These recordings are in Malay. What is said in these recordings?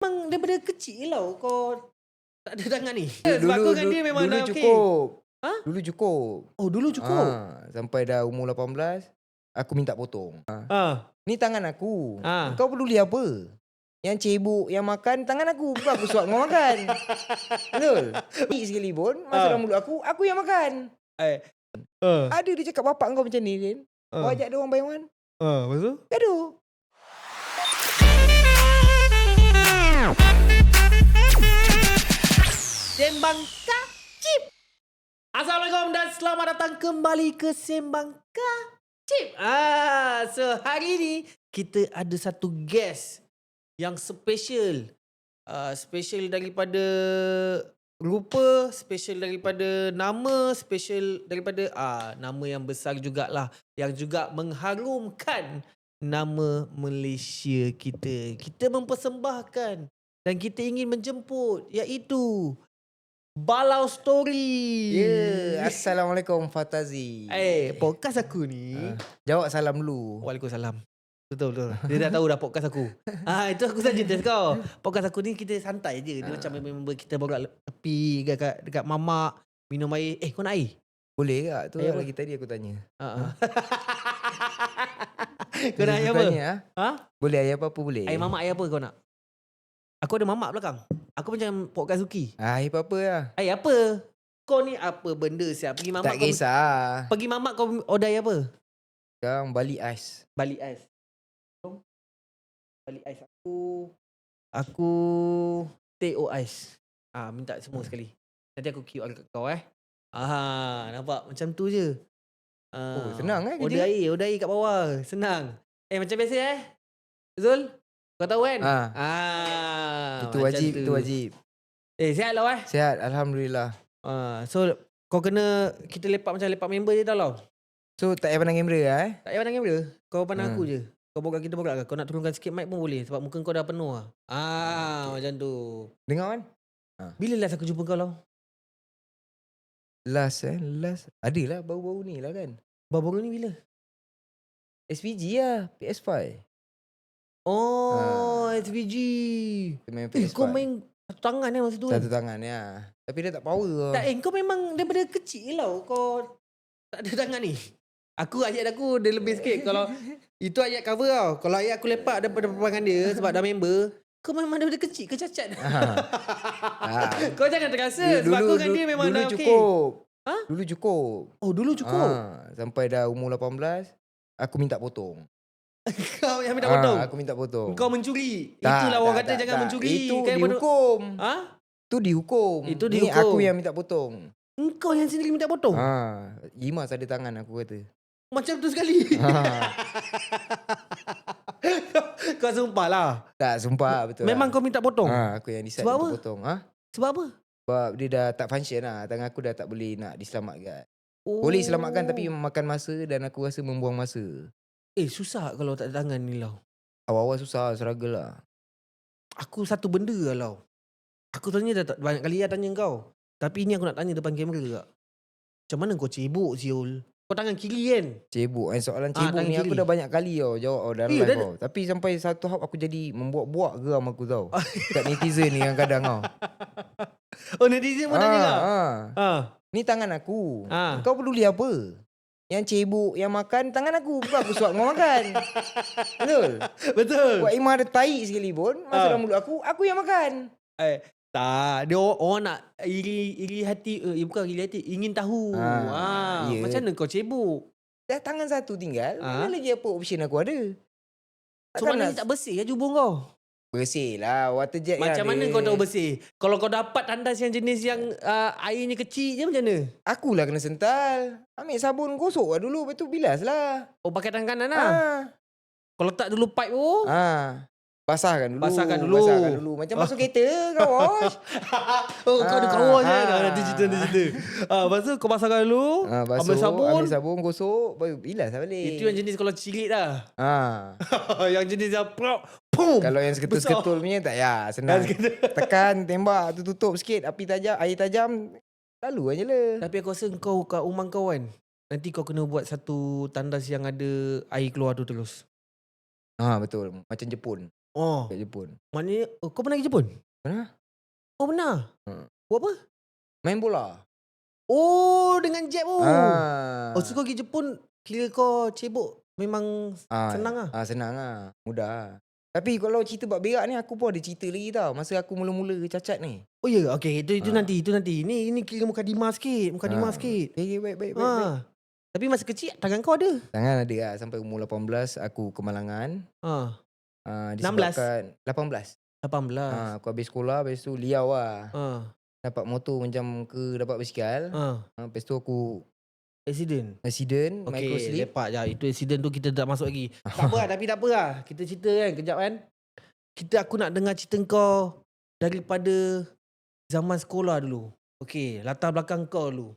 memang daripada kecil tau kau tak ada tangan ni? Du Sebab dulu aku dengan du dia memang dulu dah okey. cukup. Ha? Dulu cukup. Oh, dulu cukup? Sampai dah umur 18, aku minta potong. Ha. Ni tangan aku. Ha. Kau peduli apa? Yang cebok, yang makan, tangan aku. Bukan aku suap kau makan. Betul? Sekali pun, masuk dalam mulut aku yang makan. Eh. Ada dia cakap bapak kau macam ni, Rin. Kau ajak dia orang bayangkan. Lepas tu? Gaduh. Sembang Kacip. Assalamualaikum dan selamat datang kembali ke Sembang Kacip. So hari ni kita ada satu guest yang special. Special daripada rupa, special daripada nama, special daripada nama yang besar jugalah, yang juga mengharumkan nama Malaysia kita. Kita mempersembahkan dan kita ingin menjemput, iaitu Balau Story. Assalamualaikum Fatazi. Podcast aku ni. Jawab salam dulu. Waalaikumsalam. Betul. Dia dah tahu dah podcast aku. Itu aku saja test kau. Podcast aku ni kita santai je. Dia macam member kita borak tepi dekat mamak, minum air. Kau nak air? Boleh tak? Tu Air lagi tadi aku tanya. Kau nak air apa? Boleh air apa-apa boleh. Air mamak, air apa kau nak? Aku ada mamak belakang. Aku macam podcast Zuki. Air apa-apa lah. Air apa? Kau ni apa benda siap? Pergi mamak Tak kisah. Pergi mamak kau order air apa? Sekarang balik ais. Balik ais. Balik ais aku TO ais. Minta semua sekali. Nanti aku QR kat kau nampak macam tu je. Senang order kerja. Order air kat bawah. Senang. Macam biasa Zul? Kau tahu kan? Itu wajib, itu wajib. Sihat lah Sihat, alhamdulillah. So kau kena, kita lepak macam lepak member je tau lah. So tak payah pandang kamera Tak payah pandang kamera. Kau pandang aku je. Kau kita borak ke? Kau nak turunkan sikit mic pun boleh. Sebab muka kau dah penuh lah. Macam tu. Dengar kan? Bila last aku jumpa kau lah? Last. Adalah baru-baru ni lah kan. Baru-baru ni bila? SPG lah, PS5. SVG. Main PS5. Kau main satu tangan masa tu. Satu tangan ya. Tapi dia tak power. Tak, kau memang daripada kecil tau kau tak ada tangan ni. Ayat aku dia lebih sikit. Kalau itu ayat cover tau. Kalau ayat aku lepak daripada perangan dia sebab dah member, kau memang daripada kecil ke cacat. Kau jangan terasa sebab aku dengan dia memang dah okey. Dulu cukup. Dulu cukup. Sampai dah umur 18, aku minta potong. Kau yang minta potong? Aku minta potong. Kau mencuri. Itulah orang kata jangan mencuri. Itu dihukum. Itu dihukum. Itu Ni dihukum. aku yang minta potong. Engkau yang sendiri minta potong? Jimas ada tangan aku kata. Macam tu sekali. Kau sumpah lah. Tak, sumpah betul. Memang kau minta potong? Aku yang decide Sebab minta apa? potong. Sebab apa? Sebab dia dah tak function lah. Tangan aku dah tak boleh nak diselamatkan. Boleh selamatkan tapi makan masa dan aku rasa membuang masa. Susah kalau tak ada tangan ni lah. Awal-awal susah, struggle lah. Aku satu benda lah. Aku tanya dah banyak kali tanya kau. Tapi ni aku nak tanya depan kamera kak. Macam mana kau cebok siul? Kau tangan kiri kan? Cebok soalan cebok ni kiri. aku dah banyak kali jawab dalam live tau. Tapi sampai satu hal aku jadi membuat-buat geram aku tau. Kat netizen ni kadang-kadang Netizen pun tanya kak? Ni tangan aku. Kau peduli apa? Yang cebok, yang makan, tangan aku. Bukan aku suap kau makan. Betul? Buat Imah ada tai sekali pun, masuk dalam mulut aku yang makan. Tak, dia orang nak iri hati, bukan iri hati, ingin tahu. Macam mana kau cebok? Dah tangan satu tinggal, mana lagi apa option aku ada? So maknanya tak bersih jubung kau? Bersih lah, water jet. Macam mana kau tahu bersih? Kalau kau dapat tandas yang jenis yang airnya kecil je macam mana? Akulah kena sental. Ambil sabun gosok lah dulu, lepas tu bilas lah. Pakai tangan kanan lah? Kau letak dulu pipe tu? Basahkan dulu. Macam masuk kereta kau wash. Kau ada kau wash kan? Nanti cerita. Lepas tu kau basahkan dulu. Ambil sabun gosok. Baru bilas lah balik. Itu yang jenis kalau cirit lah. Yang jenis yang prop. Boom. Kalau yang seketul-seketul punya tak ya. Senang. Tekan, tembak, tu tutup sikit. Air tajam. Lalu aja lah. Tapi aku rasa kau kat rumah kau kan, nanti kau kena buat satu tandas yang ada air keluar tu terus. Betul. Macam Jepun. Oh, kat Jepun. maknanya kau pernah pergi Jepun? Pernah. Oh, pernah? Hmm. Buat apa? Main bola. Oh, dengan jet tu. Oh, so Ah. kau pergi Jepun, kira kau cebok memang senang lah. Senang lah. Mudah lah. Tapi kalau cerita bab berak ni, aku pun ada cerita lagi tau. Masa aku mula-mula cacat ni. Oh ya, okey, itu Ah. nanti. Ini kira mukadimah sikit. Okay, baik. Tapi masa kecil tangan kau ada. Tangan ada lah. Sampai umur 18, aku kemalangan. Ha. 16? Disebabkan 18. 18. Aku habis sekolah, habis tu liau lah. Ha. Dapat motor macam dapat basikal. Ha. Lepas tu aku Accident. micro Okey, slip. lepak je. Itu accident tu kita tak masuk lagi. Tak apa lah, tapi tak apa lah. Kita cerita kan kejap kan. Aku nak dengar cerita kau daripada zaman sekolah dulu. Okey, latar belakang kau dulu.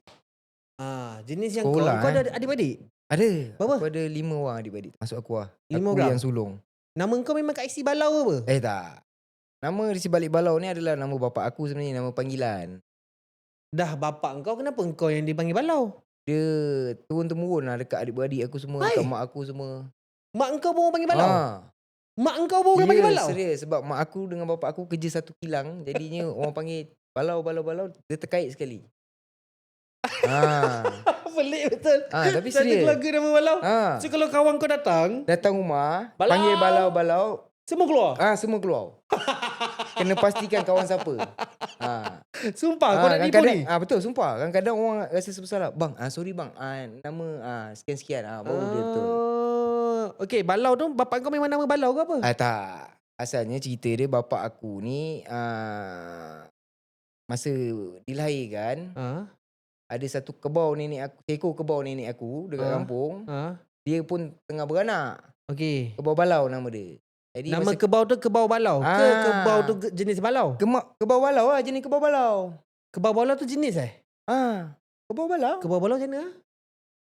Jenis yang Sekolah, kau ada adik-beradik? Ada. Berapa? Aku ada 5 orang adik-beradik. Masuk aku lah. 5 Aku orang? yang sulung. Nama kau memang Kak Isi Balau apa? Tak. Nama di sebalik balau ni adalah nama bapak aku sebenarnya. Nama panggilan. Dah bapak kau, kenapa kau yang dipanggil Balau? Dia turun-temurun lah dekat adik-beradik aku semua. Hai. Dekat mak aku semua. Mak kau pun panggil Balau? Mak kau pun panggil Balau? Serius. Sebab mak aku dengan bapak aku kerja satu kilang. Jadinya orang panggil Balau. Dia terkait sekali. Pelik betul. Tapi Satu serius. keluarga nama Balau. So kalau kawan kau datang rumah, Balau. panggil Balau. semua keluar? Semua keluar. Kena pastikan kawan siapa. Sumpah kau nak tipu ni? Betul, sumpah. Kadang-kadang orang rasa bersalah. Bang, sorry bang. Nama sekian-sekian. Baru dia betul. Okey, Balau tu bapak kau memang nama Balau ke apa? Tak. Asalnya cerita dia bapak aku ni masa dilahirkan, ada satu kebau nenek aku, seekor kebau nenek aku dekat kampung. Dia pun tengah beranak. Okey. Kebau Balau nama dia. Jadi nama kebau tu Kebau Balau ke kebau tu jenis balau? Kebau Balau lah, jenis kebau Balau. Kebau Balau tu jenis Kebau Balau. Kebau Balau macam mana?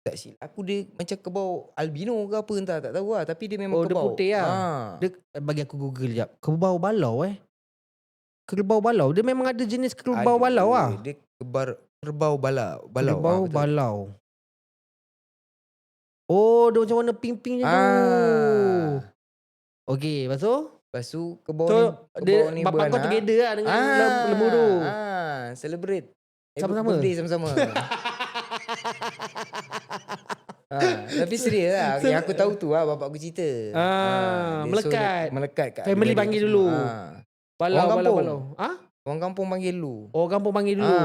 Tak silap aku, dia macam kebau albino ke apa entah, tak tahu lah. Tapi dia memang dia kebau. putih lah. Dia, bagi aku google sekejap. Kebau Balau Kerbau Balau. Dia memang ada jenis kerbau balau lah. Dia kerbau Balau. Kerbau Balau. Oh, dia macam warna pink-pink macam tu. Okey, lepas tu kebau ni bapak kau beranak. together lah dengan lembu tu. Celebrate. Sama-sama. Birthday sama-sama. Tapi serius lah. Yang aku tahu tu lah bapak aku cerita. Melekat kat family panggil dulu. Balau. Orang kampung panggil dulu. Oh, kampung panggil dulu.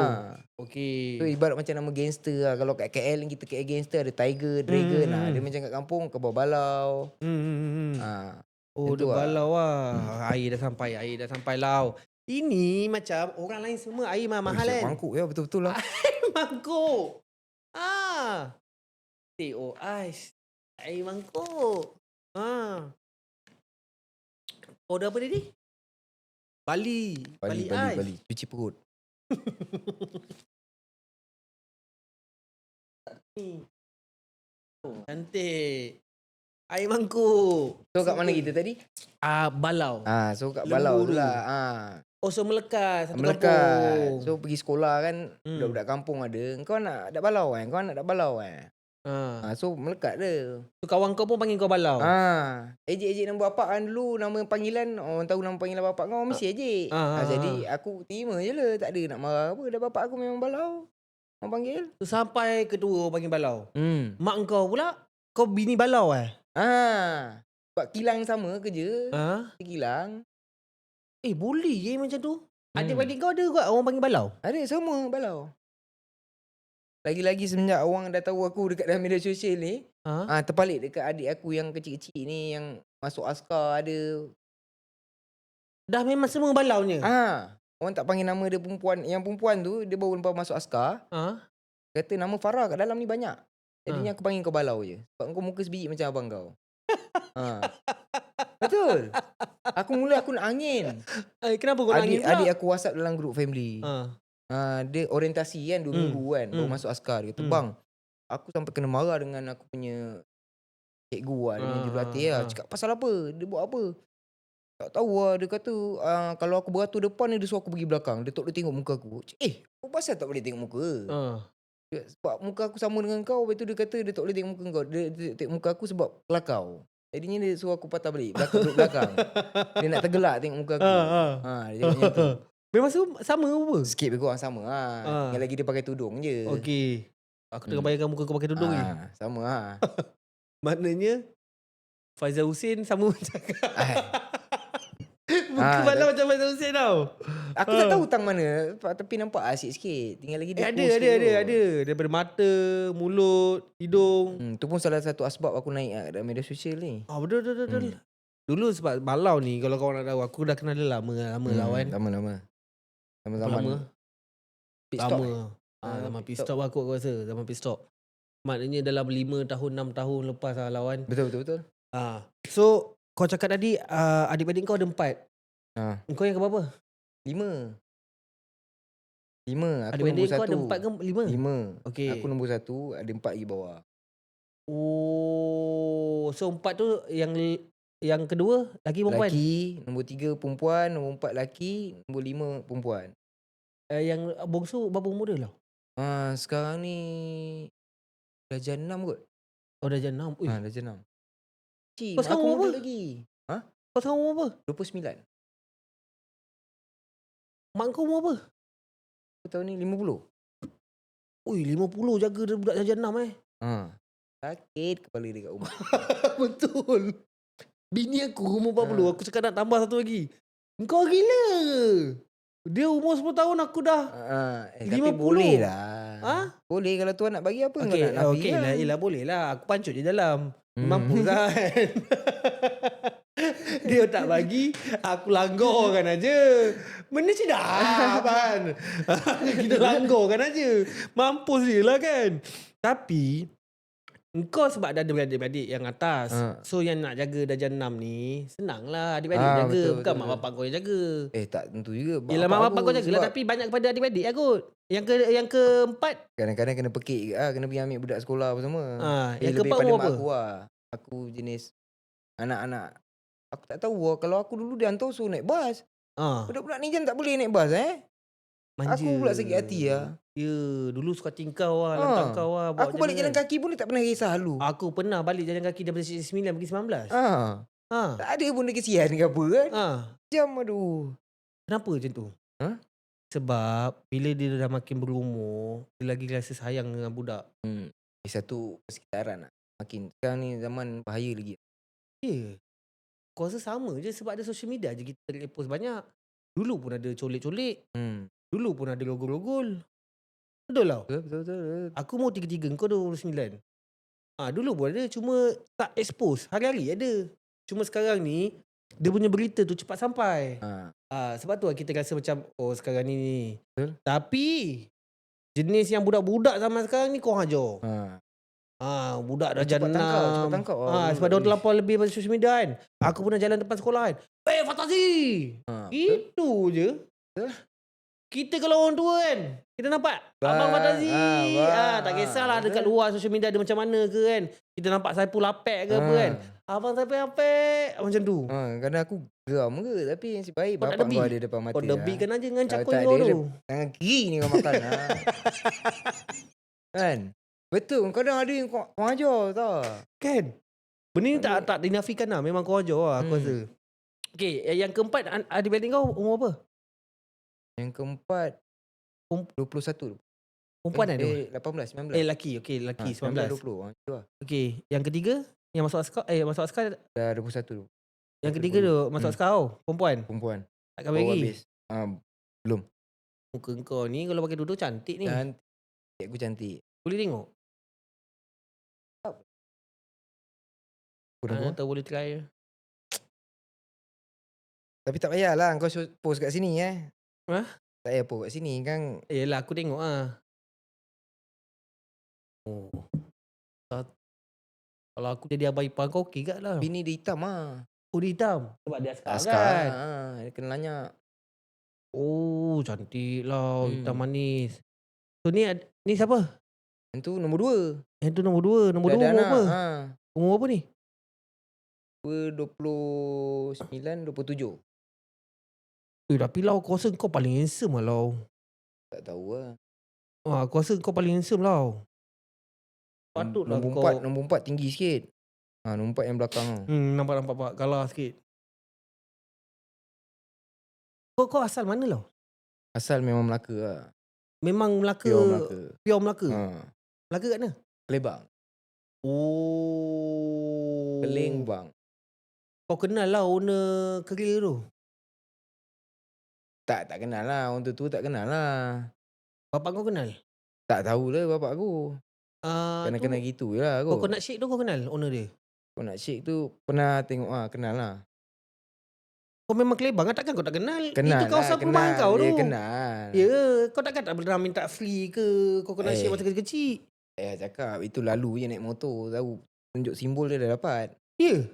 Okey. So ibarat macam nama gangster lah. Kalau kat KL kita KL gangster ada Tiger, Dragon. Dia macam kat kampung Kebau Balau. Dia balau lah. Air dah sampai lau. Ini macam orang lain semua air mahal kan. Mangkuk ya, betul-betul lah. Mangkuk. TO ais. Air mangkuk. Order apa tadi? Bali ais. Bali. Cuci perut. Cantik. Air mangkuk. So kat mana kita tadi? Balau. So kat Lembu Balau tu tu. lah. So melekat satu Melekat. kampung. So pergi sekolah kan, budak-budak kampung ada. Kau nak dak balau kan? Kau nak dak balau kan? So melekat dia. So kawan kau pun panggil kau Balau. Ejek-ejek nama bapak kan dulu, nama panggilan, orang tahu nama panggilan bapak kau mesti ejek. Jadi aku terima je lah, tak ada nak marah apa. Dah bapak aku memang Balau. Orang panggil. So, sampai kedua orang panggil Balau. Mak kau pula, kau bini Balau Sebab kilang sama kerja. Kilang. Boleh je macam tu. Adik-adik kau ada juga orang panggil Balau? Ada, semua Balau. Lagi-lagi semenjak orang dah tahu aku dekat dalam media sosial ni, terpalit dekat adik aku yang kecil-kecil ni yang masuk askar ada. Dah memang semua Balaunya? Orang tak panggil nama dia perempuan. Yang perempuan tu dia baru lepas masuk askar. Kata nama Farah kat dalam ni banyak. Jadinya aku panggil kau Balau je. Sebab kau muka sebiji macam abang kau. Betul. Aku nak angin. Kenapa kau nak angin pula? Adik aku WhatsApp dalam grup family. Dia orientasi kan 2 minggu kan. Baru masuk askar. Dia kata, bang, aku sampai kena marah dengan aku punya cikgu lah. Dengan jurulatih lah. Cakap pasal apa? Dia buat apa? Tak tahu lah. Dia kata, kalau aku beratur depan ni, dia suruh aku pergi belakang. Dia tak boleh tengok muka aku. Apa pasal tak boleh tengok muka? Sebab muka aku sama dengan kau. Lepas tu dia kata dia tak boleh tengok muka kau. Dia tengok muka aku sebab kelakau. Jadinya dia suruh aku patah balik. Duduk belakang. Dia nak tergelak tengok muka aku. Dia cakap macam tu. Memang sama apa? Sikit lebih kurang sama lah. Tinggal lagi dia pakai tudung je. Okey. Aku tengah bayangkan muka kau pakai tudung ni. Sama lah. Maknanya Faizal Hussein sama macam Ai. muka malam macam Faizal Hussein tau. Aku tak tahu tang mana. Tapi nampak asyik sikit. Tinggal lagi dia pose sikit tu. Ada. Daripada mata, mulut, hidung. Tu pun salah satu asbab aku naik dalam media sosial ni. Betul. Dulu sebab Balau ni, kalau kau nak tahu, aku dah kenal dia lama lah kan. Lama. Sama-sama. Lama. Pit stop. Zaman pit stop aku rasa. Zaman pit stop. Maknanya dalam 5 tahun, 6 tahun lepas lah lawan. Betul. So, kau cakap tadi adik-adik kau ada 4. Kau yang ke berapa? 5. Aku Adik-adik nombor kau ada 1. 4 ke 5? 5. Okey. Aku nombor 1, ada 4 lagi bawah. Oh, so 4 tu yang kedua laki perempuan? Laki, nombor 3 perempuan, nombor 4 laki, nombor 5 perempuan. Yang bongsu berapa umur dia lah? Sekarang ni darjah 6 kot. Oh, darjah 6. Darjah 6. Kau sekarang aku umur muda apa? lagi. Kau sekarang umur apa? 29. Mak kau umur apa? Aku tahun ni 50. 50 jaga budak darjah 6 Sakit kepala dia kat rumah. Betul. Bini aku umur 40. Aku cakap nak tambah satu lagi. Kau gila. Dia umur 10 tahun aku dah. Tapi 50. boleh lah. Boleh kalau tuan nak bagi apa kau nak nafi Okey lah. Yelah boleh lah. Aku pancut je dalam. Mampu kan. Dia tak bagi, aku langgarkan aja. Benda sedap kan. Kita langgarkan aja. Mampus je lah kan. Tapi engkau sebab dah ada beradik-beradik yang atas. So yang nak jaga darjah 6 ni senang lah adik-beradik jaga. Betul, Bukan betul. mak bapak kau yang jaga. Tak tentu juga. Yelah mak bapak kau jagalah. Tapi banyak kepada adik-beradik lah kot. Yang keempat. Kadang-kadang kena pekik juga lah. Kena pergi ambil budak sekolah apa semua. Yang lebih keempat pada umur mak apa? aku lah. Aku jenis anak-anak. Aku tak tahu lah. Kalau aku dulu dia hantar suruh naik bas. Budak-budak ni jangan tak boleh naik bas Manja. Aku pula sakit hati lah. Ya, dulu suka tingkau lah, lantang kau lah. Aku balik jalan kaki pun dia tak pernah kisah lalu. Aku pernah balik jalan kaki daripada 9 pergi 19. Tak ada pun dia kesian ke apa kan. Jam aduh. Kenapa macam tu? Sebab bila dia dah makin berumur, dia lagi rasa sayang dengan budak. Satu persekitaran lah. Makin sekarang ni zaman bahaya lagi. Ya. Kau rasa sama je sebab ada social media je kita terlepas banyak. Dulu pun ada colik-colik. Dulu pun ada rogol-rogol. Betul tau? Betul. Aku umur 33, kau 29. Dulu pun ada, cuma tak expose. Hari-hari ada. Cuma sekarang ni, dia punya berita tu cepat sampai. Sebab tu lah kita rasa macam, oh sekarang ni. Betul. Tapi, jenis yang budak-budak zaman sekarang ni kau hajar. Budak dah Cepat jalan tangkap. sebab dia terlampau lebih pada social media kan. Aku pernah jalan depan sekolah kan. Fantasi. Itu je. Kita kalau orang tua kan, kita nampak Abang Fantasi. Tak kisahlah dekat luar social media dia macam mana ke kan. Kita nampak Saipul Lapek ke apa kan. Abang Saipul Lapek macam tu. Kadang aku geram ke. Tapi yang si baik Kau tak bapak debi? kau ada depan mata. Kau debikan aja dengan cakul tak kau ada, tu. Tangan kiri ni kau makan. Kan? Betul. Kadang ada yang kau ajar tau. Kan? Benda ni tak dinafikan lah. Memang kau ajar lah aku rasa. Okay, yang keempat adik-adik kau umur apa? Yang keempat 21. Perempuan ada? 18, 19. Laki. Okay, laki 19. 20. Okay, yang ketiga yang masuk askar Dah 21. yang ketiga tu masuk askar tau. Perempuan. Tak kahwin lagi? Habis. Belum. Muka kau ni kalau pakai tudung cantik ni. Cantik. Aku cantik. Boleh tengok? Tak boleh try. Tapi tak payahlah kau post kat sini Tak payah post kat sini kan. Yelah aku tengok lah. Kalau aku jadi abang ipar kau okey kat lah. Bini dia hitam lah. Oh dia hitam? Sebab dia askar kan? Dia kena lanyak. Oh cantik lah. Hitam manis. So ni siapa? Yang tu nombor 2. Yang tu nombor 2. Nombor 2 umur apa? Umur apa ni? 29, 27. Tapi lah aku rasa kau paling handsome lah Lau. Tak tahu lah. Aku rasa kau paling handsome lah. Patutlah nombor kau. Nombor 4 tinggi sikit. Numpat yang belakang tu. Nampak galah sikit. Kau asal mana lah? Asal memang Melaka lah. Memang Melaka, Pure Melaka. pure Melaka. Ha. Melaka kat mana? Kelebang. Oh. Keling bang. Kau kenal lah owner career tu? Tak kenal lah. Orang tu tak kenal lah. Bapak kau kenal? Tak tahulah bapak aku. Kena-kena Tu gitu je lah kot. Coconut Shake tu kau kenal owner dia? Coconut Shake tu pernah tengok kenal lah. Kau memang Kelebang kan? Takkan kau tak kenal? Kenal Itu kawasan lah, perumahan kenal. kau tu. Dia kenal. Ya, kau takkan tak pernah minta free ke Coconut Shake masa kecil-kecil? Cakap itu lalu je naik motor. Tahu tunjuk simbol dia dah dapat. Ya?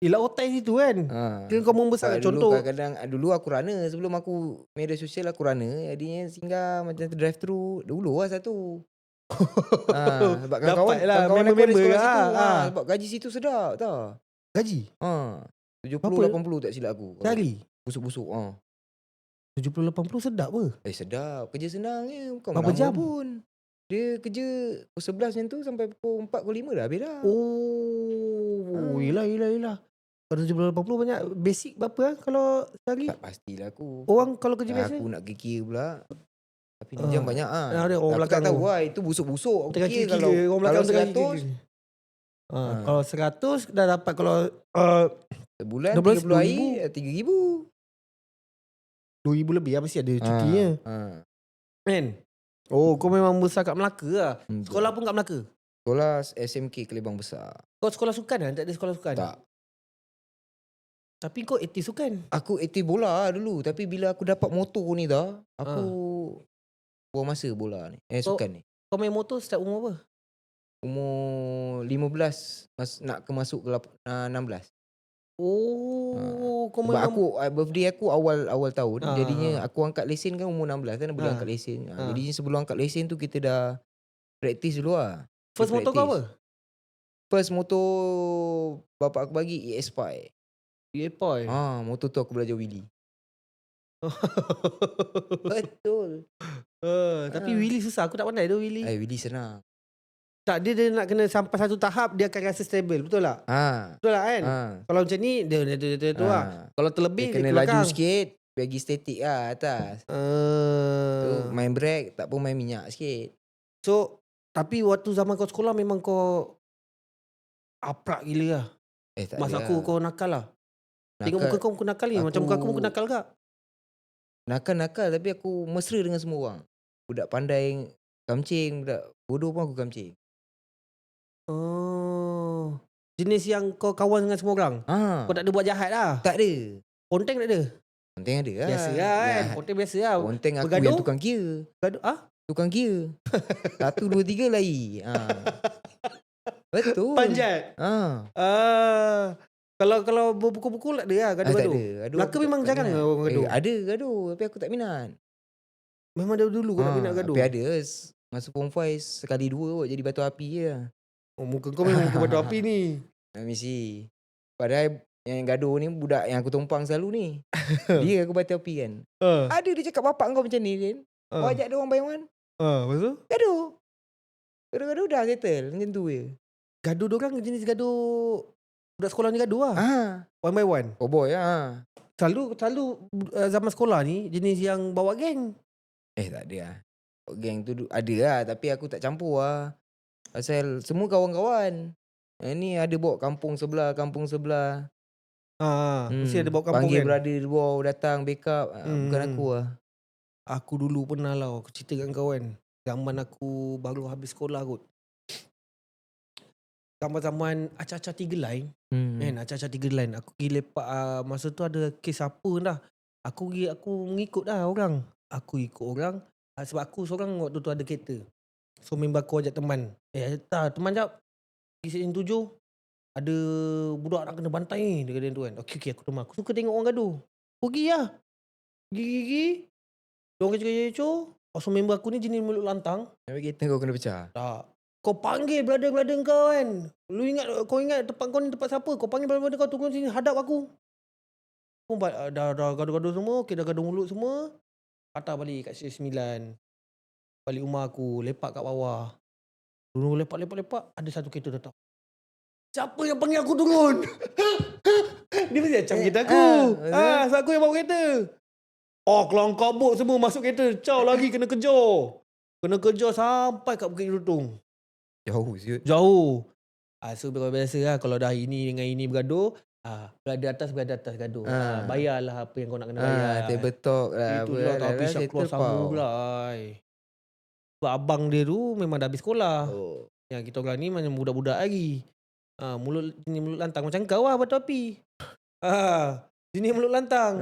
Yelah otai situ kan? Kira kau membesar Dulu contoh. kadang-kadang dulu aku runner. Sebelum aku media sosial aku runner. Jadinya singgah macam drive thru. Dulu lah satu. Sebab kawan-kawan lah, aku ada member-member sekolah lah. situ. Sebab gaji situ sedap tau. Gaji? 70-80 tak silap aku. Sehari? Busuk-busuk. 70-80 sedap apa? Sedap. Kerja senang je. Bukan Berapa lama jam? pun. Dia kerja pukul 11 macam tu sampai pukul 4, pukul 5 dah habis dah. Yelah. Kalau 70-80 banyak. Basic berapa lah kalau sehari? Tak pastilah aku. Orang kalau kerja biasa? Aku nak kira pula. Tapi ni jam banyak Ada orang aku belakang tak tahu tu. lah. Itu busuk-busuk. Aku Tengah kira kira orang belakang tengah 100 kalau 100 dah dapat. Kalau sebulan 12, 30 hari 3,000. 2,000 lebih lah mesti ada cutinya. Kan? Kau memang besar kat Melaka lah. Sekolah pun kat Melaka? Sekolah SMK Kelebang Besar. Kau sekolah sukan kan? Tak ada sekolah sukan? Tak. Tapi kau aktif sukan? Aku aktif bola dulu. Tapi bila aku dapat motor ni dah, aku buang masa bola ni. Sukan ni. Kau main motor start umur apa? Umur 15 nak masuk ke 16. Kau sebab aku birthday aku awal tahun. Jadinya aku angkat lesen kan umur 16 kan boleh angkat lesen. Jadinya sebelum angkat lesen tu kita dah praktis dulu lah. First motor kau apa? First motor bapak aku bagi ES5. ES5? Motor tu aku belajar wheelie. Betul. Tapi wheelie susah. Aku tak pandai tu wheelie. Wheelie senang. Tak, dia nak kena sampai satu tahap dia akan rasa stable. Betul tak? Betul tak kan? Kalau macam ni dia tu lah. Kalau terlebih dia kena ke belakang. laju sikit. Bagi statik lah atas. Tu main brake tak pun main minyak sikit. So tapi waktu zaman kau sekolah memang kau aprak gila lah. Tak Masa ada aku lah. kau nakal lah. Tengok muka kau nakal ni. Macam muka aku muka nakal kak. Nakal tapi aku mesra dengan semua orang. Budak pandai kamcing. Budak bodoh pun aku kamcing. Jenis yang kau kawan dengan semua orang. Kau tak ada buat jahat lah. Tak ada. Ponteng tak ada. Ponteng ada lah. Biasa lah kan. Ponteng biasa lah. Ponteng aku Bergaduh? yang tukang kira. Tukang kira. 1, 2, 3 lari. Betul. Panjat. Kalau berpukul-pukul tak ada lah gaduh-gaduh. Tak ada. Melaka memang jarang lah orang gaduh. Ada gaduh tapi aku tak minat. Memang dari dulu kau tak minat gaduh. Tapi ada. Masa form 5 sekali 2 jadi batu api je. Muka kau memang muka batu api ni. Mesti. Padahal yang gaduh ni budak yang aku tumpang selalu ni. Dia aku batu api kan. Ada dia cakap bapak kau macam ni Din. Kau ajak dia orang bayangkan. Lepas tu? Gaduh. Gaduh dah settle. Macam tu je. Gaduh dorang jenis gaduh. Budak sekolah ni gaduh lah. One by one. Oh boy lah. Selalu zaman sekolah ni jenis yang bawa geng. Tak ada lah. Geng tu ada lah. Tapi aku tak campur lah. Pasal semua kawan-kawan. Ni ada bawa kampung sebelah. Mesti ada bawa kampung panggil kan. brother bawa datang backup. Bukan aku lah. Aku dulu pernah lah. Aku cerita dengan kawan. Zaman aku baru habis sekolah kot. Zaman-zaman acah-acah 3 line. Acah-acah 3 line. Aku pergi lepak. Masa tu ada kes apa dah. Aku mengikut dah orang. Aku ikut orang. Sebab aku seorang waktu tu ada kereta. So member aku ajak teman. Teman jap. Pergi section 7. Ada budak nak kena bantai ni. Dia kata tu kan. Okay aku teman. Aku suka tengok orang gaduh. Pergi lah. Pergi. Diorang kecoh-kecoh. So member aku ni jenis mulut lantang. Tapi kereta kau kena pecah. Tak. Kau panggil brother-brother kau kan. Kau ingat tempat kau ni tempat siapa? Kau panggil brother-brother kau tunggu sini hadap aku. Dah gaduh-gaduh semua. Okay dah gaduh mulut semua. Patah balik kat section 9. Balik rumah aku. Lepak kat bawah. Dulu lepak. Ada satu kereta datang. siapa yang panggil aku turun? Dia mesti acam kereta aku. Sebab aku yang bawa kereta. Oh, kelang kabut semua masuk kereta. Caw lagi kena kejar. Kena kejar sampai kat Bukit Jelutong. Jauh siut. Jauh. So biasa lah kalau dah ini dengan ini bergaduh, berada atas gaduh. Bayarlah apa yang kau nak kena bayar. Table talk lah. Itulah tapi Syak keluar sama pula. Sebab abang dia tu memang dah habis sekolah. Yang kita orang ni macam budak-budak lagi. Mulut lantang macam kau lah bertopi. Sini mulut lantang.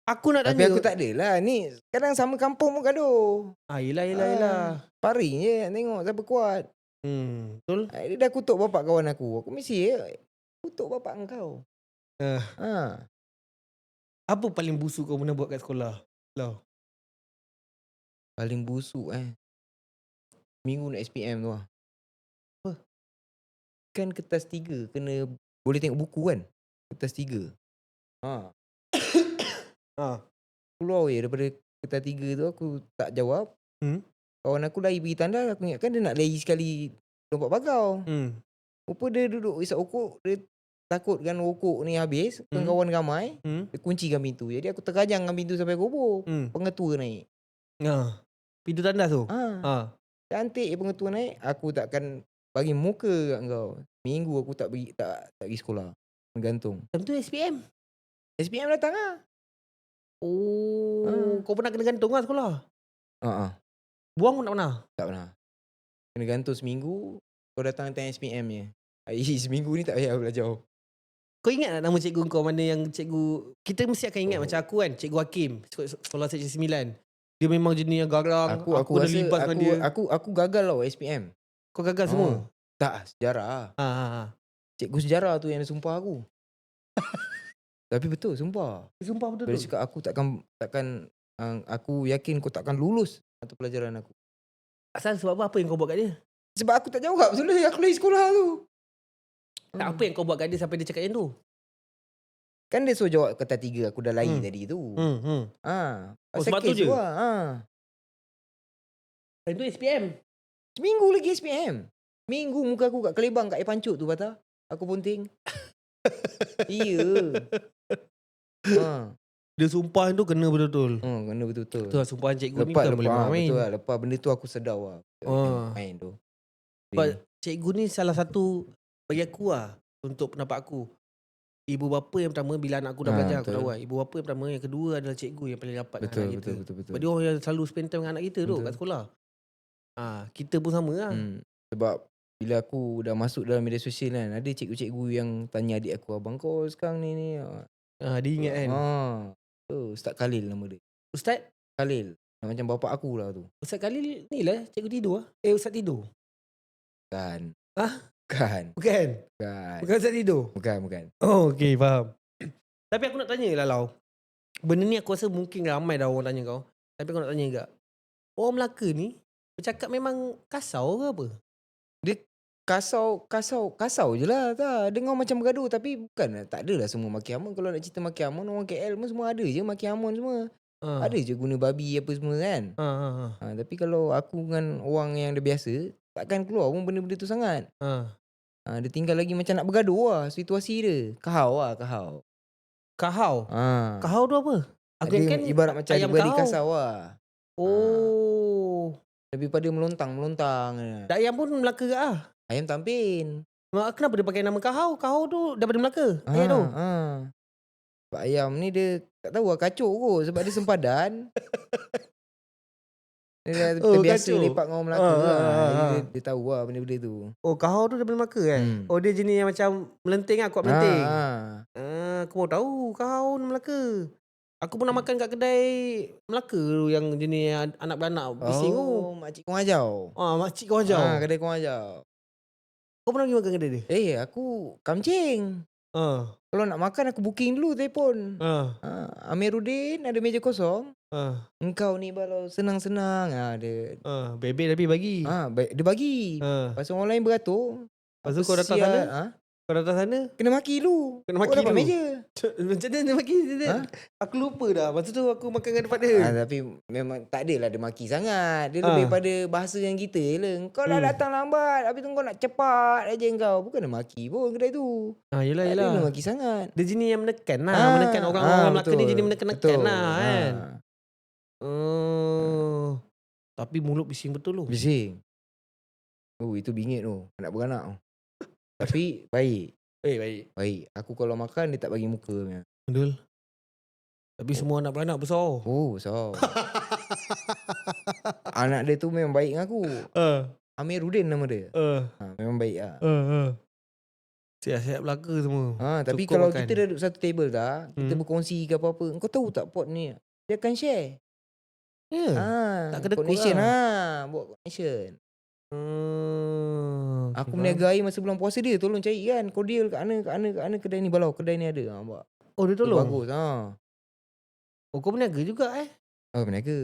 Aku nak Tapi tanya. aku tak adalah. Ni kadang sama kampung pun gaduh. Yelah. Paring je nak tengok siapa kuat. Betul. Dia dah kutuk bapak kawan aku. Aku mesti kutuk bapak engkau. Apa paling busuk kau pernah buat kat sekolah? Paling busuk minggu nak SPM tu lah. Apa? Kan kertas 3 kena boleh tengok buku kan? Kertas 3. Keluar daripada kertas 3 tu aku tak jawab. Kawan aku lari pergi tanda, aku ingatkan dia nak lari sekali lompat bagau. Rupa dia duduk isap okok, dia takutkan okok ni habis, kawan ramai, dia kuncikan pintu. Jadi aku terkajangkan pintu sampai roboh. Pengetua naik. Pintu tandas tu? Cantik pengetua naik, aku takkan bagi muka kat kau. Minggu aku tak pergi sekolah. Menggantung. Time tu SPM? SPM datang lah. Kau pernah kena gantung lah sekolah? Buang pun tak pernah? Tak pernah. Kena gantung seminggu, kau datang time SPM je. Seminggu ni tak payah belajar. Kau ingat tak nama cikgu kau mana yang cikgu, kita mesti akan ingat macam aku kan, Cikgu Hakim, sekolah Seksyen 9. Dia memang jenis yang garang. Aku dah rasa libas dengan dia. Aku gagal tau SPM. Kau gagal semua? Tak, sejarah. Cikgu sejarah tu yang sumpah aku. Tapi betul, sumpah. Sumpah betul tu. Dia cakap aku takkan aku yakin kau takkan lulus mata pelajaran aku. Asal sebab apa yang kau buat kat dia? Sebab aku tak jawab sebenarnya aku lagi sekolah tu. Tak apa yang kau buat kat dia sampai dia cakap yang tu? Kan dia suruh jawab kertas 3 aku dah lari tadi tu. Sebab tu je? Dan tu SPM? Seminggu lagi SPM. Minggu muka aku kat Kelebang kat air pancut tu patah. Aku punting. Iya. Dia sumpah tu kena betul-betul. Kena betul-betul. Tu lah sumpahan cikgu ni bukan boleh main. Betul lah. Lepas benda tu aku sedar lah. Main tu. Sebab cikgu ni salah satu bagi aku lah. Untuk pendapat aku. Ibu bapa yang pertama bila anak aku dah belajar aku tahu lah. Ibu bapa yang pertama, yang kedua adalah cikgu yang paling rapat dengan anak kita. Betul. Sebab dia orang yang selalu spend time dengan anak kita tu kat sekolah. Kita pun sama lah. Sebab bila aku dah masuk dalam media sosial kan, ada cikgu-cikgu yang tanya adik aku, abang kau sekarang ni. Dia ingat kan. Ustaz Khalil nama dia. Ustaz? Khalil. Macam bapak aku lah tu. Ustaz Khalil ni lah cikgu tidur lah. Ustaz tidur? Bukan. Bukan? Bukan. Bukan Ustaz tidur? Bukan. Oh, okay, faham. Tapi aku nak tanya lah Lau. Benda ni aku rasa mungkin ramai dah orang tanya kau. Tapi aku nak tanya juga. Orang Melaka ni bercakap memang kasau ke apa? Dia kasau je lah. Dengar macam bergaduh. Tapi bukan. Tak adalah semua maki Hamun. Kalau nak cerita maki Hamun, orang KL pun semua ada je maki Hamun semua. Ada je guna babi apa semua kan. Tapi kalau aku dengan orang yang dah biasa, takkan keluar pun benda-benda tu sangat. Dia tinggal lagi macam nak bergaduh lah situasi dia. Kahau. Kahau tu apa? Aku kan ibarat macam dia beri kasau lah. Lebih pada melontang. Ayam pun Melaka ke ah? Ayam tampin. Kenapa dia pakai nama kahau? Kahau tu daripada Melaka. Ayam tu. Sebab ayam ni dia tak tahu lah kacuk kot. Sebab dia sempadan. Dia terbiasa lepak dengan orang Melaka lah. Dia tahu lah benda-benda tu. Kahau tu daripada Melaka kan? Dia jenis yang macam melenting lah. Kuat melenting. Aku baru tahu kahau ni Melaka. Aku pernah makan kat kedai Melaka tu yang jenis anak beranak bising tu. Makcik Kong Hajau. Makcik Kong Hajau. Kedai Kong Hajau. Kau pernah pergi makan kedai dia? Aku kamcing. Kalau nak makan aku booking dulu telefon. Amiruddin ada meja kosong. Engkau ni balau senang-senang. Dia bebek tapi bagi. Dia bagi. Lepas orang lain beratur. Lepas tu kau datang sana? Kau datang sana Kena maki dulu. kena maki Baru dapat dulu. meja. Macam mana dia maki dia? Ha? Aku lupa dah. Masa tu aku makan dengan dekat dia. Tapi memang tak adalah dia maki sangat. Dia lebih pada bahasa yang kita je lah. Kau dah datang lambat. Habis tu kau nak cepat aja kau. Bukan dia maki pun kedai tu. Yelah Tak ada yelah. dia maki sangat. Dia jenis yang menekan lah. Menekan orang-orang Melaka ni jenis menekan-nekan lah kan. Tapi mulut bising betul tu. Bising. Itu bingit tu. Anak beranak tu. Tapi baik. Baik. Baik. Aku kalau makan dia tak bagi muka punya. Betul. Tapi semua anak beranak besar. So. Anak dia tu memang baik dengan aku. Amiruddin nama dia. Memang baik lah. Siap-siap Melaka semua. Tapi Cukup kalau makan. kita duduk satu table tak, kita berkongsi ke apa-apa. Kau tahu tak pot ni? Dia akan share. Ya. Tak kedekut Connection lah. buat connection. Aku Faham. meniaga air masa bulan puasa dia tolong cari kan. Cordial kat mana kedai ni balau. Kedai ni ada. Nampak. Dia Tu tolong? bagus. Kau berniaga juga Meniaga.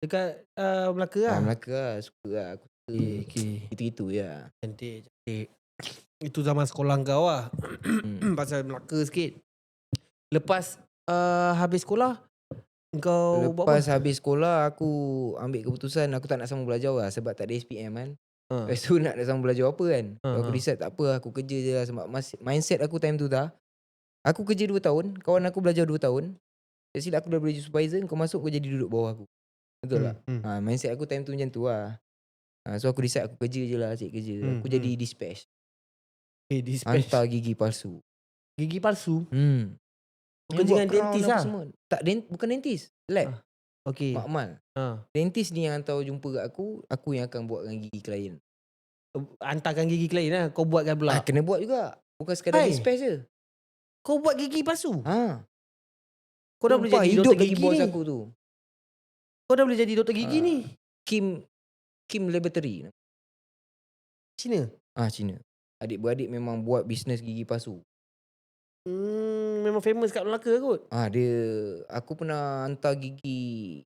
Dekat Melaka lah. Melaka lah. Suka lah. Aku suka. Okay. Itu-itu ya. Cantik. Itu zaman sekolah kau lah. Pasal Melaka sikit. Lepas habis sekolah kau buat Lepas apa? habis sekolah aku ambil keputusan aku tak nak sambung belajar lah sebab tak ada SPM kan. Lepas tu nak sambung belajar apa kan. Aku decide tak apa aku kerja je lah sebab mindset aku time tu dah. Aku kerja 2 tahun, kawan aku belajar 2 tahun. Tak silap aku dah boleh jadi supervisor, kau masuk kau jadi duduk bawah aku. Betul tak? Mindset aku time tu macam tu lah. So aku decide aku kerja je lah, cik kerja. Aku jadi dispatch. Dispatch. Hantar gigi palsu. Gigi palsu? Yang Kerja buat dengan crown dentist apa lah? semua. Tak, bukan dentist. Lab. Okay. Makmal. Dentist ni yang hantar jumpa kat aku yang akan buatkan gigi klien. Hantarkan gigi klien lah. Kau buatkan pula. Kena buat juga. Bukan sekadar dispatch je. Kau buat gigi palsu? Kau dah boleh Sumpah, jadi hidup doktor lagi gigi bos ni. aku tu. Kau dah boleh jadi doktor gigi ni. Kim Laboratory. Cina? Cina. Adik-beradik memang buat bisnes gigi palsu. Memang famous kat Melaka kot. Aku pernah hantar gigi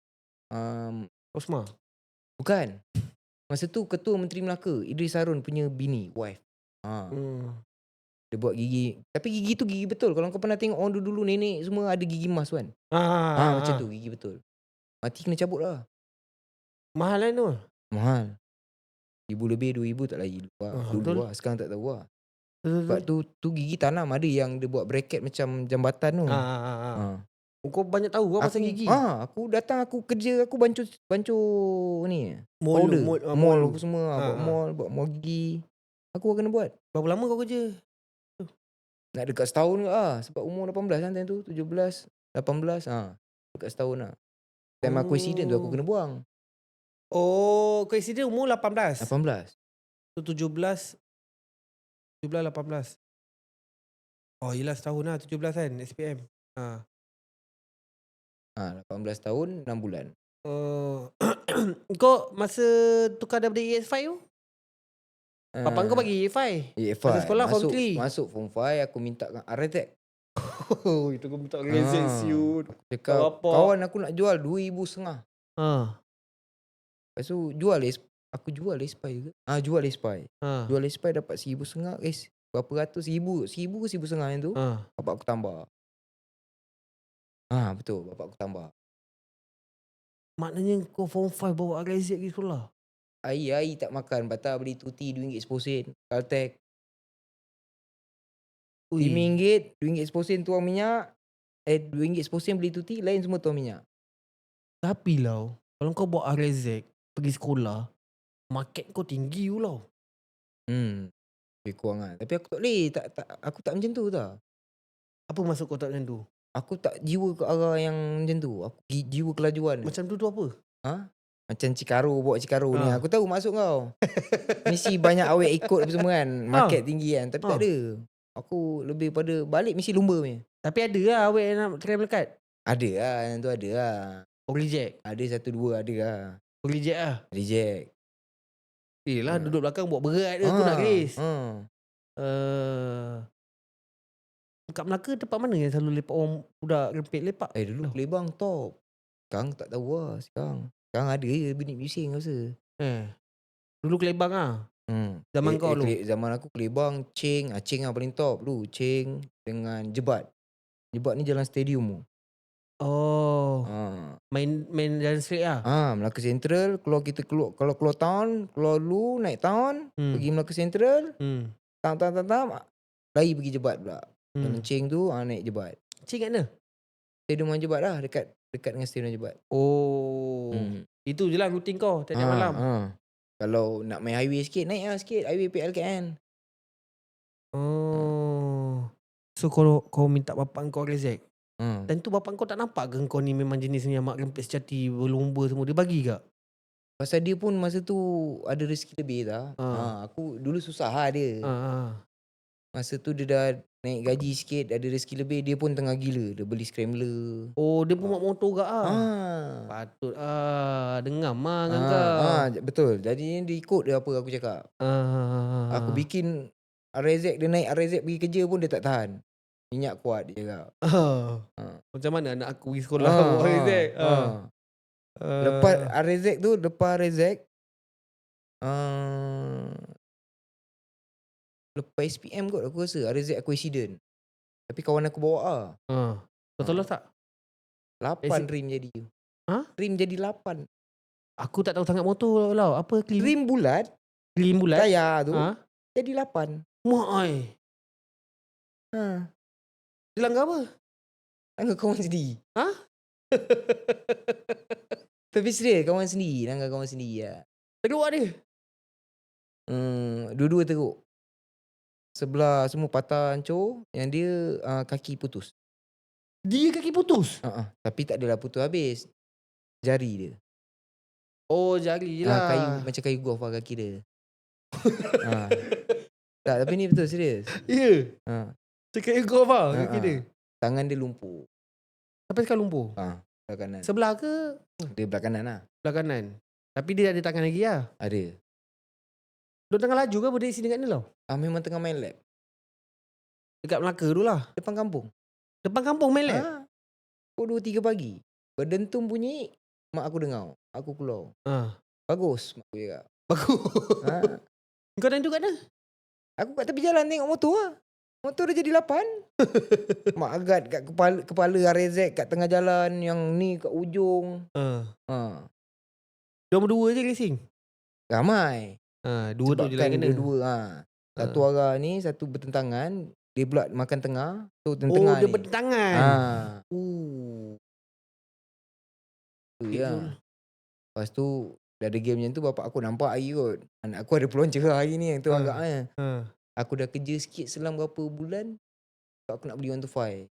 Osma? bukan. Masa tu Ketua Menteri Melaka Idris Harun punya bini, wife. Dia buat gigi. Tapi gigi tu gigi betul. Kalau kau pernah tengok orang dulu nenek semua ada gigi emas kan. Macam tu gigi betul. Mati kena cabut lah. Mahal kan tu? Mahal. 1,000 lebih 2,000 tak lagi dulu lah. Sekarang tak tahu lah. Sebab tu gigi tanam ada yang dia buat bracket macam jambatan tu. Kau banyak tahu lah pasal gigi. Aku datang aku kerja aku bancuh ni. Mall apa semua. Buat mall gigi. Aku kena buat. Berapa lama kau kerja? Nak dekat setahun ke sebab umur 18 kan time tu. 17, 18 dekat setahun lah. Time aku accident tu aku kena buang. Kau accident umur 18? 18. Tu 17, 18. Yelah setahun lah 17 kan SPM. 18 tahun 6 bulan. Kau masa tukar daripada ES5 tu? Bapak kau bagi ES5? Masa sekolah form 3? Masuk form 5 aku minta Arretec. Itu kau minta rezek siut. Cakap kawan aku nak jual 2,500. Lepas tu aku jual Espai juga. Jual Espai. Jual Espai dapat 1,500 guys. Berapa ratus? 1,000 ke 1,500 yang tu. Bapak aku tambah. Betul, bapak aku tambah. Maknanya kau form 5 bawa rezek pergi sekolah? Air tak makan. Batal beli tuti RM2 10 Caltech. RM5, RM2 tuang minyak. RM2 beli tuti, lain semua tuang minyak. Tapi lah, kalau kau bawa rezek pergi sekolah, market kau tinggi lah. Lebih kurang lah. Tapi aku tak boleh. Aku tak macam tu tau. Apa maksud kau tak macam tu? Aku tak jiwa ke arah yang macam tu. Aku jiwa kelajuan. Macam tu apa? Macam bawa Cikaro ni. Aku tahu maksud kau. Mesti banyak awet ikut apa semua kan. Market tinggi kan. Tapi tak ada. Aku lebih pada balik mesti lumba punya. Tapi ada lah awet yang nak try melekat? Ada lah. Yang tu ada lah. Reject? Ada 1-2 ada lah. Reject lah? Reject. Yelah duduk belakang buat berat dia. Aku nak race. Kat Melaka tempat mana yang selalu lepak orang budak rempit lepak? Dulu Kelebang top. Sekarang tak tahu lah. Sekarang ada je bunyi bising rasa. Dulu Kelebang lah. Zaman kau dulu. Zaman aku Kelebang, Cheng lah paling top dulu. Cheng dengan Jebat. Jebat ni jalan stadium tu. Oh, Ha. main jalan straight lah. Melaka Central, kalau keluar town, keluar dulu naik town, pergi Melaka Central, Hmm. tam, lari pergi Jebat pula. Jalan Hmm. Cheng tu naik Jebat. Cik kat mana? Stadium Jebat lah, dekat dengan stadium Jebat. Oh. Itu je lah rutin kau tiap-tiap malam. Kalau nak main highway sikit, naik lah sikit highway PLKN. Oh. So kalau kau minta bapak kau rezek, tentu bapak kau tak nampak ke kau ni memang jenis ni yang mak rempit sejati, berlumba semua, dia bagi ke? Pasal dia pun masa tu ada rezeki lebih dah. Aku dulu susah lah dia. Masa tu dia dah naik gaji sikit, ada rezeki lebih, dia pun tengah gila. Dia beli scrambler. Oh, dia pun mak motor ke Patut dengam dengan kau. Betul. Jadi dia ikut dia apa aku cakap. Aku bikin RZ, dia naik RZ pergi kerja pun dia tak tahan. Minyak kuat dia cakap. Macam mana anak aku pergi sekolah bawa rezek? Lepas RZ tu, lepas SPM kot aku rasa RZ aku accident. Tapi kawan aku bawa Kau tolong tak? 8 rim jadi. Rim jadi 8. Aku tak tahu sangat motor lah. Apa clean? Rim bulat. Clean bulat? Tayar tu jadi 8. Mak ai. Dia langgar apa? Langgar kawan sendiri. Tapi serius kawan sendiri. Langgar kawan sendiri lah. Teruk dia? Dua-dua teruk. Sebelah semua patah hancur. Yang dia kaki putus. Dia kaki putus? Tapi tak adalah putus habis. Jari dia. Oh, jari lah. Kayu, macam kayu golf lah kaki dia. Tak, tapi ni betul serius. Ya? Cakap golf lah kaki dia. Tangan dia lumpuh. Sampai sekarang lumpuh? Belah kanan. Sebelah ke? Dia belah kanan lah. Belah kanan. Tapi dia ada tangan lagi lah? Ada. Dia tengah laju ke berdiri sini kat ni tau? Memang tengah main lab. Dekat Melaka dulu lah? Depan kampung. Depan kampung main lab? Pukul 2-3 pagi. Berdentum bunyi. Mak aku dengar. Aku keluar. Bagus. Mak aku cakap. Bagus. Kau time tu kat mana? Aku kat tepi jalan tengok motor lah. Motor dah jadi 8. Mak agak kat kepala RZ kat tengah jalan. Yang ni kat ujung. Dia berdua je racing? Ramai. Dua tu je lah kena. Dua-dua. Satu arah ni, satu bertentangan. Dia pula makan tengah. So tengah dia bertentangan. Ya. Lepas tu dah ada game macam tu, bapak aku nampak hari kot. Anak aku ada peluang cerah hari ni. Yang tu agaknya. Aku dah kerja sikit selang berapa bulan. Aku nak beli 125.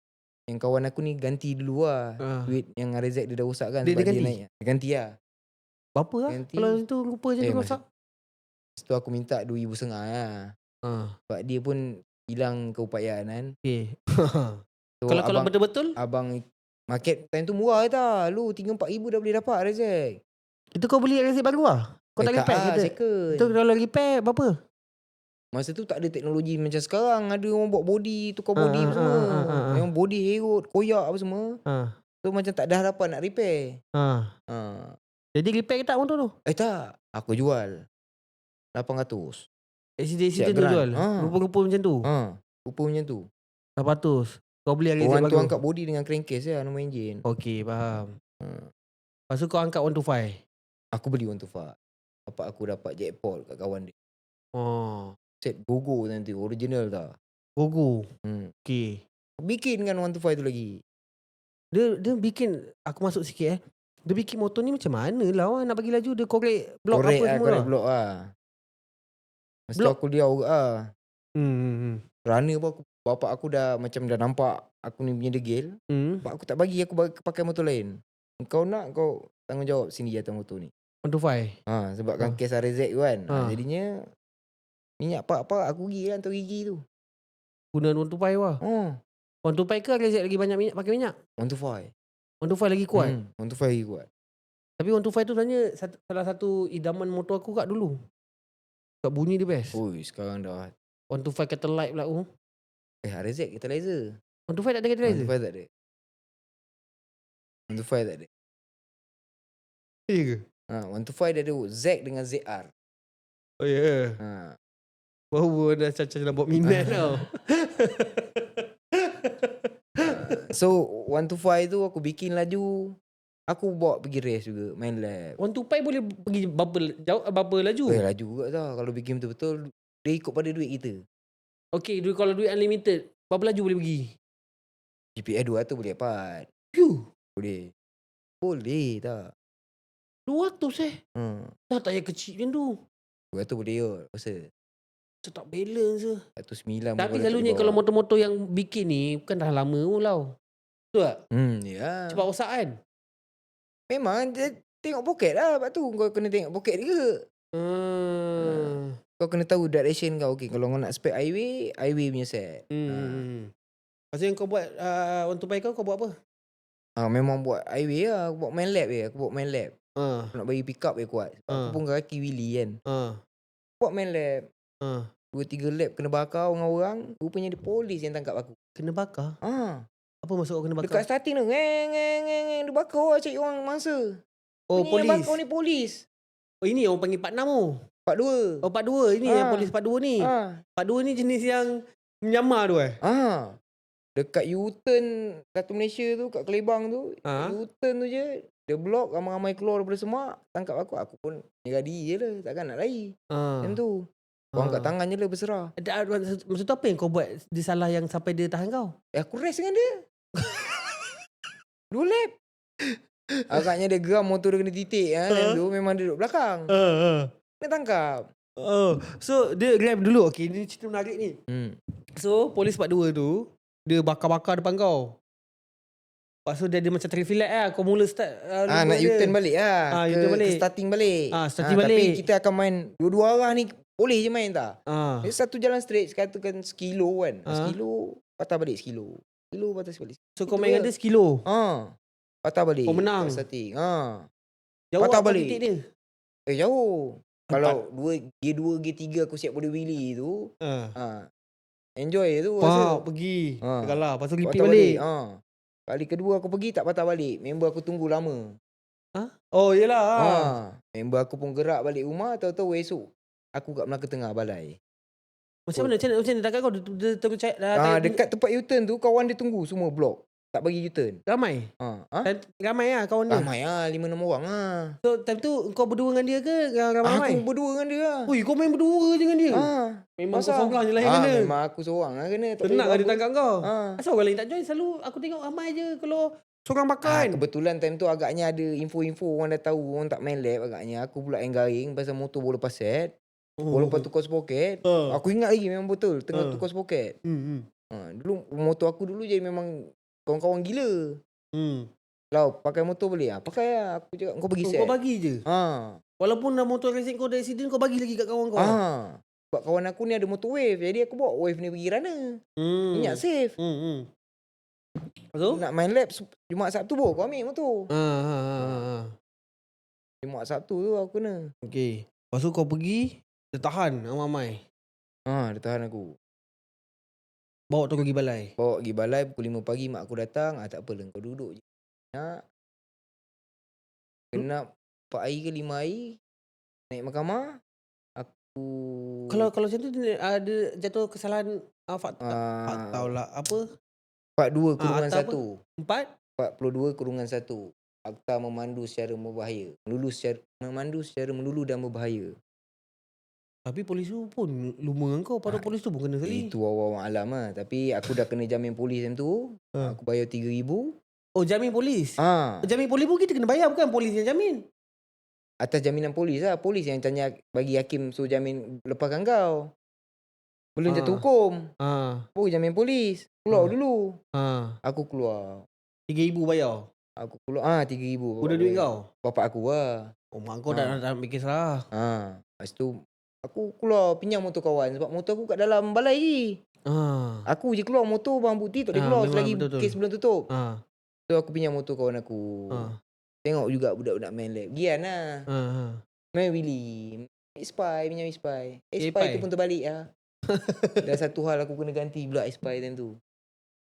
Yang kawan aku ni ganti dulu lah. Duit yang RZ dia dah rosak kan. Dia ganti? Dia naik. Dia ganti lah. Berapa lah? Kalau tu rupa je dia rosak. Lepas tu aku minta 2,500 lah. Sebab dia pun hilang keupayaan kan. So, kalau betul-betul? Abang market time tu murah tak. Lu 3-4 ribu dah boleh dapat RZ. Itu kau beli RZ baru lah? Kau tak repair ke? Second. Itu kalau repair berapa? Masa tu tak ada teknologi macam sekarang. Ada orang buat body, tukar body apa semua. Yang body herut, koyak apa semua. So macam tak ada harapan nak repair. Jadi repair ke tak motor tu? Tak. Aku jual 800. Accident tu jual? Rupa-rupa macam tu? Rupa macam tu. 800. Kau beli RZ baru? Orang tu angkat body dengan crankcase lah, nama enjin. Okey, faham. Lepas tu kau angkat 125? Aku beli 125. Bapak aku dapat jackpot kat kawan dia. Set Gogo nanti, original tak? Gogo? Okey. Bikin kan 125 tu lagi. Dia bikin, aku masuk sikit dia bikin motor ni macam mana lah nak bagi laju. Dia korek blok apa semua lah. Korek blok lah. Masa tu aku liau lah. Kerana bapak aku dah macam dah nampak aku ni punya degil. Bapak aku tak bagi aku pakai motor lain. Kau nak, kau tanggungjawab sini atas motor ni. 125? Sebabkan kes RZ tu kan. Jadinya minyak pak aku gigi kan, gigi tu. Guna 125 lah? 125 ke RZ lagi banyak minyak, pakai minyak? 125. 125 lagi kuat? 125 lagi kuat. Tapi 125 tu sebenarnya salah satu idaman motor aku kat dulu. Kat bunyi dia best. Sekarang dah 125 Catalyze pula tu. RZ Catalyzer. 125 tak ada Catalyzer? 125 tak ada. 125 tak ada. Iya ke? 125 dia ada Z dengan ZR. Oh ya. Yeah. Ha. Baru dah caca nak buat minat tau. So 1 to 5 tu aku bikin laju. Aku bawa pergi race juga, main lap. 1 to 5 boleh pergi berapa laju? Laju juga tau kalau bikin betul-betul. Dia ikut pada duit kita. Okay, kalau duit unlimited, berapa laju boleh pergi? GPA 200 boleh dapat. Piu. Boleh. Boleh tak? 200 Dah tak payah kecil macam tu. 200 boleh kot. Rasa. Macam tak balance je. 109 Tapi selalunya kalau motor-motor yang bikin ni bukan dah lama pun tau. Betul tak? Ya. Cepat rosak kan? Memang dia tengok poket lah. Lepas tu kau kena tengok poket dia. Kau kena tahu direction kau. Okay, kalau kau nak spec highway punya set. Lepas tu yang kau buat 1 to 5 kau buat apa? Memang buat highway lah. Aku buat main lap je. Aku buat main lap. Aku nak bagi pick up je kuat. Aku pun kaki wheelie kan. Buat main lap. 2-3 lap kena bakar dengan orang. Rupanya dia polis yang tangkap aku. Kena bakar? Apa maksud kau kena bakar? Dekat starting tu. Dia bakar lah cari orang mangsa. Oh, Punya polis. yang bakar ni polis. Oh, ini orang panggil 46 tu. 42. Oh, 42. Ini yang polis 42 ni. 42 ni jenis yang menyamar tu Dekat U-turn Satu Malaysia tu, kat Kelebang tu, U-turn tu je, dia block, ramai-ramai keluar daripada semak, tangkap aku. Aku pun nyeradi je lah, takkan nak lari. Macam tu. Orang kat tangan je lah berserah. Maksud tu apa yang kau buat dia salah yang sampai dia tahan kau? Aku race dengan dia. 2 lap. Agaknya dia geram motor dia kena titik. Time tu memang dia duduk belakang. Dia tangkap. So dia grab dulu. Okay, ni cerita menarik ni. So polis 42 tu dia bakar-bakar depan kau. Lepas tu dia ada macam traffic light lah. Kau mula start nak U-turn balik lah. U-turn balik. Ke starting balik. Starting balik. Tapi kita akan main dua-dua arah ni. Boleh je main tak? Dia satu jalan straight, katakan sekilo kan. Sekilo, patah balik sekilo. Sekilo, patah balik. So kau main dengan dia sekilo? Patah balik. Oh, menang. Starting. Jauh patah apa balik. titik dia? Jauh. Kalau gear 2, gear 3 aku siap boleh wheelie tu. Enjoy tu. Pergi. Kalah. Lepas tu repeat patah balik. Kali kedua aku pergi tak patah balik. Member aku tunggu lama. Oh, yelah. Member aku pun gerak balik rumah. Tahu-tahu esok aku kat Melaka Tengah balai. Macam mana dekat kau? Dia tunggu cek dekat tempat U-turn tu kawan dia tunggu semua blok. Tak bagi U-turn. Ramai? Ramai lah kawan dia? Ramai lah, 5-6 orang lah. So time tu kau berdua dengan dia ke ramai-ramai? Aku berdua dengan dia lah. Ui, kau main berdua je dengan dia? Memang kau seorang je lah yang kena. Memang aku seorang lah kena. Tenang lah dia tangkap kau. Asal orang lain tak join? Selalu aku tengok ramai je kalau seorang bakar kan. Kebetulan time tu agaknya ada info-info orang dah tahu. Orang tak main lap agaknya. Aku pula yang garing pasal motor bola lepas set. Bola lepas tukar spoket. Aku ingat lagi memang betul. Tengah tukar spoket. Dulu motor aku dulu je memang kawan-kawan gila. Lau, pakai motor boleh? Pakai lah. Aku cakap kau bagi set. Kau bagi je? Walaupun dah motor racing kau ada accident, kau bagi lagi kat kawan kau? Sebab kawan aku ni ada motor wave. Jadi aku bawa wave ni pergi runner. Minyak safe. Nak main lap Jumaat Sabtu kau ambil motor. Jumaat Sabtu tu aku kena. Okay. Lepas tu kau pergi, dia tahan ramai-ramai. Dia tahan aku. Bawa tu pergi balai? Bawa pergi balai pukul 5 pagi mak aku datang. Tak apa lah kau duduk je. Kena 4 hari ke 5 hari. Naik mahkamah. Aku Kalau macam tu ada jatuh kesalahan fatal lah. Apa? 42 kurungan 1. 4? 42 kurungan 1. Akta memandu secara berbahaya. Memandu secara melulu dan berbahaya. Tapi polis tu pun luma dengan kau. Pada polis tu pun kena sekali. Itu awam alam lah. Tapi aku dah kena jamin polis time tu. Aku bayar 3,000. Oh, jamin polis? Jamin polis pun kita kena bayar, bukan polis yang jamin? Atas jaminan polis lah. Polis yang tanya bagi hakim suruh jamin lepaskan kau. Belum jatuh hukum. Baru jamin polis. Keluar dulu. Aku keluar. 3,000 bayar? Aku keluar 3,000. Udah duit kau? Bapak aku lah. Oh, mak kau dah bikin salah. Lepas tu aku keluar pinjam motor kawan. Sebab motor aku kat dalam balai lagi. Aku je keluar motor bang bukti tak boleh keluar selagi kes belum tutup. So aku pinjam motor kawan aku. Tengok juga budak-budak main lap. Gian lah. Main wheelie. Spy, pinjam spy. Spy tu pun terbalik lah. Dah satu hal aku kena ganti pula spy time tu.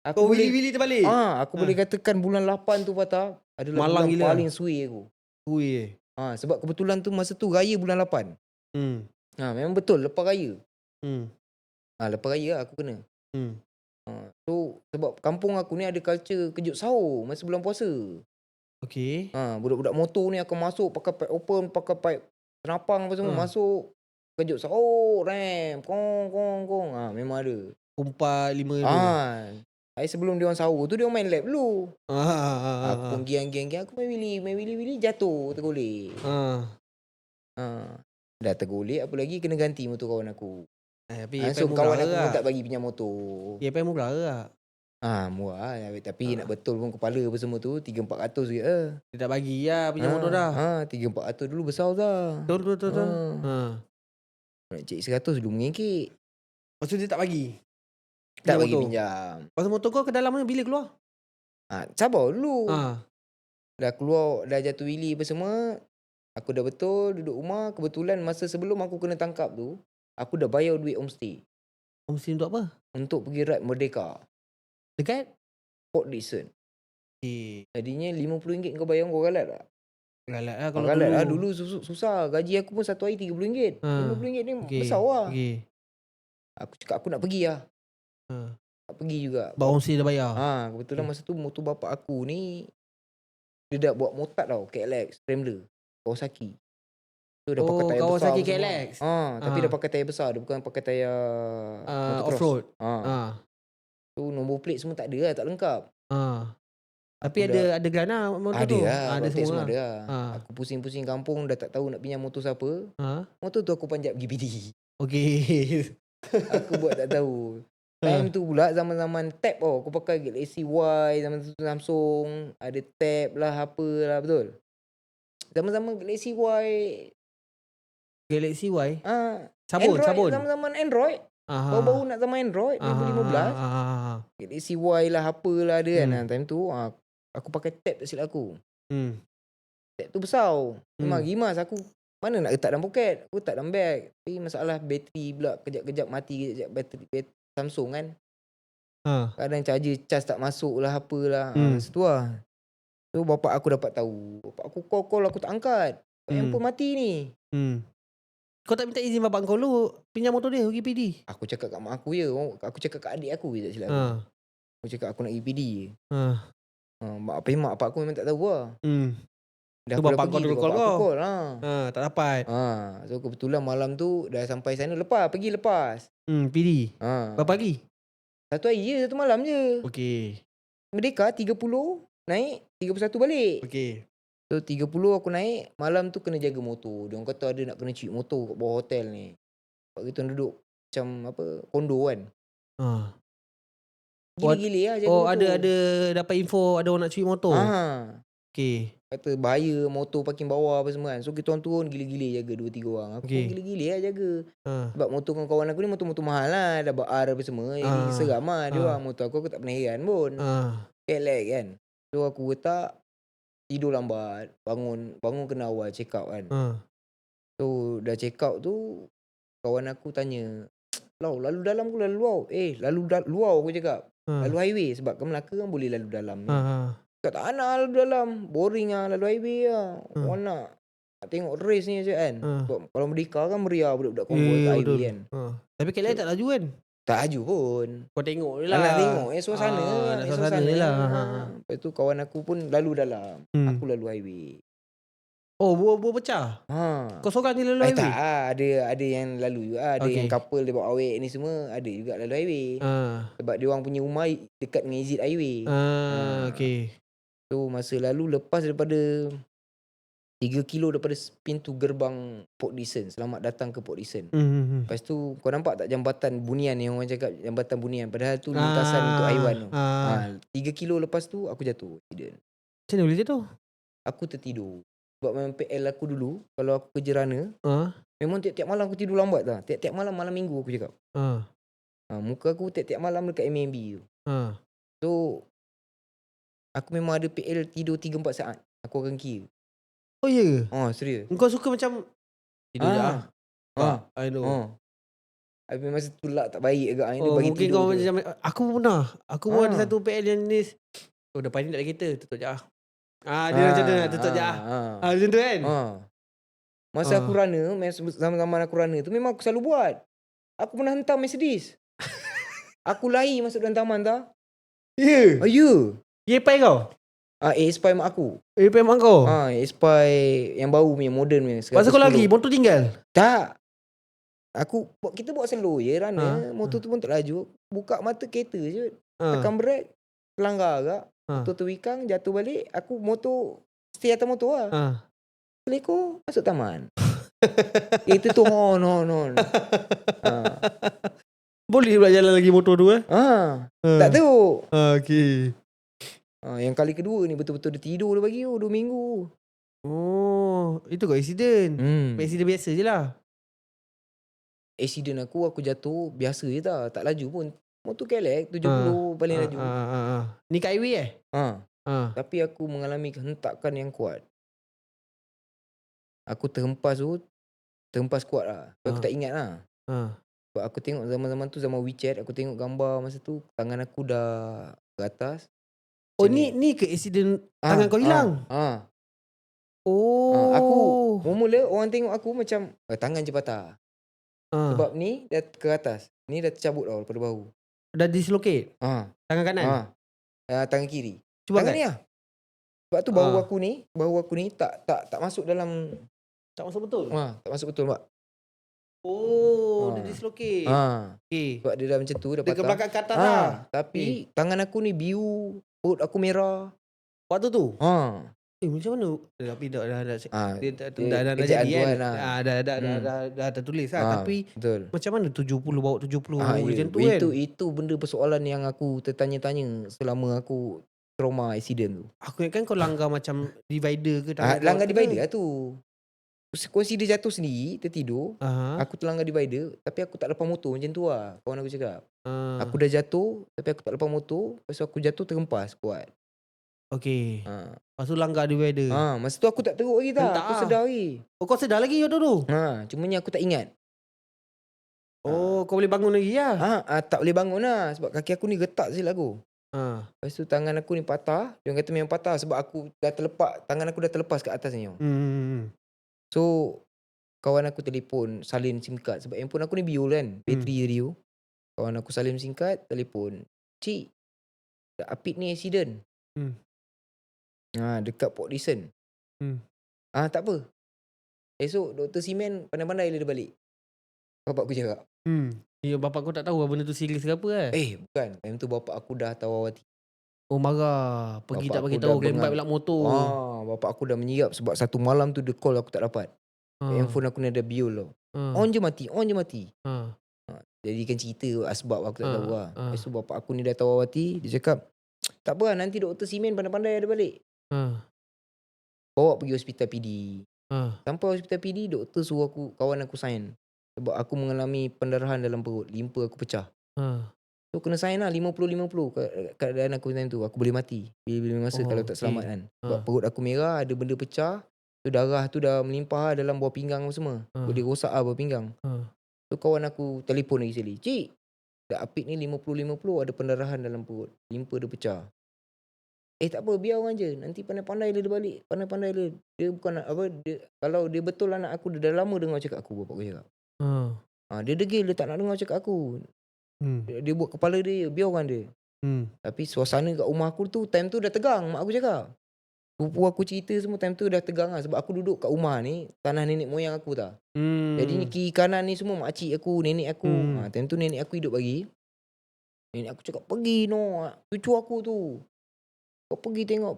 Kau wheelie terbalik? Aku boleh katakan bulan 8 tu patah adalah Malang bulan gila. paling suih aku. Ui. Sebab kebetulan tu masa tu raya bulan 8. Memang betul lepas raya. Hmm. Lepas raya lah aku kena. Hmm. So sebab kampung aku ni ada culture kejut sahur masa bulan puasa. Okey. Budak-budak motor ni akan masuk pakai pipe open, pakai pipe senapang apa semua, Ha. masuk kejut sahur, rem, kong kong kong. Memang ada. Umpat 5 dulu. Hari sebelum dia orang sahur tu dia orang main lap dulu. Aku Ah. pun giang aku main Willy jatuh tergolek. Dah tergolek apa lagi kena ganti motor kawan aku. Tapi So murah kawan aku pun lah. tak bagi pinjam motor. Murah lah. Murah lah. Tapi nak betul pun kepala apa semua tu 300-400 je lah. Dia tak bagi lah pinjam motor dah. 300-400 dulu besar dah. Betul. Nak cek 100 dulu mengekek. Lepas tu dia tak bagi. Tak Pinjam bagi motor. pinjam. Lepas tu motor kau ke dalam mana bila keluar? Sabar dulu. Dah Keluar, dah jatuh wheelie apa semua. Aku dah betul duduk rumah. Kebetulan masa sebelum aku kena tangkap tu, aku dah bayar duit homestay. Homestay untuk apa? Untuk pergi ride Merdeka. Dekat? Port Dickson. Okay. Tadinya RM50 kau bayar, kau galat tak? Galat lah kalau galat dulu. lah. Dulu susah. Gaji aku pun satu hari RM30. RM50 ni besar lah. Aku cakap aku nak pergi lah. Nak pergi juga. Bawa homestay dah bayar. Kebetulan masa tu motor bapak aku ni, dia dah buat motat tau. KLX, Scrambler, Kawasaki. So dah pakai tayar besar. Kawasaki KLX. Tapi dah pakai tayar besar. Dia bukan pakai tayar off-road. So nombor plate semua tak ada lah. Tak lengkap. Tapi ada geran lah motor tu. Ada semua lah. ada lah. Aku pusing-pusing kampung. Dah tak tahu nak pinjam motor siapa. Motor tu aku panjat pergi PD. Okay. Aku buat tak tahu. Time tu pula zaman-zaman tab Aku pakai Galaxy Y. Zaman tu Samsung. Ada tab lah apalah, betul. Zaman-zaman Galaxy Y. Galaxy Y? Sabun. Sabun. Zaman-zaman Android. Baru-baru nak zaman Android 2015. Galaxy Y lah apalah ada kan. Time tu aku pakai tab tak silap aku. Tab tu besar. Memang gimas aku. Mana nak letak dalam poket. Aku letak dalam beg. Tapi masalah bateri pula. Kejap-kejap mati. Kejap bateri Samsung kan. Kadang charger charge tak masuk lah apalah. Situ lah. So bapak aku dapat tahu. Bapak aku call aku tak angkat. Handphone mati ni. Kau tak minta izin bapak kau dulu pinjam motor dia pergi PD? Aku cakap kat mak aku je. Aku cakap kat adik aku je tak silap aku. Aku cakap aku nak pergi PD je. Mak bapak aku memang tak tahu lah. Dah bapak kau dulu call kau? Tak dapat. So kebetulan malam tu dah sampai sana pergi lepas. PD. Berapa pagi? Satu hari je, satu malam je. Okay. Merdeka 30 naik, 31 balik. Okay. So 30 aku naik, malam tu kena jaga motor. Dia orang kata ada nak kena cuci motor kat bawah hotel ni. Sebab kita duduk macam kondo kan. Gila-gila lah jaga motor. Ada dapat info ada orang nak cuci motor. Okay. Kata bahaya motor parking bawah apa semua kan. So kita orang turun gila-gila jaga 2-3 orang. Aku pun gila-gila lah jaga. Sebab motor kawan aku ni motor-motor mahal lah. Dah bar apa semua. Jadi seram lah dia orang. Motor aku tak pernah heran pun. Kelek kan. So aku letak, tidur lambat. Bangun kena awal check out kan. So dah check out tu, kawan aku tanya, "Lau, lalu dalam ke lalu luar?" Lalu luar aku cakap. Lalu highway. Sebab kan Melaka kan boleh lalu dalam ni. Tak nak lalu dalam. Boring lah lalu highway lah. Orang nak tengok race ni je kan. Sebab kalau Merdeka kan meriah budak-budak konvoi kat highway kan. Tapi KLX tak laju kan? Tak laju pun. Kau tengok je lah. Nak tengok suasana. Suasana je lah. Lepas tu kawan aku pun lalu dalam. Aku lalu highway. Buah pecah? Kau seorang je lalu highway? Tak, ada yang lalu juga. Ada yang couple dia bawa awet ni semua. Ada juga lalu highway. Sebab dia orang punya rumah dekat dengan exit highway. Okay. So masa lalu lepas daripada 3 kilo daripada pintu gerbang Port Dickson. Selamat datang ke Port Dickson. Lepas tu kau nampak tak jambatan bunian ni, orang cakap jambatan bunian. Padahal tu lintasan untuk haiwan tu. 3 kilo lepas tu aku jatuh. Macam mana boleh jatuh? Aku tertidur. Sebab memang PL aku dulu, kalau aku kerja rana, memang tiap-tiap malam aku tidur lambat lah. Tiap-tiap malam minggu aku cakap. Muka aku tiap-tiap malam dekat MMB tu. So aku memang ada PL tidur 3-4 saat. Aku akan kira. Oh ya? Serius. Kau suka macam tidur je lah. I know. Habis masa tu lah tak baik agak. Mungkin kau macam aku pun pernah. Aku pun ada satu PL yang ni. Depan ni tak ada kereta. Tutup je lah. Dia macam tu lah. Tutup je lah. Macam tu kan? Masa aku runner, zaman-zaman aku runner tu memang aku selalu buat. Aku pernah hentam Mercedes. Aku lari masuk dalam taman tau. Ya. Ya. Ye pai kau? A-Spy mak aku. Ye pai mak kau. A-Spy yang baru punya, modern punya. Masa kau lagi 110. motor tinggal. Tak. Kita bawa slow je runner. Ha, Motor tu pun tak laju. Buka mata kereta je. Ha. Tekan brake. Terlanggar agak. Ha. Motor terwikang. Jatuh balik. Aku motor stay atas motor lah. Ha. Selekor masuk taman. Kereta tu hon. Boleh pula jalan lagi motor tu Tak tahu. Okey. Yang kali kedua ni betul-betul dia tidur dia bagi 2 minggu. Oh, itu kau accident. Accident biasa je lah. Accident aku jatuh biasa je tak laju pun. Motor kelek 70 paling laju. Ni kat highway Tapi aku mengalami hentakan yang kuat. Aku terhempas kuat lah. Aku tak ingat lah. Sebab aku tengok zaman-zaman tu, zaman WeChat, aku tengok gambar masa tu, tangan aku dah ke atas. Oh, ni ke accident tangan kau hilang? Oh. Aku mula orang tengok aku macam tangan je patah. Sebab ni dah ke atas. Ni dah tercabut tau daripada bahu. Dah dislocate? Tangan kanan? Tangan kiri. Cuba tangan kat. ni lah. Sebab tu bahu aku ni tak masuk dalam. Tak masuk betul? Tak masuk betul, Mak. Oh, dah dislocate. Okay. Sebab dia dah macam tu, dah patah. Dia ke belakang ke atas lah. Tapi tangan aku ni biru, perut aku merah. Waktu tu? Macam mana? Tapi dah jadi kan. Dah tertulis lah. Tapi betul. macam mana 70 bawa 70 macam tu kan? Itu benda persoalan yang aku tertanya-tanya selama aku trauma accident tu. Aku ingatkan kau langgar macam divider ke? Langgar divider lah tu. Consider jatuh sendiri, tertidur. Aku terlanggar divider, tapi aku tak lepas motor macam tu lah. Kawan aku cakap. Aku dah jatuh, tapi aku tak lepas motor. Lepas tu aku jatuh terhempas kuat. Okay. Lepas tu langgar divider. Masa tu aku tak teruk lagi tak. Aku sedar lagi. Oh, kau sedar lagi waktu tu? Cumanya aku tak ingat. Oh, kau boleh bangun lagi lah? Tak boleh bangun lah. Sebab kaki aku ni getak silap aku. Lepas tu tangan aku ni patah. Dia kata memang patah sebab aku dah terlepas. Tangan aku dah terlepas kat atas ni. So kawan aku telefon salin SIM card. Sebab handphone aku ni biol kan, bateri Rio. Kawan aku salin SIM card, telefon, "Cik, Apit ni accident dekat Port Dickson." Tak apa. Esok Dr. Simen pandai-pandai dia balik. Bapak aku cakap. Ya, bapak kau tak tahu benda tu serius ke apa Bukan. Time tu bapak aku dah tawawati. Oh, marah. Pergi Bapak tak bagi aku tahu dah lembat pula motor. Bapak aku dah menyirap sebab satu malam tu dia call aku tak dapat. Handphone aku ni ada biol tau. On je mati. Jadikan cerita sebab aku tak tahu lah. Lepas tu bapak aku ni dah tawawati. Dia cakap, "Tak apa lah, nanti Dr. Simen pandai-pandai ada balik." Bawa pergi hospital PD. Sampai hospital PD, doktor suruh kawan aku sign. Sebab aku mengalami pendarahan dalam perut. Limpa aku pecah. So kena sign lah 50-50 keadaan aku time tu. Aku boleh mati bila masa kalau tak selamat kan. Sebab perut aku merah, ada benda pecah. So darah tu dah melimpah dalam bawah pinggang semua. Boleh rosak lah bawah pinggang. So kawan aku telefon lagi sekali. "Cik, Apit ni 50-50 ada pendarahan dalam perut. Limpa dia pecah." Tak apa, biar orang je. Nanti pandai-pandai dia balik. Pandai-pandai dia. Dia bukan kalau dia betul anak aku, dia dah lama dengar cakap aku, bapak aku cakap. Dia degil, dia tak nak dengar cakap aku. Dia buat kepala dia, biar orang dia. Tapi suasana kat rumah aku tu, time tu dah tegang, mak aku cakap. Pupu aku cerita semua time tu dah tegang lah. Sebab aku duduk kat rumah ni, tanah nenek moyang aku tak. Jadi ni kiri kanan ni semua makcik aku, nenek aku. Time tu nenek aku hidup lagi. Nenek aku cakap, "Pergi no, cucu aku tu. Kau pergi tengok.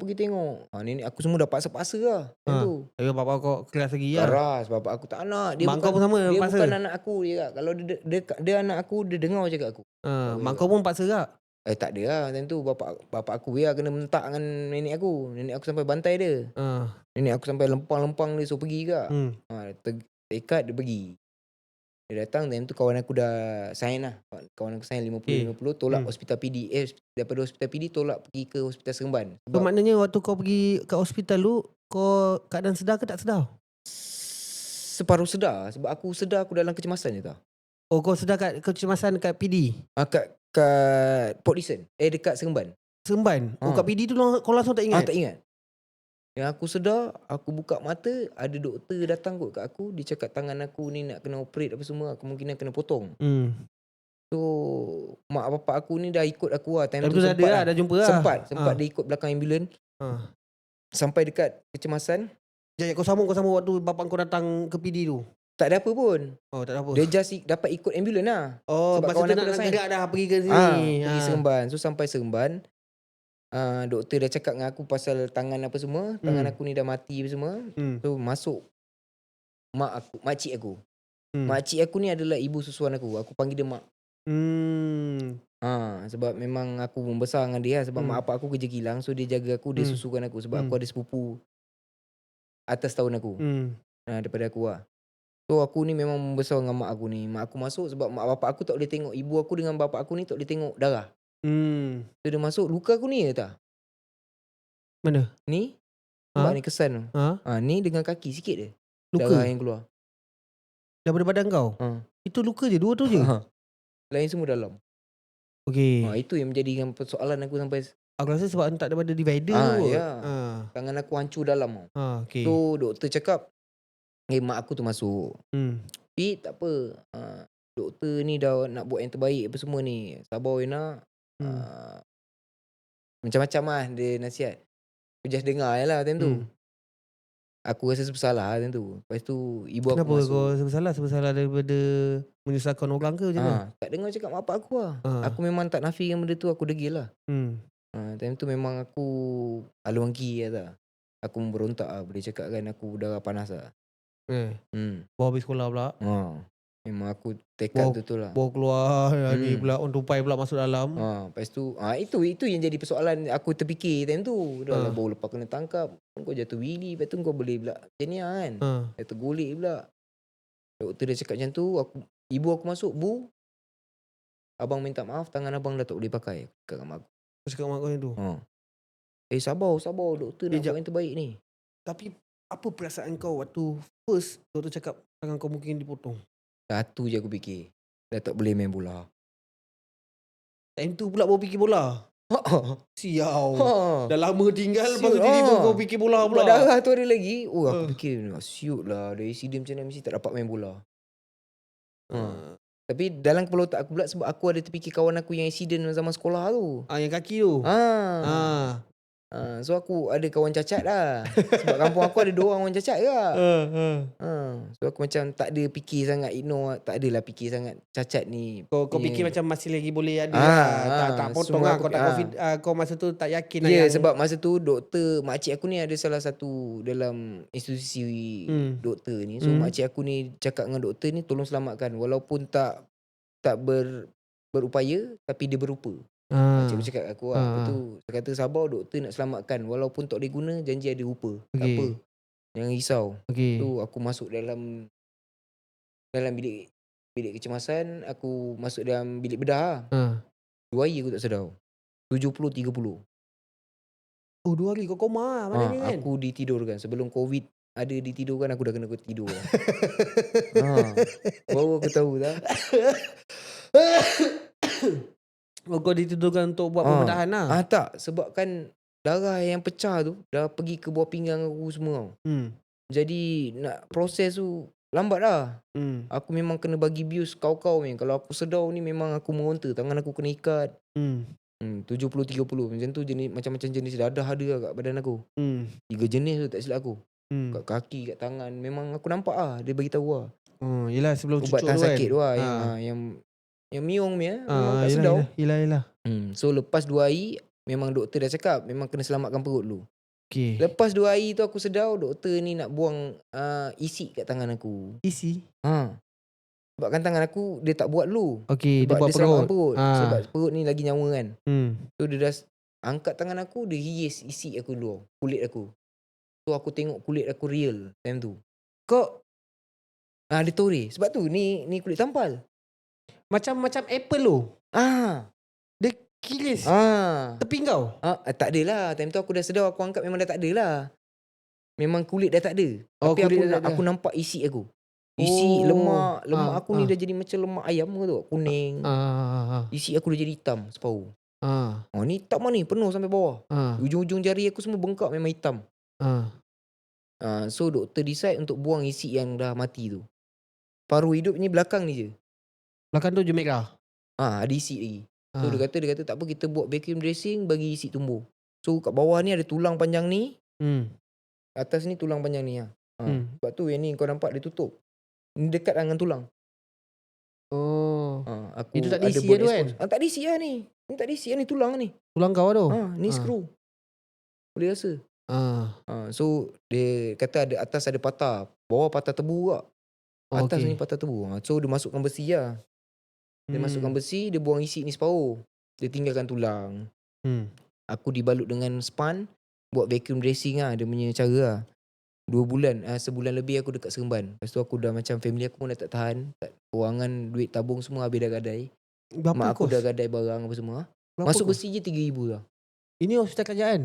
Nenek aku semua dah paksa-paksa lah. Time tu. Ayo bapak kau keras lagi lah. Keras, bapak aku tak nak. Dia Mak kau pun sama dia paksa? bukan anak aku dia. Kalau dia anak aku, dia dengar cakap aku. Mak kau pun paksa tak? Tak ada lah. Time tu bapak aku dia kena mentak dengan nenek aku. Nenek aku sampai bantai dia. Nenek aku sampai lempang-lempang dia suruh pergi ke. Tekad dia pergi. Dia datang, time tu kawan aku dah sign lah. Kawan aku sign 50-50 tolak hospital PD. Daripada hospital PD tolak pergi ke hospital Seremban. So maknanya waktu kau pergi kat hospital tu, kau keadaan sedar ke tak sedar? Separuh sedar. Sebab aku sedar aku dalam kecemasan je tau. Oh, kau sedar kat kecemasan kat PD? Kat Port Dickson. Dekat Seremban. Seremban? Oh, kat PD tu kau langsung tak ingat? Tak ingat. Yang aku sedar, aku buka mata, ada doktor datang kot kat aku, dia cakap tangan aku ni nak kena operate apa semua, kemungkinan kena potong. So, mak bapak aku ni dah ikut aku lah, time Time tu tu dah ada sempat lah, lah. dah jumpa lah. Sempat dia ikut belakang ambulans, Ha. sampai dekat kecemasan, Jap, kau sambung waktu bapak kau datang ke PD tu. tak ada apa pun. Oh, tak ada apa. Dia just dapat ikut ambulans lah. Oh, Sebab masa kawan tu aku nak dah sign. gerak dah pergi ke sini. Pergi Seremban. So sampai Seremban, doktor dah cakap dengan aku pasal tangan apa semua. Tangan aku ni dah mati apa semua. So masuk makcik aku. Makcik aku ni adalah ibu susuan aku. Aku panggil dia mak. Sebab memang aku membesar dengan dia lah. Sebab mak bapak aku kerja kilang. So dia jaga aku, dia susukan aku. Sebab aku ada sepupu atas tahun aku. Daripada aku lah. So aku ni memang membesar dengan mak aku ni. Mak aku masuk sebab mak bapak aku tak boleh tengok. Ibu aku dengan bapak aku ni tak boleh tengok darah. So dia masuk, luka aku ni je tak? Mana? Ni? Nampak ni kesan tu. Ni dengan kaki sikit je. Luka? Darah yang keluar. Daripada badan kau? Itu luka je, dua tu je? Lain semua dalam. Okay. Itu yang menjadikan persoalan aku sampai. Aku rasa sebab tak daripada divider kot. Ya. Tangan aku hancur dalam. Okay. So doktor cakap, mak aku tu masuk. Tapi tak apa. Doktor ni dah nak buat yang terbaik apa semua ni. Sabar Wena. Macam-macam lah dia nasihat. Aku just dengar je lah time tu. Aku rasa bersalah time tu. Lepas tu ibu Kenapa aku masuk. kau bersalah? Bersalah daripada menyusahkan orang ke macam mana? Tak dengar cakap mak bapak aku lah. Aku memang tak nafikan benda tu, aku degil lah. Time tu memang aku alungki lah tak. Aku memberontak lah. Boleh cakap kan aku darah panas lah. Bawa habis sekolah pula. Memang aku tekad betul lah. Bawa keluar lagi pula. On tupai pula masuk dalam. Lepas tu itu yang jadi persoalan aku terfikir time tu. Dah lah baru lepas kena tangkap. Kau jatuh wili. Lepas tu kau boleh pula macam ni lah kan. Tergolek pula. Doktor dia cakap macam tu. Ibu aku masuk, Bu, abang minta maaf, tangan abang dah tak boleh pakai. Cakap mak aku. Cakap mak kau yang tu. Sabar. Doktor nak buat yang terbaik ni. Tapi apa perasaan kau waktu first doktor cakap tangan kau mungkin dipotong? Satu je aku fikir. Dah tak boleh main bola. Time tu pula baru fikir bola. Siau. Dah lama tinggal lepas tu kau fikir bola pula. Darah tu ada lagi. Aku fikir siut lah. Dari accident macam mana mesti tak dapat main bola. Tapi dalam kepala otak aku pula sebab aku ada terfikir kawan aku yang accident zaman sekolah tu. Yang kaki tu. So aku ada kawan cacat lah. Sebab kampung aku ada 2 orang cacat ke. So aku macam tak ada fikir sangat, tak adalah fikir sangat cacat ni. Kau fikir macam masih lagi boleh ada lah. Tak potong lah. Kau tak kau masa tu tak yakin lah. Ya, sebab masa tu doktor, makcik aku ni ada salah satu dalam institusi doktor ni. So makcik aku ni cakap dengan doktor ni tolong selamatkan. Walaupun tak berupaya tapi dia berupa. Makcik aku cakap aku lah. Lepas tu dia kata sabar, doktor nak selamatkan. Walaupun tak boleh guna, janji ada rupa. Tak apa. Jangan risau. Tu aku masuk dalam bilik kecemasan. Aku masuk dalam bilik bedah lah. 2 hari aku tak sedar. 70-30. Oh 2 hari kau koma lah maknanya kan. Aku ditidurkan. Sebelum COVID ada ditidurkan, aku dah kena tidur lah. Baru aku tahu tak. Kau ditidurkan untuk buat pembedahan lah. Tak, sebab kan darah yang pecah tu dah pergi ke bawah pinggang aku semua. Jadi nak proses tu lambat lah. Aku memang kena bagi bius kau-kau ni. Kalau aku sedar ni memang aku meronta. Tangan aku kena ikat. 70-30 macam tu, jenis macam-macam jenis dadah ada lah kat badan aku. 3 jenis tu tak silap aku. Kat kaki, kat tangan. Memang aku nampak lah. Dia bagi tahu lah. Yelah sebelum cucuk ubat tu tahan kan. sakit tu lah. Yang miung ni memang tak sedar. Yelah. So lepas 2 hari memang doktor dah cakap memang kena selamatkan perut dulu. Lepas 2 hari tu aku sedar doktor ni nak buang isi kat tangan aku. Isi? Sebab kan tangan aku dia tak buat dulu. Dia Sebab buat dia selamatkan perut. perut. Sebab perut ni lagi nyawa kan. So dia dah angkat tangan aku, dia hiris isi aku dulu. Kulit aku. So aku tengok kulit aku real time tu. Kau dia tore. Sebab tu ni kulit tampal. Macam apple tu. Dia kilis. Tepi kau. Tak adalah. Time tu aku dah sedar, aku angkat memang dah tak adalah. Memang kulit dah tak ada. Tapi aku nampak isi aku. Isi lemak aku ni dah jadi macam lemak ayam ke tu, kuning. Isi aku dah jadi hitam separuh. Ni hitam lah ni, penuh sampai bawah. Ujung-ujung jari aku semua bengkak memang hitam. Ah. So doktor decide untuk buang isi yang dah mati tu. Paruh hidup ni belakang ni je. Belakang tu je merah. Ada isi lagi. So Ah. dia kata tak apa, kita buat vacuum dressing bagi isi tumbuh. So kat bawah ni ada tulang panjang ni, atas ni tulang panjang ni lah. Sebab tu yang ni kau nampak dia tutup. Ni dekat dengan tulang. Oh. Aku Itu tak ada ada isi bone tu kan? expose. Tak ada isi lah ni. Ni tak ada isi lah ni, tulang ni. Tulang kau tu? Ni skru. Boleh rasa. So dia kata ada atas ada patah, bawah patah tebu juga. Atas ni patah tebu. So dia masukkan besi lah. Dia masukkan besi, dia buang isi ni separuh. Dia tinggalkan tulang. Aku dibalut dengan span, buat vacuum dressing lah, dia punya cara lah. 2 bulan, sebulan lebih aku dekat Seremban. Lepas tu aku dah macam family aku pun dah tak tahan. Kewangan, duit tabung semua habis dah gadai. Berapa Mak aku kos? dah gadai barang apa semua. Berapa Masuk kos? besi je 3,000 lah. Ini hospital kerajaan?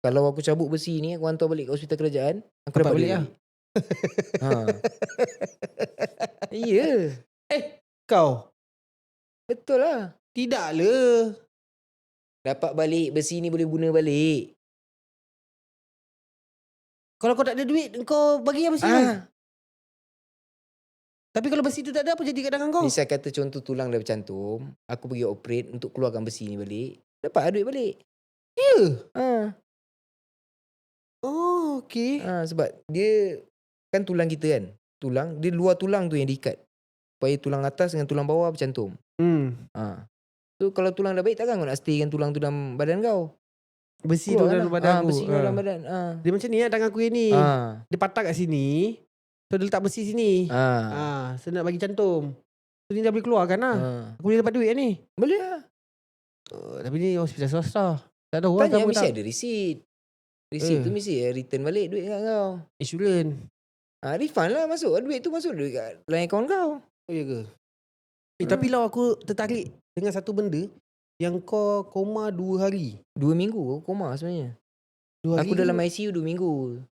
Kalau aku cabut besi ni, aku hantar balik ke hospital kerajaan, aku dapat balik duit lah. balik. Ya. Kau? Betul lah. Tidak lah. Dapat balik besi ni boleh guna balik. Kalau kau tak ada duit, kau bagi apa sih? Tapi kalau besi tu tak ada, apa jadi kat tangan kau? Misal kata contoh tulang dah bercantum, aku pergi operate untuk keluarkan besi ni balik, dapat duit balik. Ya? Oh, okay. Sebab dia kan tulang kita kan. Tulang, dia luar tulang tu yang diikat. Supaya tulang atas dengan tulang bawah bercantum. So kalau tulang dah baik, takkan kau nak staykan tulang tu dalam badan kau? Besi tu dalam badan aku. Besi dalam badan. Dia macam ni lah tangan aku ni. Dia patah kat sini. So dia letak besi sini. So nak bagi cantum. So ni dah boleh keluarkan lah. Aku boleh dapat duit lah ni. Boleh lah. Tapi ni hospital swasta. Tak tahu lah. Tanya mesti ada receipt. Receipt tu mesti return balik duit kat kau. Insurans. Refund lah masuk. Duit tu masuk duit kat line account kau. Oh ya ke? Tapi lah aku tertarik dengan satu benda yang kau koma 2 hari. 2 minggu aku koma sebenarnya. 2 hari aku dalam ICU 2 minggu.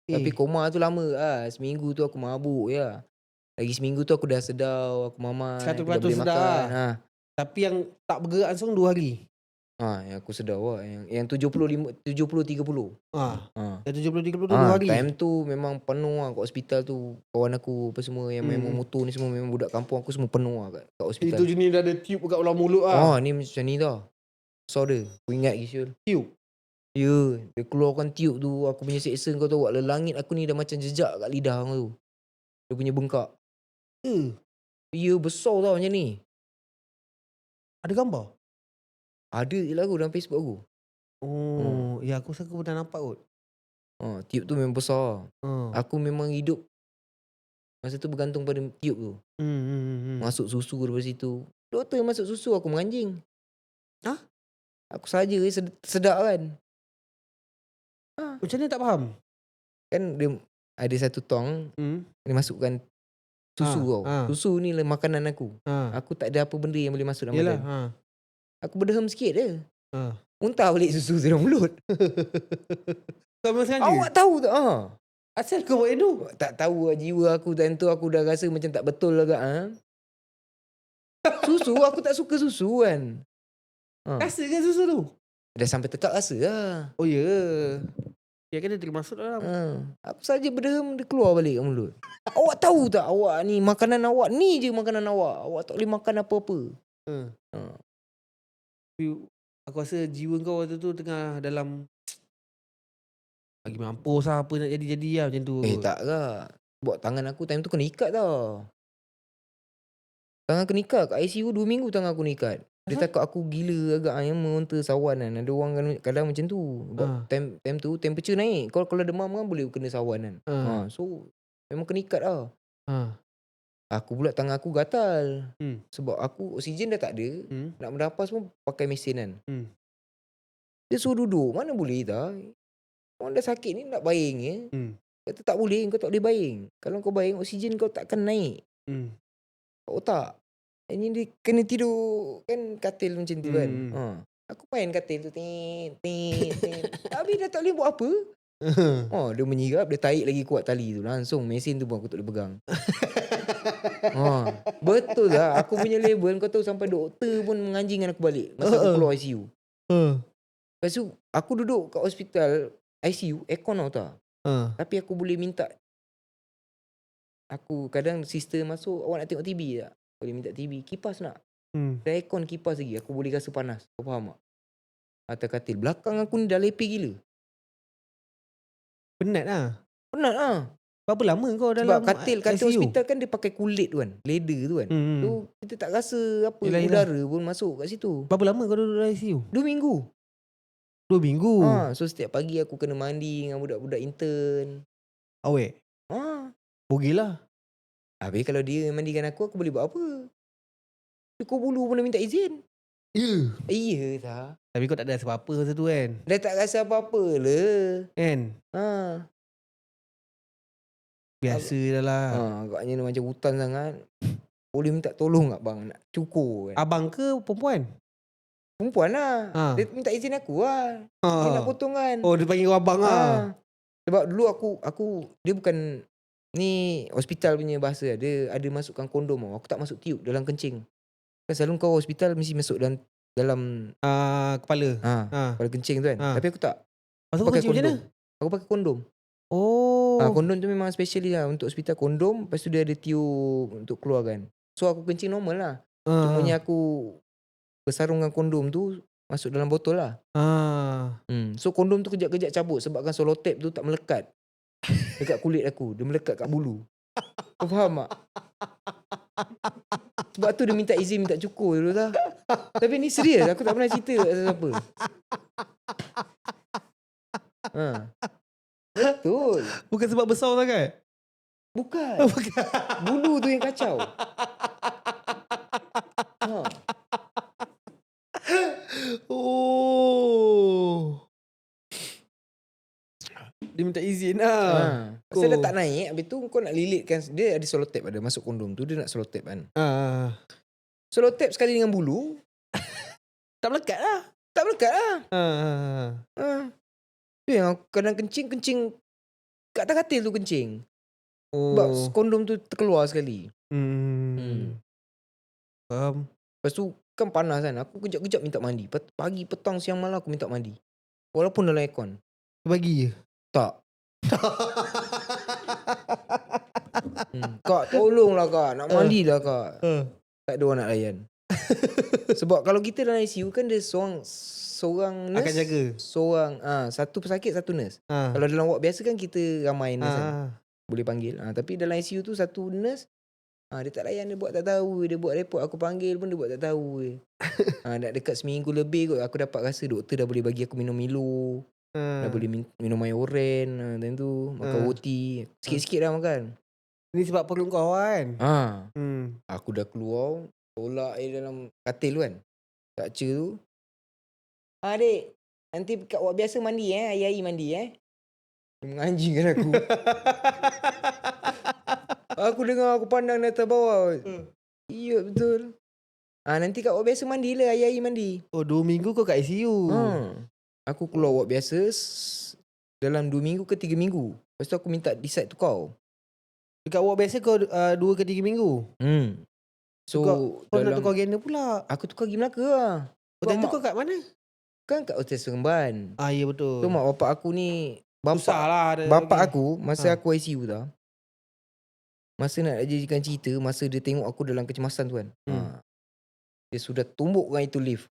Tapi koma tu lama lah. Seminggu tu aku mabuk je. Lagi seminggu tu aku dah sedar. Aku mamat. 100% boleh sedar. makan. Tapi yang tak bergerak langsung 2 hari. Yang aku sedar lah. Yang 70-30. Yang 70-30 tu 2 hari. Time tu memang penuh lah kat hospital tu. Kawan aku apa semua yang memang motor ni semua, memang budak kampung aku semua penuh lah kat hospital. Itu jenis dah ada tube kat dalam mulut lah. Ni macam ni dah. So dia. Aku ingat lagi Syul. Tube? Ya. Dia keluarkan tube tu. Aku punya seksa kau tahu. Langit aku ni dah macam jejak kat lidah kau tu. Dia punya bengkak. Ya besar tau macam ni. Ada gambar? Ada je lah aku dalam Facebook aku. Ya aku rasa aku pernah nampak kot. Tube tu memang besar. Aku memang hidup masa tu bergantung pada tube tu. Masuk susu daripada situ. Doktor masuk susu aku menganjing. Aku saja sedap kan. Macam ni tak faham? Kan dia ada satu tong. Dia masukkan susu kau. Susu ni lah makanan aku. Aku tak ada apa benda yang boleh masuk dalam badan. Aku berdehem sikit je. Muntah balik susu dalam mulut. Kau memang sengaja? Awak tahu tak? Asal kau buat itu? Tak tahu lah jiwa aku. Time tu aku dah rasa macam tak betul agak. Susu, aku tak suka susu kan. Rasa ke susu tu? Dah sampai tekak rasa lah. Oh ya. Ya kan dia termasuk dalam. Aku saja berdehem, dia keluar balik kat mulut. Awak tahu tak awak ni, makanan awak ni je makanan awak. Awak tak boleh makan apa-apa. Aku rasa jiwa kau waktu tu tengah dalam bagi mampus lah apa nak jadi-jadi lah macam tu. Tak lah. Buat tangan aku time tu kena ikat tau. Tangan kena ikat. Kat ICU 2 minggu tangan aku kena ikat. Dia takut aku gila agak yang meronta sawan kan. Ada orang kadang macam tu. Time tu temperature naik. Kalau demam kan boleh kena sawan kan. So memang kena ikat lah. Aku pula tangan aku gatal. Sebab aku oksigen dah tak ada. Nak bernafas pun pakai mesin kan. Dia suruh duduk. Mana boleh tak? Orang dah sakit ni nak baring je. Kata tak boleh. Kau tak boleh baring. Kalau kau baring oksigen kau takkan naik. Kat otak. Ini dia kena tidur. Kan katil macam tu kan. Aku main katil tu. Habis dah tak boleh buat apa. Dia menyirap. Dia tarik lagi kuat tali tu. Langsung mesin tu pun aku tak boleh pegang. Betul lah. Aku punya level kau tahu sampai doktor pun menganjingkan aku balik. Masa aku keluar ICU. Lepas tu aku duduk kat hospital. ICU aircon tau tak. Tapi aku boleh minta, aku kadang sister masuk, awak nak tengok TV tak? Boleh minta TV, kipas nak. Dah aircon kipas lagi, aku boleh rasa panas. Kau faham tak? Atas katil. Belakang aku ni dah lepeh gila. Penat lah. Penat lah. Berapa lama kau Sebab dalam katil ICU? hospital kan dia pakai kulit tu kan. Leather tu kan. So kita tak rasa apa, Yelah. udara pun masuk kat situ. Berapa lama kau duduk dalam ICU? 2 minggu. 2 minggu. So setiap pagi aku kena mandi dengan budak-budak intern. Awek? Bogil lah. Habis kalau dia mandikan aku boleh buat apa? Cukur bulu pun dah minta izin. Iya tak. Tapi kau tak ada rasa apa-apa masa tu kan? Dah tak rasa apa-apa lah. Kan? Biasa dah lah. Agaknya dia macam hutan sangat. Boleh minta tolong tak bang nak cukur kan? Abang ke perempuan? Perempuan lah. Dia minta izin aku lah. Dia nak potong kan. Oh, dia panggil kau abang lah. Sebab dulu aku dia bukan ni hospital punya bahasa. Dia ada masukkan kondom tau. Aku tak masuk tiup dalam kencing. Kan selalu kau hospital mesti masuk dalam kepala. kepala kencing tu kan. Tapi aku tak. Masuk Pakai kencing macam mana? Aku pakai kondom. Oh. Kondom tu memang specially lah untuk hospital kondom. Lepas tu dia ada tiup untuk keluarkan. So aku kencing normal lah. Cumanya aku bersarungkan kondom tu masuk dalam botol lah. So kondom tu kejap-kejap cabut sebabkan selotip tu tak melekat dekat kulit aku. Dia melekat kat bulu. Kau faham tak? Sebab tu dia minta izin minta cukur dulu lah. Tapi ni serius, aku tak pernah cerita kat siapa. Betul. Bukan sebab besar sangat? Bukan. Bulu tu yang kacau. Oh. Dia minta izin lah. Pasal dah tak naik. Habis tu kau nak lilitkan. Dia ada selotip ada masuk kondom tu. Dia nak selotip kan. Selotip sekali dengan bulu. Tak melekat lah. Tak melekat lah. Tu yang kadang kencing kat atas katil tu kencing. Sebab kondom tu terkeluar sekali. Faham. Lepas tu kan panas kan. Aku kejap-kejap minta mandi. Pagi, petang, siang, malam aku minta mandi. Walaupun dalam aircon. Bagi je? Tak. Kak tolonglah kak. Nak mandilah kak. Tak ada orang nak layan. Sebab kalau kita dalam ICU kan dia seorang nurse akan jaga. Seorang satu pesakit satu nurse. Kalau dalam ward biasa kan kita ramai nurse kan. Boleh panggil. Tapi dalam ICU tu satu nurse dia tak layan, dia buat tak tahu. Dia buat report aku panggil pun dia buat tak tahu. Dah dekat seminggu lebih kot aku dapat rasa doktor dah boleh bagi aku minum Milo. Dah boleh minum Mayoran. Dan tu makan roti. Sikit-sikit dah makan. Ni sebab perut kau kan? Aku dah keluar, tolak air dalam katil kan. Kaca tu. Adik, nanti kat wad biasa mandi Ayai mandi Dia menganjingkan aku. Aku dengar, aku pandang dari atas bawah. Iya betul. Nanti kat wad biasa mandilah, Ayai mandi. Oh, 2 minggu kau kat ICU. Aku keluar wad biasa dalam 2 minggu ke 3 minggu. Lepas tu aku minta decide tu kau. Dekat ward biasa kau 2 ke 3 minggu? So kau nak tukar gender pula? Aku tukar pergi Melaka lah. Time tu kau kat mana? Kan kat Hotel Seremban. Ya betul. So mak bapak aku ni bapak aku masa aku ICU tau. Masa nak jadikan cerita, masa dia tengok aku dalam kecemasan tu kan. Dia sudah tumbukkan itu lift.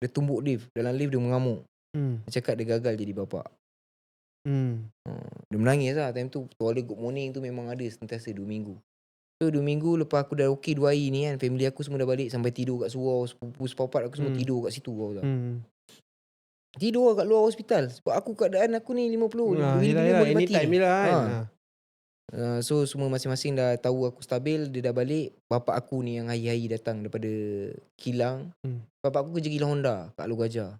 Dia tumbuk lift. Dalam lift dia mengamuk. Dia cakap dia gagal jadi bapak. Dia menangis lah. Time tu toilet good morning tu memang ada sentiasa 2 minggu. So 2 minggu lepas aku dah okey 2 hari ni kan, family aku semua dah balik sampai tidur kat surau. Sepupu sepapat aku semua tidur kat situ kau tahu. Tidur kat luar hospital. Sebab aku keadaan aku ni 50. Yelah, anytime lah kan. So semua masing-masing dah tahu aku stabil. Dia dah balik. Bapak aku ni yang hari-hari datang daripada kilang. Bapak aku kerja kilang Honda kat Alor Gajah.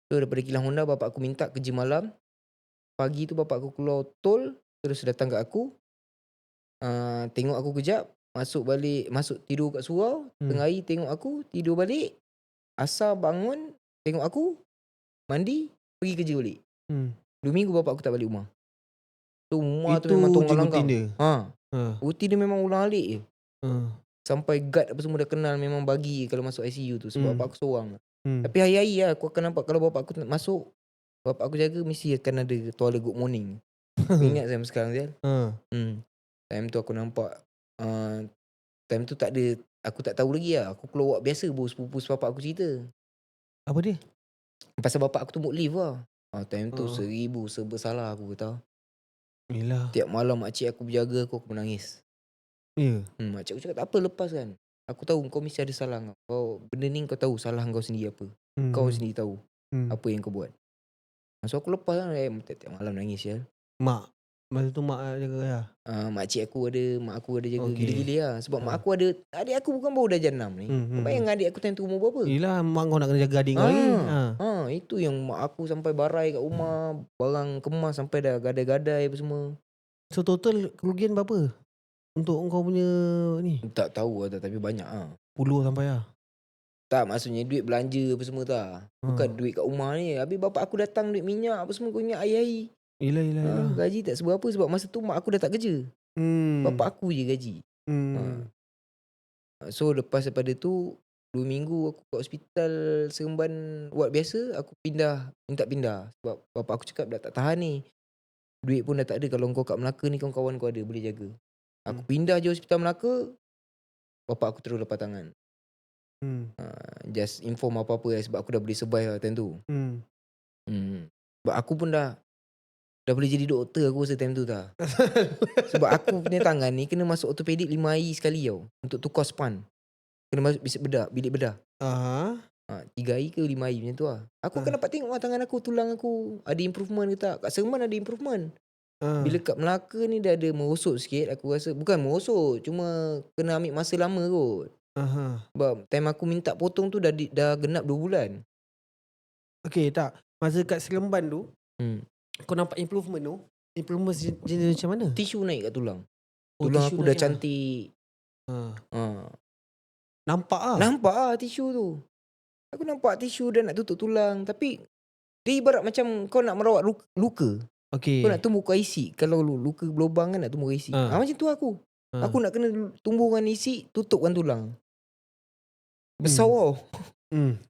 So daripada kilang Honda bapak aku minta kerja malam. Pagi tu bapak aku keluar tol. Terus datang kat aku. Tengok aku kejap. Masuk tidur kat surau. Tengah hari tengok aku. Tidur balik. Asar bangun. Tengok aku. Mandi. Pergi kerja balik. 2 minggu bapak aku tak balik rumah. So rumah tu memang tonggang-langgang. Rutin dia memang ulang alik je. Sampai guard apa semua dah kenal. Memang bagi kalau masuk ICU tu. Sebab bapak aku seorang. Tapi hari-hari lah aku akan nampak kalau bapak aku masuk. Bapak aku jaga mesti akan ada toilet good morning. Aku ingat sampai sekarang je. Ha. Time tu aku nampak time tu tak ada, aku tak tahu lagi lah. Aku keluar ward biasa, baru sepupu-sepupu aku cerita. Apa dia? Pasal bapak aku tu mood lift lah. Time tu Oh. 1000 serba salah aku tahu. Yelah. Tiap malam makcik aku berjaga aku menangis. Ya. Makcik aku cakap tak apa, lepas kan. Aku tahu kau mesti ada salah kau. Benda ni kau tahu salah kau sendiri apa. Kau sendiri tahu apa yang kau buat. So aku lepas lah. Tiap malam nangis ya. Mak. Masa tu mak jaga lah. Makcik aku ada, mak aku ada jaga. Okey. Gila-gila lah. Sebab mak aku ada, adik aku bukan baru dah jenam ni. Kau bayang adik aku time tu umur berapa? Yelah, mak kau nak kena jaga adik kau lagi. Itu yang mak aku sampai barai kat rumah. Barang kemas sampai dah gadai-gadai apa semua. So total kerugian berapa? Untuk kau punya ni? Tak tahu lah, tapi banyak lah. Puluh sampai lah. Tak, maksudnya duit belanja apa semua tak. Bukan duit kat rumah ni. Habis bapak aku datang duit minyak apa semua. Kau ingat air-air. Yelah. Gaji tak seberapa sebab masa tu mak aku dah tak kerja. Bapak aku je gaji. So lepas daripada tu 2 minggu aku kat hospital Seremban ward biasa. Aku minta pindah. Sebab bapak aku cakap dah tak tahan ni. Duit pun dah tak ada. Kalau kau kat Melaka ni kawan-kawan kau ada boleh jaga. Aku pindah je hospital Melaka. Bapak aku terus lepas tangan. Just inform apa-apa lah, sebab aku dah boleh survive lah time tu. Sebab aku pun dah boleh jadi doktor aku rasa time tu tak. Sebab aku punya tangan ni kena masuk ortopedik 5 hari sekali tau. Untuk tukar span. Kena masuk bilik bedah. 3 hari ke 5 hari macam tu lah. Aku akan dapat tengok lah tangan aku, tulang aku ada improvement ke tak. Kat Seremban ada improvement. Bila kat Melaka ni dah ada merosot sikit. Aku rasa bukan merosot, cuma kena ambil masa lama kot. Sebab time aku minta potong tu dah genap 2 bulan. Okay tak. Masa kat Seremban tu kau nampak improvement tu. Improvement jenis macam mana? Tisu naik kat tulang. Tulang aku dah cantik. Nampak lah. Nampak lah tisu tu. Aku nampak tisu dah nak tutup tulang. Tapi dia ibarat macam kau nak merawat luka. Okay. Kau nak tumbuhkan isi. Kalau luka berlubang kan nak tumbuhkan isi. Macam tu aku. Aku nak kena tumbuhkan isi, tutupkan tulang. Besar wow.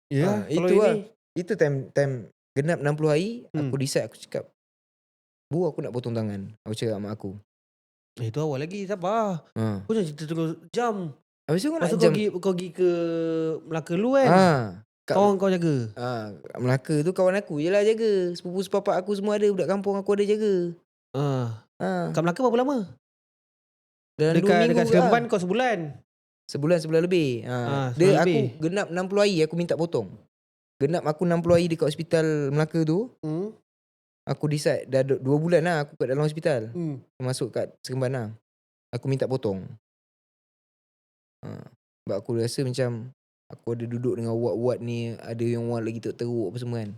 Ya. Itu lah. Itu time genap 60 hari. Aku decide, aku cakap, Bu, aku nak potong tangan. Aku cakap sama aku. Itu awal lagi, sabar. Kau jangan cerita terus jam. Habis tu masa kau pergi ke Melaka dulu kan? Kawan kau jaga? Melaka tu kawan aku je lah jaga. Sepupu-sepupu aku semua ada. Budak kampung aku ada jaga. Kat Melaka berapa lama? Dalam 2 minggu dekat Seremban kau sebulan? Sebulan lebih. Dia aku genap 60 hari aku minta potong. Genap aku 60 hari dekat hospital Melaka tu. Aku decide dah 2 bulan lah aku kat dalam hospital. Masuk kat Seremban lah. Aku minta potong. Sebab aku rasa macam aku ada duduk dengan ward-ward ni. Ada yang ward lagi teruk apa semua kan.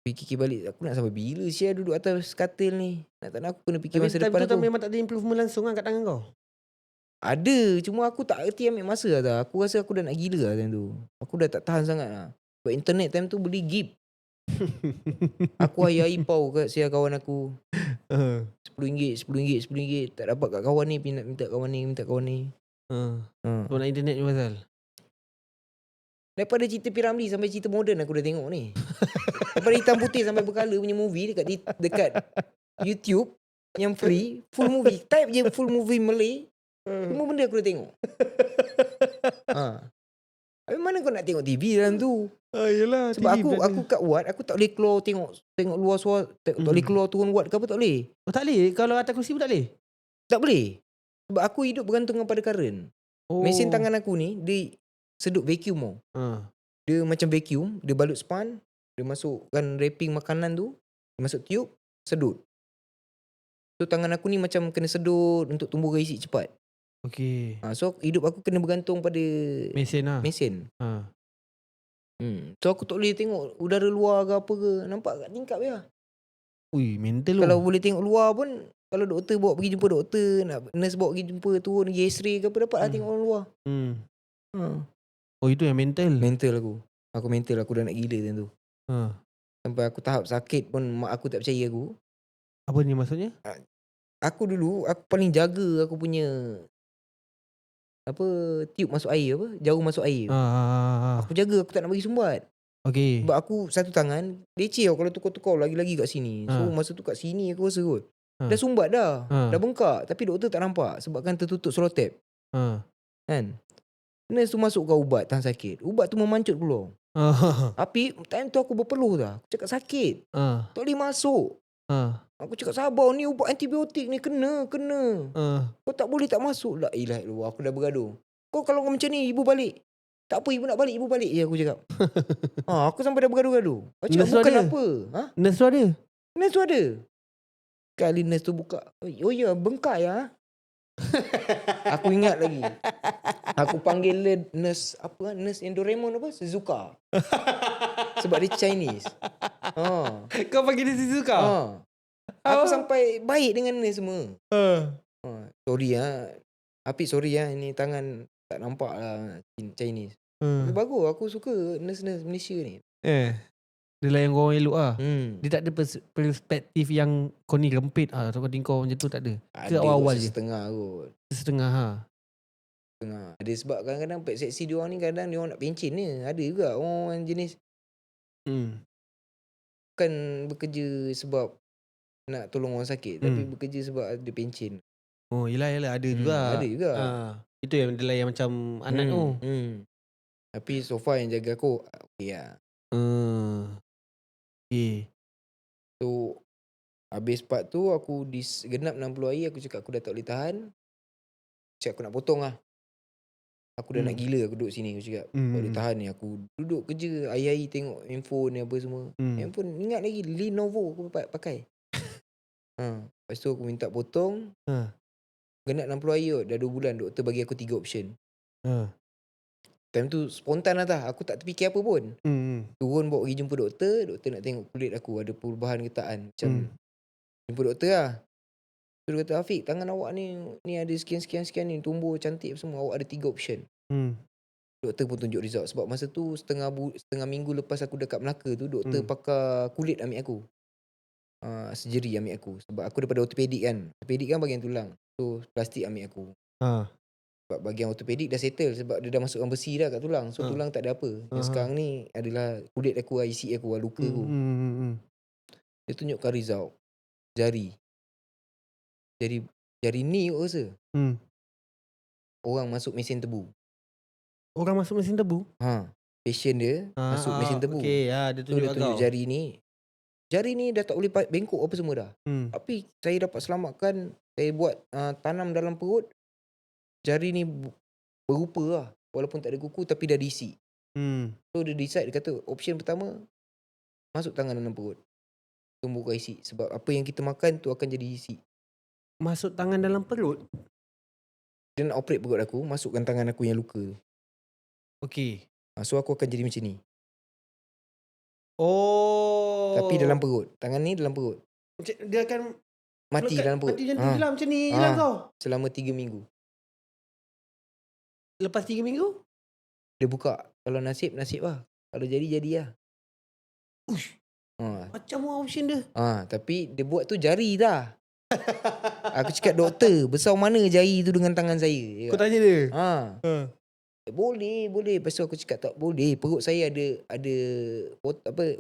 Fikir balik, aku nak sampai bila saya duduk atas katil ni. Tak nak aku kena fikir masa depan aku. Tapi memang tak ada improvement langsung kan kat tangan kau? Ada, cuma aku tak erti ambil masa lah tak. Aku rasa aku dah nak gila lah time tu. Aku dah tak tahan sangat lah. Sebab internet time tu beli gig. Aku hari-hari pau kat siapa kawan aku. RM10, tak dapat kat kawan ni, minta kawan ni. Kau nak internet je pasal? Daripada cerita Piramli sampai cerita moden aku dah tengok ni. Daripada hitam putih sampai bercolour punya movie dekat YouTube yang free, full movie. Type je full movie Malay. Semua benda aku dah tengok. Habis mana kau nak tengok TV dalam tu? Yelah. Sebab aku kat ward, aku tak boleh keluar tengok luar suara. Tak boleh keluar turun ward ke apa, tak boleh. Tak boleh? Kalau atas kursi pun tak boleh? Tak boleh. Sebab aku hidup bergantung pada current. Mesin tangan aku ni, dia sedut vacuum tau. Dia macam vacuum, dia balut span, dia masukkan wrapping makanan tu, dia masuk tube, sedut. So tangan aku ni macam kena sedut untuk tumbuhkan isi cepat. Okay. So hidup aku kena bergantung pada mesin lah. Mesin. So aku tak boleh tengok udara luar ke apa ke. Nampak kat tingkap je lah. Ui, mental Kalau boleh tengok luar pun, kalau doktor bawa pergi jumpa doktor, nurse bawa pergi jumpa turun pergi x-ray ke apa, dapat lah tengok orang luar. Oh, itu yang mental? Mental aku. Aku dah nak gila time tu. Sampai aku tahap sakit pun mak aku tak percaya aku. Apa ni maksudnya? Aku paling jaga aku punya tube masuk air, jarum masuk air. Aku jaga, aku tak nak bagi sumbat. Okey. Sebab aku satu tangan leceh tau kalau tukar-tukar lagi-lagi kat sini. So Ha. masa tu kat sini aku rasa kot. Dah Ha. sumbat dah. Ha. Dah bengkak. Tapi doktor tak nampak. Sebab kan tertutup selotip. Ha. Kan. Nurse tu masukkan ubat tahan sakit. Ubat tu memancut keluar. Ha. Tapi time tu aku berpeluh dah. Aku cakap sakit. Ha. Tak boleh masuk. Ha. Aku cakap sabar ni ubat antibiotik ni kena. Ha. Kau tak boleh tak masuk. La ilaha illallah. Aku dah bergaduh. Kau kalau kau macam ni ibu balik. Tak apa ibu nak balik. Ibu balik je aku cakap. Aku sampai dah bergaduh-gaduh. Aku cakap Nurse tu bukan ada? apa. Nurse tu ada? Nurse tu ada. Kali nurse tu buka. Oh ya bengkak ya. Aku ingat lagi. Aku panggil dia nurse apa? Nurse yang Doraemon apa? Suzuka. Sebab dia Chinese. Kau panggil dia Shizuka? Aku sampai baik dengan dia semua. Sorry Apik sorry ini tangan tak nampak lah Chinese. Tapi bagus aku suka nurse-nurse Malaysia ni. Dia layan kau orang elok lah. Dia Hmm. tak ada perspektif yang kau ni rempit atau kau macam tu tak ada. Ke Ada awal-awal kot je? setengah kot. Setengah ha. Setengah. Ada sebab kadang-kadang seksi diorang ni kadang diorang nak pencin ni. Ada juga orang jenis bukan bekerja sebab nak tolong orang sakit. Tapi bekerja sebab ada pencin. Oh yelah ada juga. Ada juga. Itu yang dia layan macam anak tu. Tapi so far yang jaga aku okey lah. Okay. So habis part tu aku genap 60 hari aku cakap aku dah tak boleh tahan. Cakap aku nak potong lah. Aku dah nak gila aku duduk sini aku cakap. Tak boleh tahan ni aku duduk kerja hari-hari tengok handphone ni apa semua. Handphone ingat lagi Lenovo aku pakai. Lepas tu aku minta potong. Genap 60 hari kot. Dah 2 bulan doktor bagi aku 3 option. Time tu spontan lah tak. Aku tak terfikir apa pun. Turun bawa pergi jumpa doktor. Doktor nak tengok kulit aku ada perubahan ke tak kan. Macam jumpa doktor lah. So dia kata Afiq tangan awak ni ada sekian-sekian ni tumbuh cantik semua. Awak ada 3 option. Doktor pun tunjuk result. Sebab masa tu setengah minggu lepas aku dekat Melaka tu doktor pakar kulit ambil aku. Surgery ambil aku. Sebab aku daripada ortopedik kan. Ortopedik kan bahagian tulang. So plastik ambil aku. Sebab bahagian ortopedik dah settle. Sebab dia dah masukkan besi dah kat tulang. So tulang tak ada apa. Yang sekarang ni adalah kulit aku, isi aku, luka aku. Dia tunjukkan result. Jari ni aku rasa. Orang masuk mesin tebu. Orang masuk mesin tebu? Patient dia masuk mesin tebu. Okay, dia tunjuk so, dia tunjuk jari ni. Jari ni dah tak boleh bengkok apa semua dah. Tapi saya dapat selamatkan. Saya buat tanam dalam perut. Jari ni berupa lah. Walaupun tak ada kuku tapi dah diisi. So dia decide, dia kata option pertama masuk tangan dalam perut. Tumbuhkan isi. Sebab apa yang kita makan tu akan jadi isi. Masuk tangan dalam perut? Dia nak operate perut aku. Masukkan tangan aku yang luka. Okay. So aku akan jadi macam ni. Oh. Tapi dalam perut. Tangan ni dalam perut. Dia akan mati dalam perut. Mati jantung je lah macam ni je lah kau. Selama 3 minggu. Lepas 3 minggu? Dia buka. Kalau nasib lah. Kalau jadi lah. Ush. Macam option dia. Tapi dia buat tu jari dah. Aku cakap doktor, besar mana jari tu dengan tangan saya? Kau tanya dia? Boleh. Lepas tu aku cakap tak boleh. Perut saya ada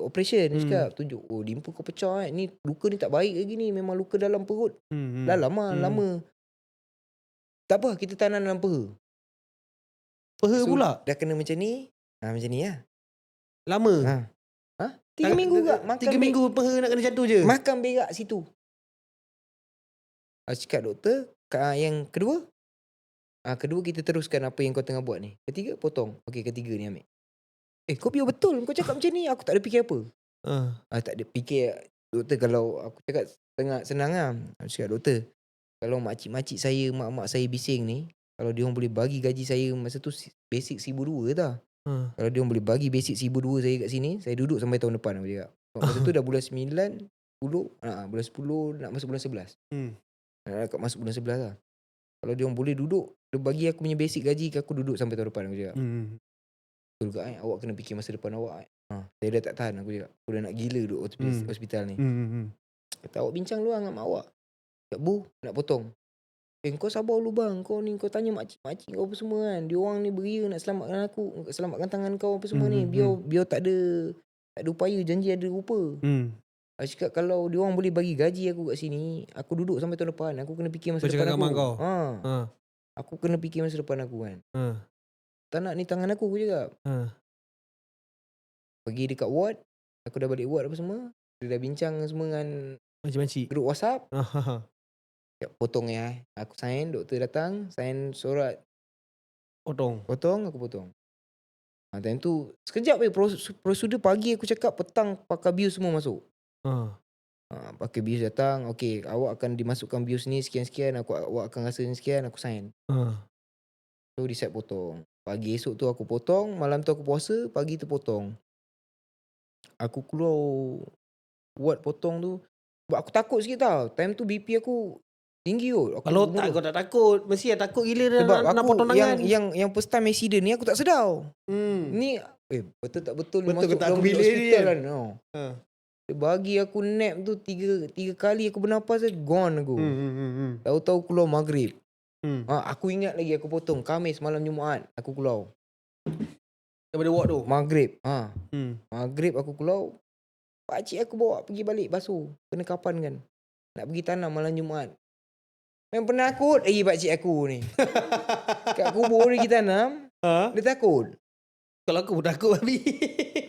operation. Dia cakap tunjuk. Oh limpa kau pecah ni luka ni tak baik lagi ni. Memang luka dalam perut. Dalam lah lama. Tak apa kita tanam dalam peha. Peha pula? Dah kena macam ni. Macam ni lah. Lama? 3 minggu juga. 3 minggu peha nak kena jatuh je? Makan berak situ. Aku cakap doktor. Yang kedua. Kedua kita teruskan apa yang kau tengah buat ni. Ketiga potong. Okey ketiga ni ambil. Kau biar betul. Kau cakap macam ni. Aku tak ada fikir apa. Tak ada fikir. Doktor kalau aku cakap senang lah. Aku cakap doktor. Kalau makcik-makcik saya, mak-mak saya bising ni. Kalau diorang boleh bagi gaji saya masa tu basic 1,200 tau. Kalau diorang boleh bagi basic 1,200 saya kat sini. Saya duduk sampai tahun depan aku cakap. Masa tu dah bulan 9, 10. Bulan 10 nak masuk bulan 11. Nak masuk bulan 11 lah. Kalau diorang boleh duduk. Dia bagi aku punya basic gaji. Aku duduk sampai tahun depan aku cakap. Betul ke awak kena fikir masa depan awak. Saya dah tak tahan aku cakap. Aku dah nak gila duduk hospital ni. Kata awak bincang dulu dengan mak awak. Cakap bu nak potong. kau sabar dulu bang. Kau ni kau tanya makcik-makcik kau apa semua kan. Diorang ni beria nak selamatkan aku, selamatkan tangan kau apa semua ni. Biar tak ada upaya, janji ada rupa. Aku cakap kalau diorang boleh bagi gaji aku kat sini, aku duduk sampai tahun depan, aku kena fikir masa Kau cakap depan kat mak aku. kau? Aku kena fikir masa depan aku kan. Ha. Tak nak ni tangan aku cakap. Ha. Pergi dekat ward, aku dah balik ward apa semua. Dia dah bincang semua dengan Makcik-makcik. grup WhatsApp. Ha. Cakap, potong ya. Aku sign, doktor datang, sign surat, Potong. aku potong. Time tu sekejap prosedur pagi aku cakap, petang pakar bius semua masuk. Pakar bius datang, okey awak akan dimasukkan bius ni sekian-sekian, awak akan rasa ni sekian, aku sign. So decide potong. Pagi esok tu aku potong, malam tu aku puasa, pagi tu potong. Aku keluar ward potong tu, sebab aku takut sikit tau. Time tu BP aku tinggi kot. Kalau tak kau tak takut, mesti takut gila sebab nak aku potong tangan. yang first time accident ni aku tak sedar. Ni betul tak betul, Betul ke masuk tak dalam aku bilik pilih ni hospital kan? kan. Dia bagi aku nap tu tiga kali aku bernafas, gone aku. Tahu-tahu keluar maghrib. Aku ingat lagi aku potong Khamis malam Jumaat aku keluar. Daripada ward tu. Maghrib. Maghrib aku keluar. Pakcik aku bawa pergi balik basuh. Kena kapan kan. Nak pergi tanam malam Jumaat. Memang penakut lagi pakcik aku ni. Kat kubur dia pergi tanam. Dia takut. Kalau aku pun takut babi.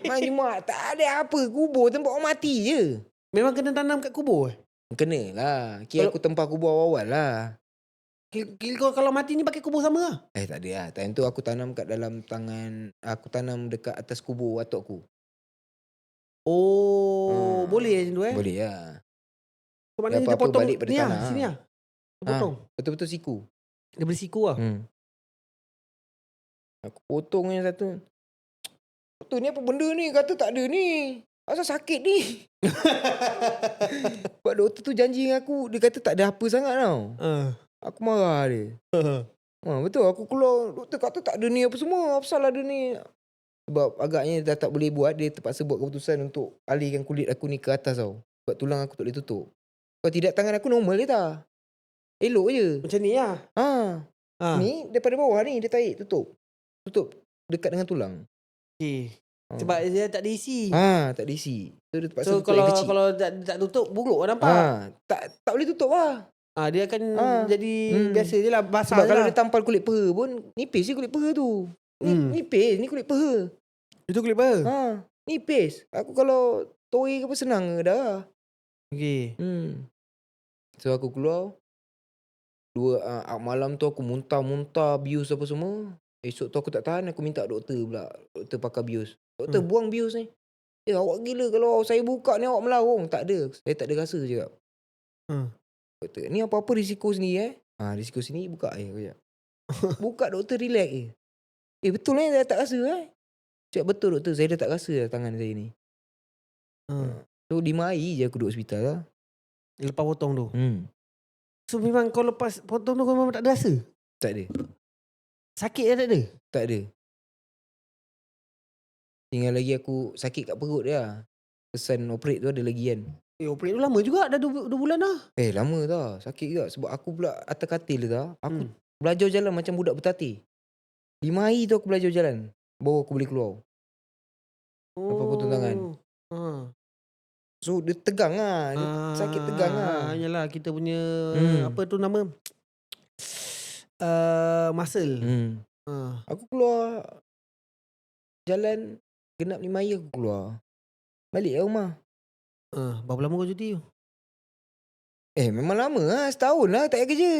Malam Jumaat tak ada apa. Kubur tempat orang mati je. Memang kena tanam kat kubur. Kena lah. Kira aku tempah kubur awal-awal lah. Kau kalau mati ni pakai kubur sama lah. Tak ada lah. Time tu aku tanam kat dalam tangan. Aku tanam dekat atas kubur atuk aku. Boleh macam tu Boleh lah. So, maknanya dia apa-apa potong balik pada ni tanah. sini lah. Dia potong. Betul-betul siku. Dia bersiku lah. Aku potong yang satu. Doktor ni apa benda ni? Kata tak ada ni. Asal sakit ni? Sebab doktor tu janji dengan aku. Dia kata tak ada apa sangat tau. Aku marah dia. Betul aku keluar. Doktor kata tak ada ni apa semua. Apa salah ada ni? Sebab agaknya dah tak boleh buat. Dia terpaksa buat keputusan untuk alihkan kulit aku ni ke atas tau. Sebab tulang aku tak boleh tutup. Kalau tidak tangan aku normal je tak? Elok je. Macam ni lah. Ni daripada bawah ni dia tarik tutup. Tutup dekat dengan tulang. Okay. Sebab dia tak ada isi. Tak ada isi. So dia terpaksa So tutup yang kecil. kalau tak tutup buruk lah nampak. Tak boleh tutup lah. Dia akan jadi biasa je lah. Basah Sebab je kalau lah. dia tampal kulit peha pun, nipis je kulit peha tu. Nipis, ni kulit peha. Itu kulit apa? Nipis. Aku kalau toy ke apa senang ke dah. Okay. So aku keluar. Malam tu aku muntah-muntah, bius apa semua. Esok tu aku tak tahan, aku minta doktor pula. Doktor pakar bius. Doktor buang bius ni. Awak gila kalau saya buka ni awak melarung. Tak ada. Saya tak ada rasa je. Doktor, ni apa-apa risiko sini risiko sini buka aku cakap. Buka doktor relax je. Betul saya tak rasa Cakap betul doktor, saya dah tak rasa tangan saya ni. So 5 hari je aku duduk hospital lah. Lepas potong tu. So memang kau lepas potong tu kau memang tak ada rasa? Tak ada. Sakit dah tak ada? Tak ada. Tinggal lagi aku sakit kat perut dia. Pesan operate tu ada lagi kan. Operate tu lama juga, dah 2 bulan dah. Lama tau. Sakit juga. Sebab aku pula atas katil tau. Aku belajar jalan macam budak bertatih. 5 hari tu aku belajar jalan. Baru aku boleh keluar. Lepas potong tangan. So dia tegang lah. Dia sakit tegang lah. Yalah kita punya apa tu nama? Muscle. Aku keluar jalan genap 5 hari aku keluar. Balik lah rumah. Berapa lama kau cuti tu? Memang lama lah. Setahun lah tak payah kerja.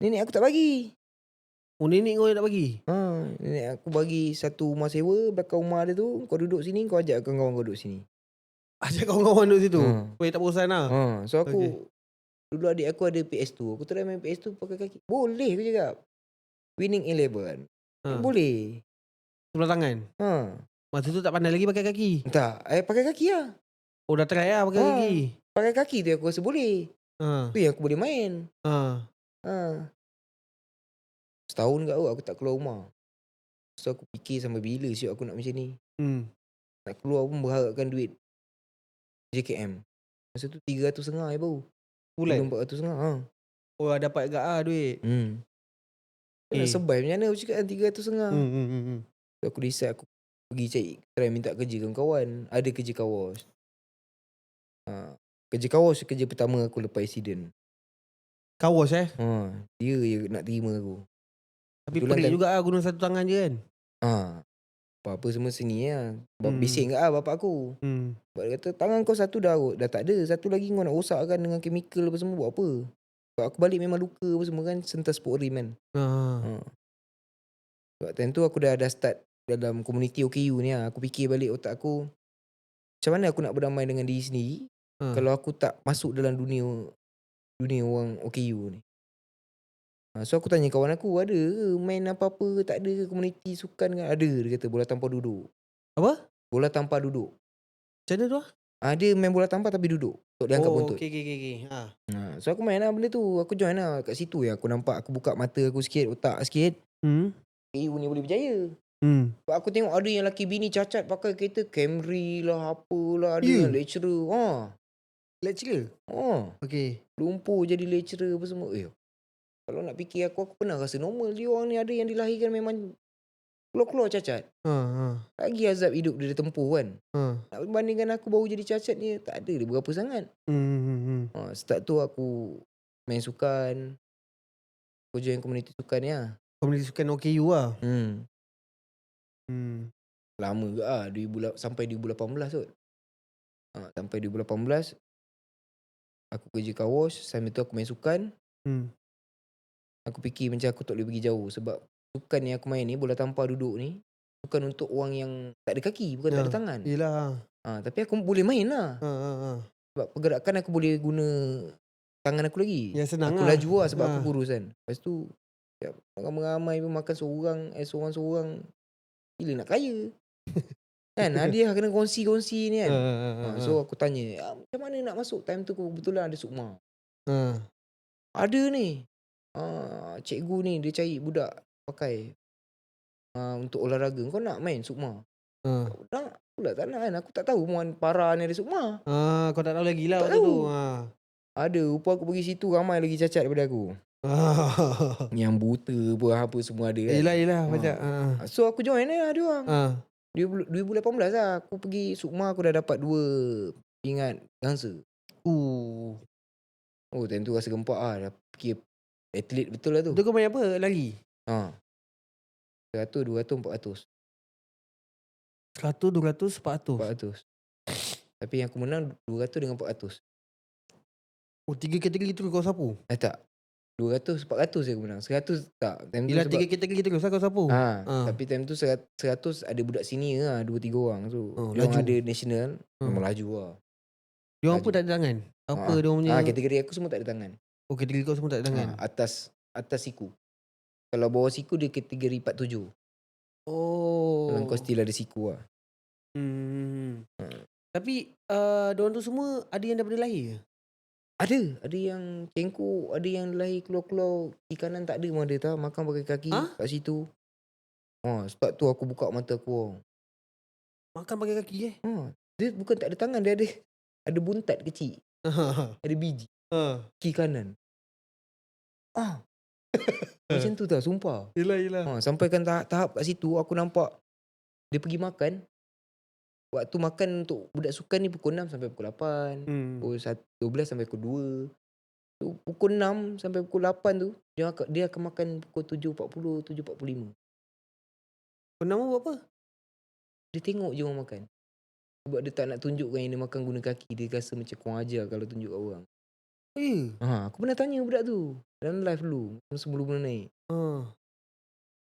Nenek aku tak bagi. Nenek kau tak bagi? Nenek aku bagi satu rumah sewa. Belakang rumah dia tu. Kau duduk sini, kau ajak kawan-kawan kau duduk sini. Ajak kawan-kawan duduk situ? Supaya tak bosan lah? So aku dulu adik aku ada PS2. Aku try main PS2 pakai kaki. Boleh aku cakap. Winning 11. Boleh. Sebelah tangan? Masa tu tak pandai lagi pakai kaki? Tak. Pakai kaki lah. Oh dah try lah pakai kaki? Pakai kaki tu aku rasa boleh. Tu yang aku boleh main. Setahun kat aku tak keluar rumah. So aku fikir sampai bila siap aku nak macam ni. Nak keluar pun berharapkan duit JKM. Masa tu 350 je baru. Bulan? 450. Oh dapat agak duit. Aku nak Eh. survive macam mana aku cakap kan 300 setengah. Hmm. So, aku decide aku pergi cari try minta kerja kawan-kawan. Ada kerja kawas. Kerja kawas kerja pertama aku lepas accident. Kawas Dia je nak terima aku. Tapi Kebetulan pelik juga guna satu tangan je kan. Apa-apa semua sini lah. Bising kat bapak aku. Sebab dia kata tangan kau satu dah tak ada. Satu lagi kau nak rosakkan dengan chemical apa semua buat apa. Sebab aku balik memang luka apa semua kan. Sentas sport rim kan. Sebab time tu aku dah start dalam komuniti OKU ni lah. Aku fikir balik otak aku. Macam mana aku nak berdamai dengan diri sendiri. Kalau aku tak masuk dalam dunia orang OKU ni. So aku tanya kawan aku, ada ke main apa-apa, tak ada ke komuniti sukan kan? Ada, dia kata bola tampar duduk. Apa? Bola tampar duduk. Macam mana tu Dia main bola tampar tapi duduk. Untuk dia angkat buntut. Okay. So aku main lah benda tu. Aku join lah kat situ ya. Aku nampak, aku buka mata aku sikit, otak sikit. OKU ni boleh berjaya. Sebab aku tengok ada yang lelaki bini cacat pakai kereta Camry lah, apalah. Ada yang lecturer. Lecturer? Okay. Lumpur jadi lecturer apa semua. Kalau nak fikir aku pernah rasa normal. Dia orang ni ada yang dilahirkan memang keluar-keluar cacat. Lagi azab hidup dia tempuh kan. Nak bandingkan aku baru jadi cacat ni, tak ada dia berapa sangat. Start tu aku main sukan. Aku join komuniti sukan ni lah. Komuniti sukan OKU lah. Lama ke sampai 2018 kot. Sampai 2018 aku kerja kawas. Sambil tu aku main sukan. Aku fikir macam aku tak boleh pergi jauh. Sebab sukan yang aku main ni, bola tampar duduk ni, bukan untuk orang yang tak ada kaki, bukan tak ada tangan. Yelah. Tapi aku boleh main lah. Sebab pergerakan aku boleh guna tangan aku lagi. Ya senang aku lah. laju lah sebab aku kurus kan. Lepas tu ramai-ramai pun makan seorang-seorang. Gila nak kaya. Kan hadiah kena kongsi-kongsi ni kan. So aku tanya, macam mana nak masuk? Time tu kebetulan ada Sukma. Ada ni. Cikgu ni dia cari budak pakai untuk olahraga. Kau nak main Sukma? Nak pula tak nak kan. Aku tak tahu Muan Para ni ada Sukma. Kau tak tahu lagi lah Tak waktu tahu. tu. Ada. Rupa aku pergi situ ramai lagi cacat daripada aku. Yang buta apa semua ada kan. Yelah macam. So aku join lah dia orang. 2018 lah aku pergi Sukma. Aku dah dapat 2 pingat gangsa. Time tu rasa gempak lah. Dah fikir atlet betul lah tu. Tu kau main apa? Lari? 100, 200, 400. 100, 200, 400. Tapi yang aku menang 200 dengan 400. 3 kategori tu kau sapu? Tak. 200, 400 je aku menang. 100 tak. Time Yelah tu 3 kategori tu kau sapu? Tapi time tu 100 ada budak senior lah. 2-3 orang. So laju. ada national. Memang laju lah. Dia orang pun tak ada tangan? Apa dia orang punya? Kategori aku semua tak ada tangan. Kategori kau semua tak ada tangan? Atas siku. Kalau bawah siku dia kategori 47. Kalau kau still ada siku lah. Tapi diorang tu semua ada yang daripada lahir ke? Ada yang cengkok, ada yang lahir keluar-keluar kaki kanan tak ada pun ada tau. Makan pakai kaki kat situ. Sebab tu aku buka mata aku. Makan pakai kaki Dia bukan tak ada tangan, dia ada buntat kecil. Ada biji. Kaki kanan. Macam tu tau, sumpah. Yelah. Sampaikan tahap kat situ aku nampak dia pergi makan. Waktu makan untuk budak sukan ni pukul 6 sampai pukul 8. Pukul 12 sampai pukul 2. So, pukul 6 sampai pukul 8 tu dia akan makan pukul 7.40, 7.45. Kau nama buat apa? Dia tengok je orang makan. Sebab dia tak nak tunjukkan yang dia makan guna kaki. Dia rasa macam kurang ajar kalau tunjuk kat orang. Aku pernah tanya budak tu dalam live dulu sebelum naik.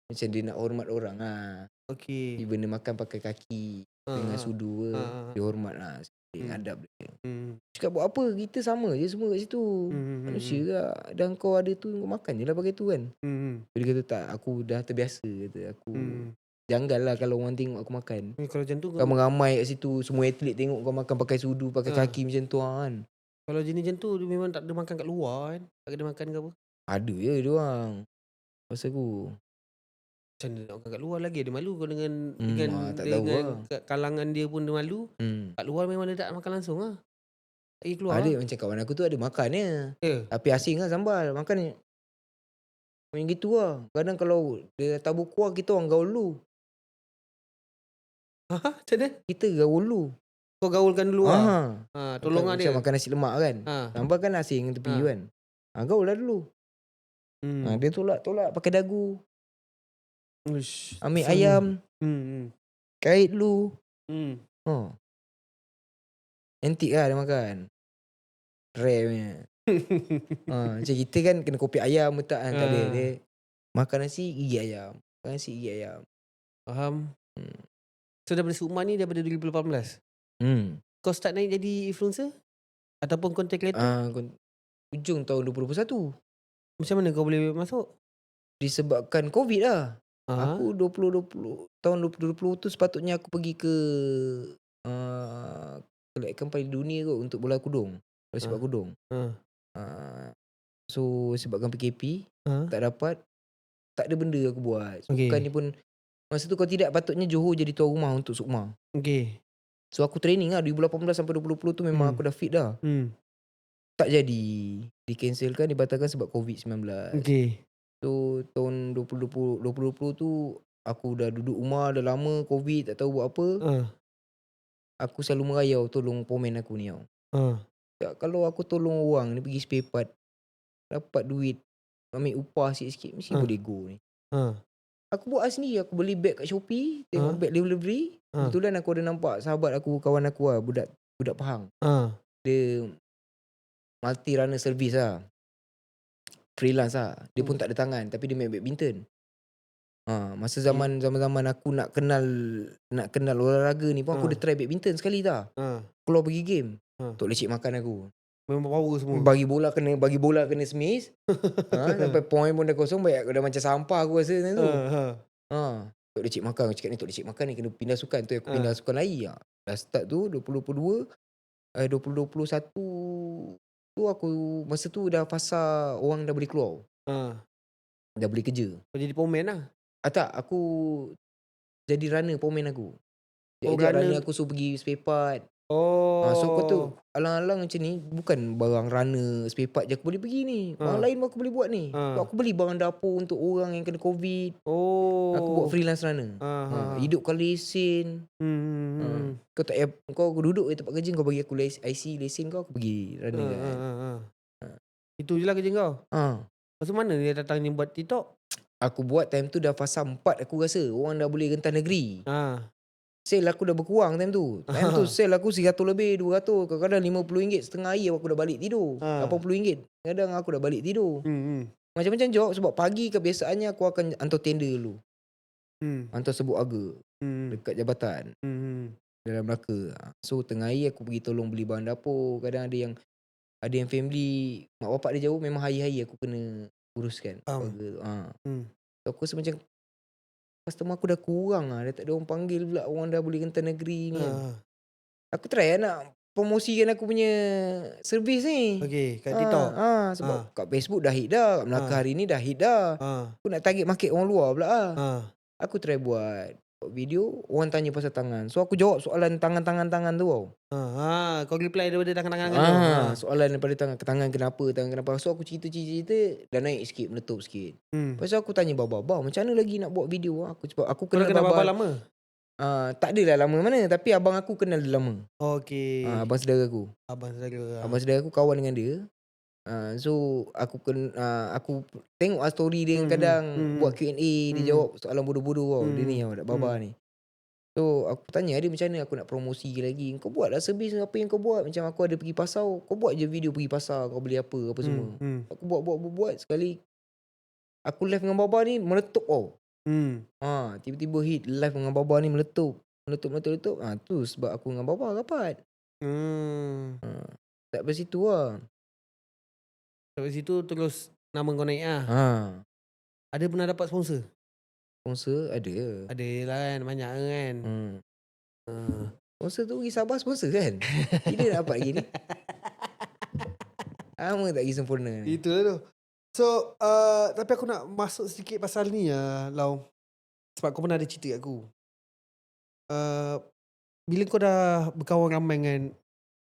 Macam dia nak hormat orang Okay. Even dia makan pakai kaki dengan sudu dia hormat lah. Adab dia. Cakap buat apa? Kita sama je semua kat situ. Manusia lah. Dan kau ada tu, kau makan je lah pakai tu kan. Dia kata tak, aku dah terbiasa. Kata aku janggal lah kalau orang tengok aku makan. Kalau macam tu kau meramai kat situ, semua atlet tengok kau makan pakai sudu, pakai kaki macam tu kan. Kalau jenis macam tu dia memang tak ada makan kat luar kan. Tak ada makan ke apa? Ada je dia orang. Masa aku macam mana nak makan kat luar lagi. Dia malu kau dengan tak tahu lah. kalangan dia pun dia malu. Kat luar memang dia tak makan langsung lah. Tak pergi keluar lah. Ada macam kawan aku tu ada makan dia. Ya. Tapi asing lah sambal. Makan macam gitu lah. Kadang kalau dia tabur kuah, kita orang gaul dulu. Macam mana? Kita gaul dulu. Kau gaulkan dulu lah. Tolong lah Macam dia. makan nasi lemak kan. Sambal kan asing tepi kan. Gaul lah dulu. Dia tolak-tolak pakai dagu. Uish. Ambil ayam. Kait dulu. Antik lah dia makan. Rare punya. Macam kita kan kena kopi ayam letak kan. Tak ada. Dia makan nasi gigi ayam. Makan nasi gigi ayam. Faham. So daripada Sukma ni daripada 2018 kau start naik jadi influencer? Ataupun content creator? Ujung tahun 2021. Macam mana kau boleh masuk? Disebabkan COVID lah. Aku 2020 tahun 2020 tu sepatutnya aku pergi ke kelaikan paling dunia kot untuk bola kudung. Sepak kudung. So sebabkan PKP tak dapat. Tak ada benda aku buat. So, bukannya pun masa tu kau tidak patutnya Johor jadi tuan rumah untuk Sukma. So aku training lah 2018 sampai 2020 tu memang aku dah fit dah. Tak jadi. Dicancelkan, dibatalkan sebab COVID-19. So tahun 2020 tu aku dah duduk rumah dah lama, COVID, tak tahu buat apa. Aku selalu merayau tolong pomen aku ni tau. Kalau aku tolong orang ni pergi spare part, dapat duit, ambil upah sikit-sikit, mesti boleh go ni. Aku buat sendiri. Aku beli beg kat Shopee, tengok beg delivery. Kebetulan aku ada nampak sahabat aku, kawan aku lah, budak Pahang. Dia multi runner service lah. Freelance lah. Dia pun tak ada tangan, tapi dia main badminton. Masa zaman aku nak kenal olahraga ni pun aku dah try badminton sekali dah. Keluar pergi game. Tok lecik makan aku. Memang power semua. Bagi bola kena smash. Sampai point pun dah kosong, dah macam sampah aku rasa tu. Tok lecik makan. Aku cakap ni tok lecik makan ni kena pindah sukan. Tu aku pindah sukan lain. Dah start tu 2021 tu aku masa tu dah fasa orang dah boleh keluar. Dah boleh kerja. Kau jadi pomen lah. Tak, aku jadi runner pomen aku. Jadi runner aku suruh pergi spare part. So aku tu alang-alang macam ni, bukan barang runner spare part je aku boleh pergi ni. Barang lain pun aku boleh buat ni. So aku beli barang dapur untuk orang yang kena COVID. Aku buat freelance runner. Hidupkan lesen. Kau tak payah, kau duduk di tempat kerja, kau bagi aku IC lesen kau, aku pergi runner kan. Itu je lah kerja kau. Lepas tu mana dia datang ni buat TikTok? Aku buat time tu dah fasa 4 aku rasa. Orang dah boleh rentas negeri. Sale aku dah berkurang time tu. Time tu sale aku 100 lebih, 200. Kadang-kadang RM50 setengah hari aku dah balik tidur. RM80. Kadang aku dah balik tidur. Macam-macam job sebab pagi kebiasaannya aku akan hantar tender dulu. Hantar sebut harga dekat jabatan. Dalam Melaka. So tengah hari aku pergi tolong beli bahan dapur. Kadang ada yang family, mak bapak dia jauh, memang hari-hari aku kena uruskan keluarga tu. So aku rasa macam customer aku dah kurang lah. Dah tak ada orang panggil pula. Orang dah boleh rentas negeri ni kan. Aku try lah nak promosikan aku punya servis ni. Kat TikTok. Sebab kat Facebook dah hit dah. Kat Melaka hari ni dah hit dah. Aku nak target market orang luar pula lah. Aku try buat video, orang tanya pasal tangan. So aku jawab soalan tangan-tangan tu tau. Kau reply daripada tangan-tangan tu. Soalan daripada tangan kenapa. So aku cerita dah naik sikit, meletup sikit. Lepas tu aku tanya Baba, macam mana lagi nak buat video? Aku kenal Baba lama? Tak adalah lama mana, tapi abang aku kenal dia lama. Abang saudara aku. Abang saudara aku kawan dengan dia. So aku tengok story dia kadang buat Q&A, dia jawab soalan bodoh-bodoh tau. Dia ni tau, Baba ni. So aku tanya dia macam mana aku nak promosi lagi. Kau buat lah servis apa yang kau buat. Macam aku ada pergi pasar, kau buat je video pergi pasar, kau beli apa semua. Aku buat sekali. Aku live dengan Baba ni meletup tau. Tiba-tiba hit live dengan Baba ni meletup. Tu sebab aku dengan Baba rapat. Tak dari situ lah. Dari situ terus nama kau naik lah. Ada pernah dapat sponsor? Sponsor ada. Ada lah kan, banyak kan. Sponsor tu pergi Sabah sponsor kan. Dia nak dapat lagi ni. Lama tak pergi sempurna ni. Itulah tu. So tapi aku nak masuk sedikit pasal ni lah Lau. Sebab kau pernah ada cerita kat aku. Bila kau dah berkawan ramai dengan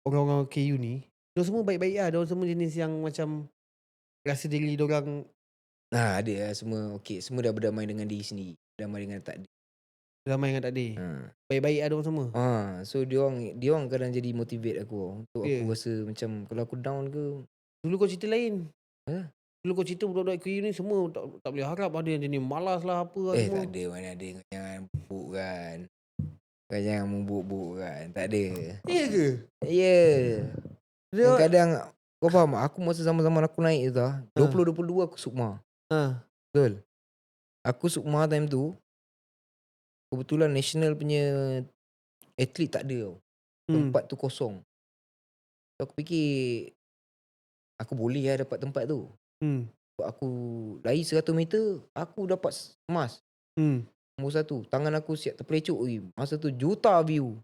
orang-orang KU ni, Diorang semua baik-baik lah. Diorang semua jenis yang macam rasa diri diorang Ada lah semua okey. Semua dah berdamai dengan diri sendiri. Berdamai dengan takdir. ramai dengan takdir. Ha. Baik-baik lah diorang semua. So diorang kadang jadi motivate aku. Untuk aku Ya. rasa macam kalau aku down ke. Dulu kau cerita lain. Ha? Dulu kau cerita budak-budak QU ni semua tak boleh harap ada yang jenis malas lah apa lah semua. Tak ada, mana ada. Jangan bubuk kan. Kau jangan membubuk kan. Tak ada. Ya ke? Ya. Dia Kadang kau faham tak? Aku masa zaman-zaman aku naik tu Ha. 2022 aku sukma. ha. Betul. Aku sukma time tu. Kebetulan national punya atlet tak ada tau. Tempat tu kosong. So aku fikir aku boleh lah dapat tempat tu. Sebab aku lari 100 meter, aku dapat emas. Nombor 1. Tangan aku siap terpelecuk lagi. Masa tu juta view.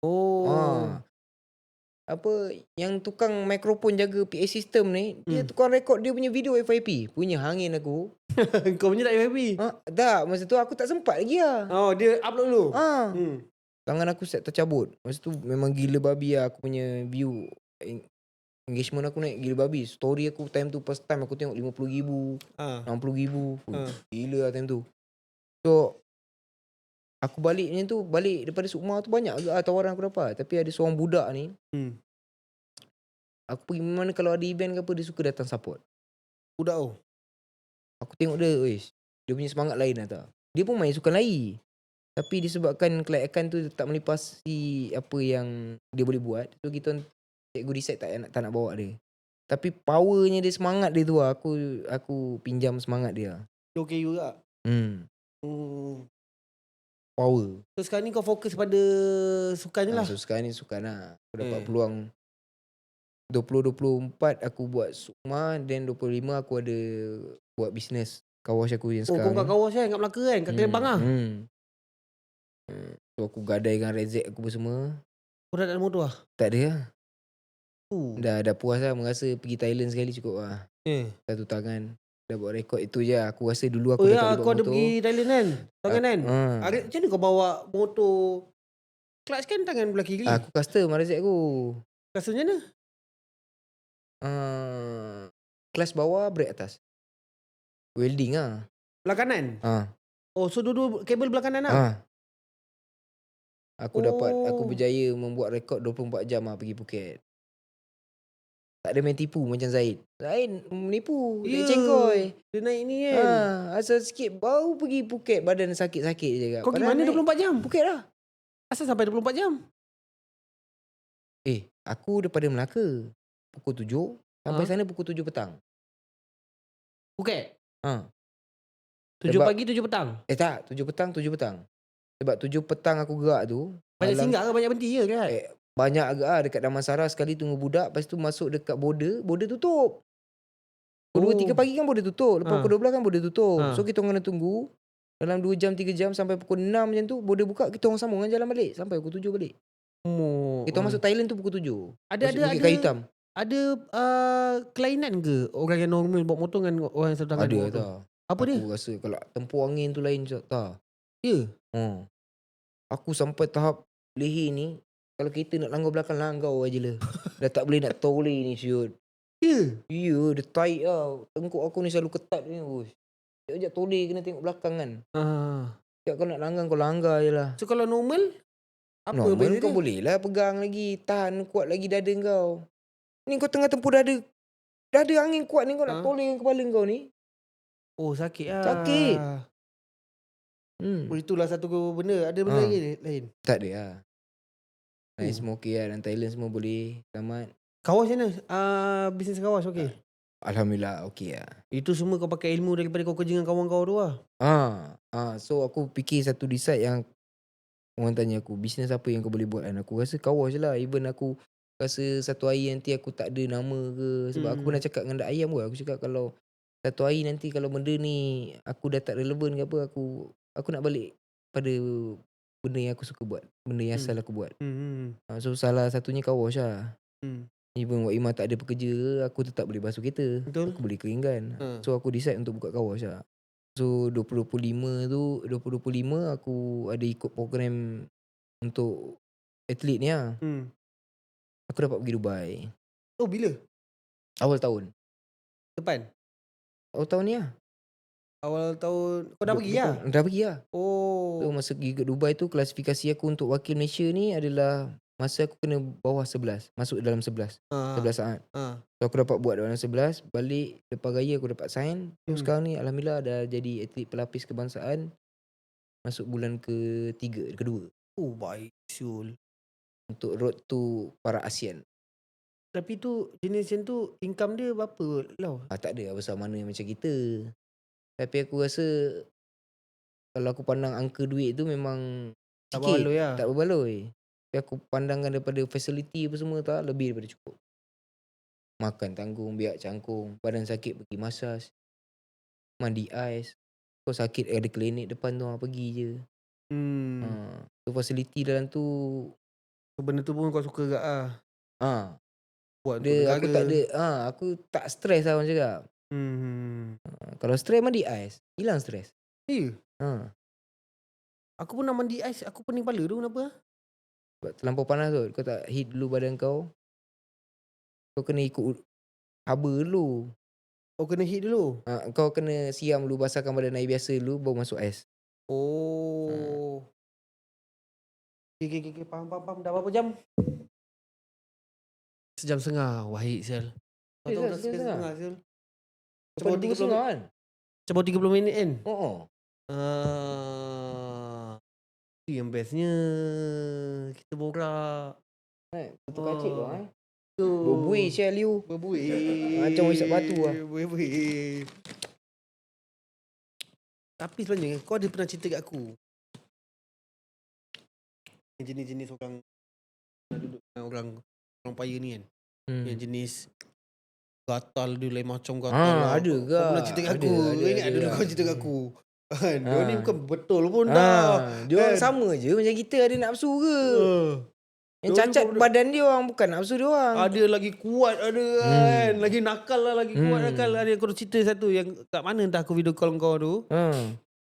Oh. Apa yang tukang mikrofon jaga PA system ni, dia tukang rekod dia punya video FYP. Punya hangin aku. Kau punya tak happy? Tak, masa tu aku tak sempat lagi lah. Oh, dia upload dulu? Tangan aku siap tercabut. Masa tu memang gila babi lah aku punya view. Engagement aku naik gila babi. Story aku time tu first time aku tengok 50,000, 60,000. Gila lah time tu. So aku balik macam tu, balik daripada Sukma tu banyak agak tawaran aku dapat. Tapi ada seorang budak ni, aku pergi mana kalau ada event ke apa, dia suka datang support. Budak tu? Aku tengok dia, dia punya semangat lain lah tau. Dia pun main sukan lari. Tapi disebabkan kelayakan tu tak melipasi apa yang dia boleh buat. So kita cikgu decide tak nak bawa dia. Tapi powernya dia, semangat dia tu lah. Aku pinjam semangat dia. Dia okay juga? Power. So sekarang ni kau fokus pada sukan je lah? So sekarang ni sukan lah. Aku dapat peluang 2024 aku buat Sukma. Then 25 aku ada buat bisnes kawash aku yang sekarang. Kau kat kawash kan? Kat Melaka kan? Kat Kelembang lah? So aku gadaikan rezek aku semua. Kau dah ada motor lah? Tak ada lah. Dah puas lah. Merasa pergi Thailand sekali cukup lah. Satu tangan. Dah buat rekod itu je. Aku rasa dulu aku dah tak boleh kau buat ada motor. pergi Thailand kan? Tangan kan? Macam mana kau bawa motor? Clutch kan tangan belah kiri? Aku custom rezek aku. Rasa macam mana? Kelas bawah, brake atas. Welding lah. Belah kanan? Oh, so dua-dua kabel belah kanan lah? Aku berjaya membuat rekod 24 jam lah pergi Phuket. Tak ada main tipu macam Zaid. Zaid menipu. Dia cengkoi. Dia naik ni kan? Asal sikit baru pergi Phuket, badan sakit-sakit je kat. Kau pergi mana 24 jam? Phuket lah. Asal sampai 24 jam? Aku daripada Melaka pukul 7 sampai sana pukul 7 petang. Phuket? 7 Sebab, pagi 7 petang? Tak, 7 petang 7 petang. Sebab 7 petang aku gerak tu. Banyak singgah ke banyak berhenti je kan? Banyak agak lah. Dekat Damansara sekali tunggu budak. Lepas tu masuk dekat border. Border tutup. Pukul 2-3 pagi kan border tutup. Lepas pukul 12 kan border tutup. So kita orang kena tunggu. Dalam 2 jam 3 jam sampai pukul 6 macam tu. Border buka, kita orang sambung dengan jalan balik. Sampai pukul 7 balik. Kita masuk Thailand tu pukul 7. Bukit Kayu Hitam. Ada kelainan ke orang yang normal bawa motor dengan orang yang satu tangan? Ada tau. Apa dia? Aku rasa kalau tempur angin tu lain tak. Ya? Aku sampai tahap leher ni, kalau kereta nak langgar belakang, langgar aje lah. Dah tak boleh nak toleh ni siut. Ya? Ya, dia tight tau. Tengkuk aku ni selalu ketat ni. Sekejap toleh kena tengok belakang kan. Sekejap kau nak langgar je lah. So kalau normal, apa normal kau boleh lah pegang lagi. Tahan kuat lagi dada kau. Ni kau tengah tempur dada. Dada angin kuat ni, kau nak toleh dengan kepala kau ni. Oh, sakit lah. Sakit. Itulah satu benda. Ada benda lagi lain? Tak ada lah. Lain semua okey lah. Dan Thailand semua boleh. Selamat. Kawash macam mana? Bisnes kawash okey? Alhamdulillah okey lah. Itu semua kau pakai ilmu daripada kau kerja dengan kawan kau tu lah? So aku fikir satu decide yang orang tanya aku, bisnes apa yang kau boleh buat kan? Aku rasa kawash lah. Even aku rasa satu hari nanti aku tak ada nama ke. Sebab aku pernah cakap dengan Dak Ayam pun. Aku cakap kalau satu hari nanti kalau benda ni aku dah tak relevan ke apa, aku nak balik pada benda yang aku suka buat. Benda yang asal aku buat. So salah satunya kawash lah. Even Wak Imah tak ada pekerja, aku tetap boleh basuh kereta. Betul. Aku boleh keringkan. So aku decide untuk buka kawash lah. So 2025 aku ada ikut program untuk atlet ni lah. Aku dapat pergi Dubai. Oh bila? Awal tahun. Depan? Awal tahun ni lah. Awal tahun kau dah pergi lah? Dah pergi lah. So Oh. masa pergi ke Dubai tu, klasifikasi aku untuk wakil Malaysia ni adalah masa aku kena bawah 11. Masuk dalam 11. 11 saat. So aku dapat buat dalam 11. Balik lepas raya aku dapat sign. So sekarang ni Alhamdulillah dah jadi atlet pelapis kebangsaan. Masuk bulan kedua. Oh baik Syul. Untuk road to para ASEAN. Tapi tu jenis macam tu income dia berapa Lau? Tak ada besar mana macam kita. Tapi aku rasa kalau aku pandang angka duit tu memang Tak sikit. berbaloi lah. Tak berbaloi. Tapi aku pandangkan daripada facility apa semua tak lebih daripada cukup. Makan tanggung, biak cangkung, badan sakit pergi masas, mandi ais. Kau sakit ada klinik depan tu pergi je. Tu facility dalam tu. Benda tu pun kau suka gak lah. Buat untuk Dia aku negara. tak ada aku tak stres lah orang cakap. Kalau stres mandi ais, hilang stres. Ya. Ha. Aku pun nak mandi ais, aku pening kepala tu kenapa? Sebab terlampau panas tu. Kau tak heat dulu badan kau. Kau kena ikut haba dulu. Oh kena heat dulu. Kau kena siam dulu, basahkan badan air biasa dulu baru masuk ais. Oh. Okay, faham. Dah berapa jam? Sejam setengah. Wahid Syal. Sejam setengah Syal. Lepas 2.5 kan? Macam 30 minit kan? Itu yang bestnya. Kita borak. Betul kacik tu Tu. berbuih Syal you. Berbuih. Macam isap batu lah. Berbuih. Tapi sebenarnya kau ada pernah cerita kat aku. Yang jenis-jenis orang duduk dengan orang paya ni kan. Yang jenis gatal dia lain macam gatal lah. Ada ke? Kau pernah cerita kat aku. Ingat dulu kau cerita kat aku. Dia ni bukan betul pun dah. Dia orang sama je macam kita, ada nafsu ke? Yang cacat badan dia orang, bukan nafsu dia orang. Ada lagi kuat ada kan. Lagi nakal lah, lagi kuat nakal. Ada kau cerita satu yang kat mana entah aku video call kau tu.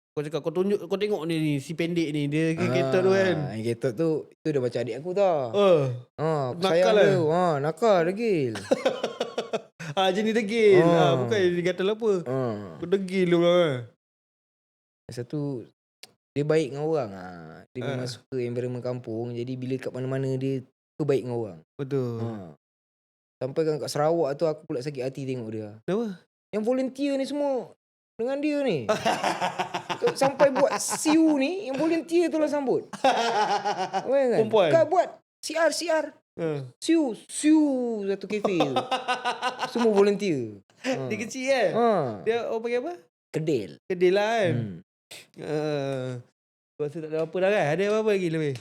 Kau cakap kau tunjuk, kau tengok ni si pendek ni dia ketot tu kan. Yang ketot tu itu dah macam adik aku tau. Aku nakal sayang lah. dia. Nakal degil. Jenis degil. Bukan dia kata apa. Kau degil lu lah. Satu dia baik dengan orang. Dia memang suka environment kampung. Jadi bila kat mana-mana dia baik dengan orang. Betul. Sampai kan kat Sarawak tu aku pula sakit hati tengok dia. Kenapa? Yang volunteer ni semua dengan dia ni. Sampai buat siu ni, yang volunteer tu lah sambut. Perempuan? Kau buat CR. Siu satu kafe tu. Semua volunteer. Dia kecil kan? Dia orang panggil apa? Kedil lah kan? Rasa tak ada apa dah kan? Ada apa-apa lagi lebih?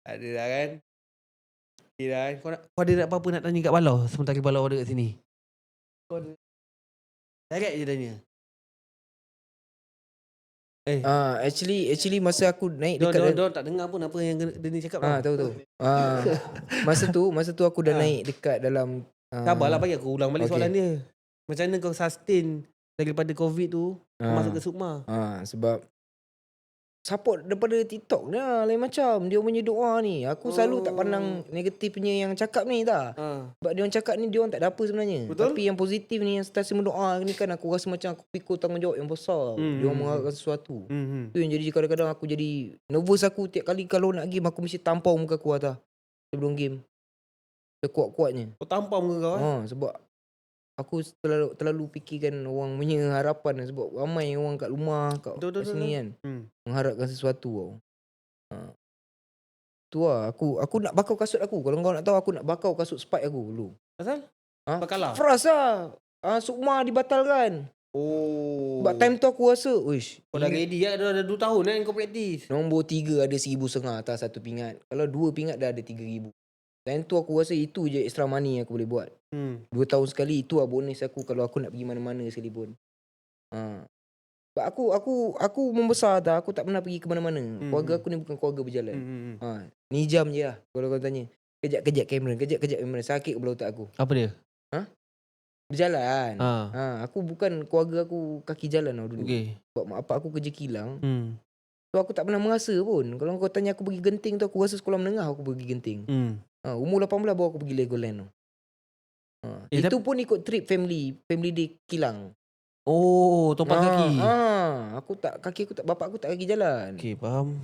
Ada dah kan? Okay dah kan? Kau ada apa-apa nak tanya kat Balau? Sementara Balau ada kat sini. Kau ada? Direct je tanya. Actually masa aku naik dekat Dia tak dengar pun apa yang dia ni cakap. tahu. Masa tu aku dah naik dekat dalam sabarlah bagi aku ulang balik soalan dia. Macam mana kau sustain daripada COVID tu masuk ke Sukma? Sebab support daripada TikTok ni lah, lain macam. Dia punya doa ni. Aku selalu tak pandang negatifnya yang cakap ni tak. Sebab dia orang cakap ni, dia orang tak ada apa sebenarnya. Betul? Tapi yang positif ni, yang sentiasa mendoa ni kan, aku rasa macam aku pikul tanggungjawab yang besar. Dia orang mengharapkan sesuatu. Tu yang jadi kadang-kadang aku jadi nervous aku tiap kali kalau nak game, aku mesti tampau muka aku atas sebelum game. Sekuat-kuatnya. Kau tampau muka kau sebab aku terlalu fikirkan orang punya harapan. Sebab ramai orang kat rumah kat sini kan mengharapkan sesuatu tau. Tu lah aku nak bakau kasut aku. Kalau kau nak tahu, aku nak bakau kasut Spike aku dulu. Pasal? Bakalah? Fras lah. Sukma dibatalkan. Sebab time tu aku rasa kau dah ready lah. Dah 2 tahun kan kau praktis. Nombor 3 ada 1,500 atas satu pingat. Kalau 2 pingat dah ada 3,000. Time tu aku rasa itu je extra money aku boleh buat. 2 tahun sekali itu lah bonus aku kalau aku nak pergi mana-mana sekalipun. Sebab aku membesar dah, aku tak pernah pergi ke mana-mana. Keluarga aku ni bukan keluarga berjalan. Ni jam je lah kalau kau tanya. Kejap-kejap kamera. Sakit kepala otak aku. Apa dia? Berjalan. Aku bukan keluarga aku kaki jalan tau dulu. Sebab mak bapak aku kerja kilang. So aku tak pernah merasa pun. Kalau kau tanya aku pergi Genting tu, aku rasa sekolah menengah aku pergi Genting. Umur 18 baru aku pergi Legoland tu. Itu pun ikut trip family day kilang. Oh, tumpas kaki. Kaki aku tak, bapak aku tak kaki jalan. Okay, faham.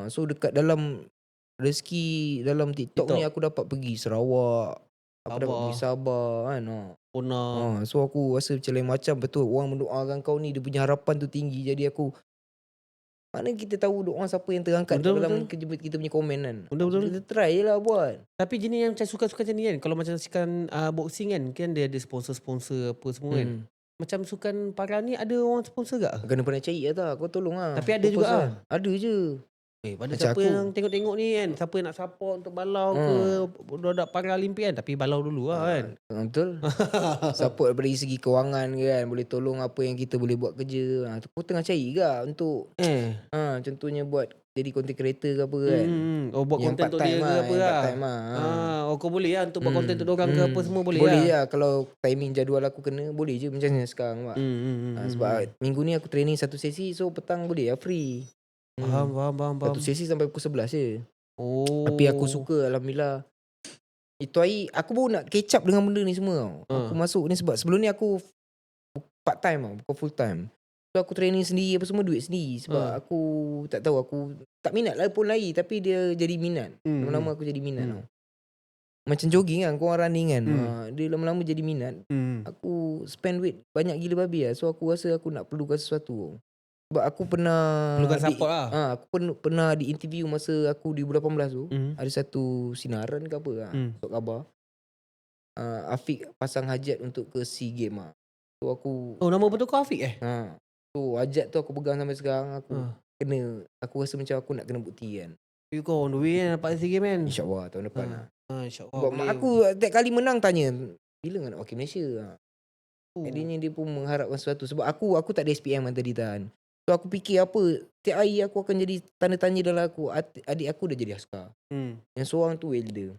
So dekat dalam rezeki dalam TikTok ni aku dapat pergi Sarawak. Aku dapat pergi Sabah kan. So aku rasa macam lain macam, betul orang mendoakan kau ni, dia punya harapan tu tinggi. Jadi aku, mana kita tahu doa siapa yang terangkat dalam kita punya komen kan. Betul. Kita try je lah buat. Tapi jenis yang macam suka-suka macam ni kan, kalau macam sukan boxing kan dia ada sponsor-sponsor apa semua kan. Macam sukan para ni ada orang sponsor tak? Kena pernah cari lah tak, kau tolong lah. Tapi ada juga lah. Ada je. Pada siapa yang tengok-tengok ni kan, siapa yang nak support untuk balau ke budak Paralimpian, tapi balau dulu lah kan. Betul. Support dari segi kewangan kan, boleh tolong apa yang kita boleh buat kerja. Aku tengah cari juga untuk contohnya buat jadi content creator ke apa kan. Buat yang konten untuk dia ke apa lah. Kau boleh lah untuk buat konten untuk orang ke apa semua boleh lah. Boleh lah kalau timing jadual aku kena, boleh je macam ni sekarang. Sebab minggu ni aku training satu sesi, so petang boleh lah free. Faham. Satu sesi sampai pukul 11 je. Tapi aku suka, alhamdulillah. Itu hari aku baru nak catch up dengan benda ni semua. Aku masuk ni sebab sebelum ni aku part time bukan full time. So aku training sendiri apa semua, duit sendiri. Sebab aku tak tahu, aku tak minat lah pun lari, tapi dia jadi minat. Lama-lama aku jadi minat. Macam jogging kan, kau orang running kan. Dia lama-lama jadi minat. Aku spend duit banyak gila babi lah. So aku rasa aku nak perlukan sesuatu. Sebab aku pernah perlukan support lah. Aku pernah di interview masa aku di 2018 tu. Ada satu sinaran ke apa lah, untuk khabar. Afiq pasang hajat untuk ke SEA Games lah. So aku, nama betul kau Afiq so hajat tu aku pegang sampai sekarang. Aku rasa macam aku nak kena buktikan. Kau on the way kan dapat SEA Games kan. InsyaAllah tahun depan lah. InsyaAllah. Sebab mak aku tiap kali menang tanya, bila nak wakil Malaysia. Jadinya dia pun mengharapkan sesuatu. Sebab aku tak ada SPM kan tadi tahan. So aku fikir apa, tiap hari aku akan jadi tanda tanya dalam aku. Adik aku dah jadi askar. Yang seorang tu welder.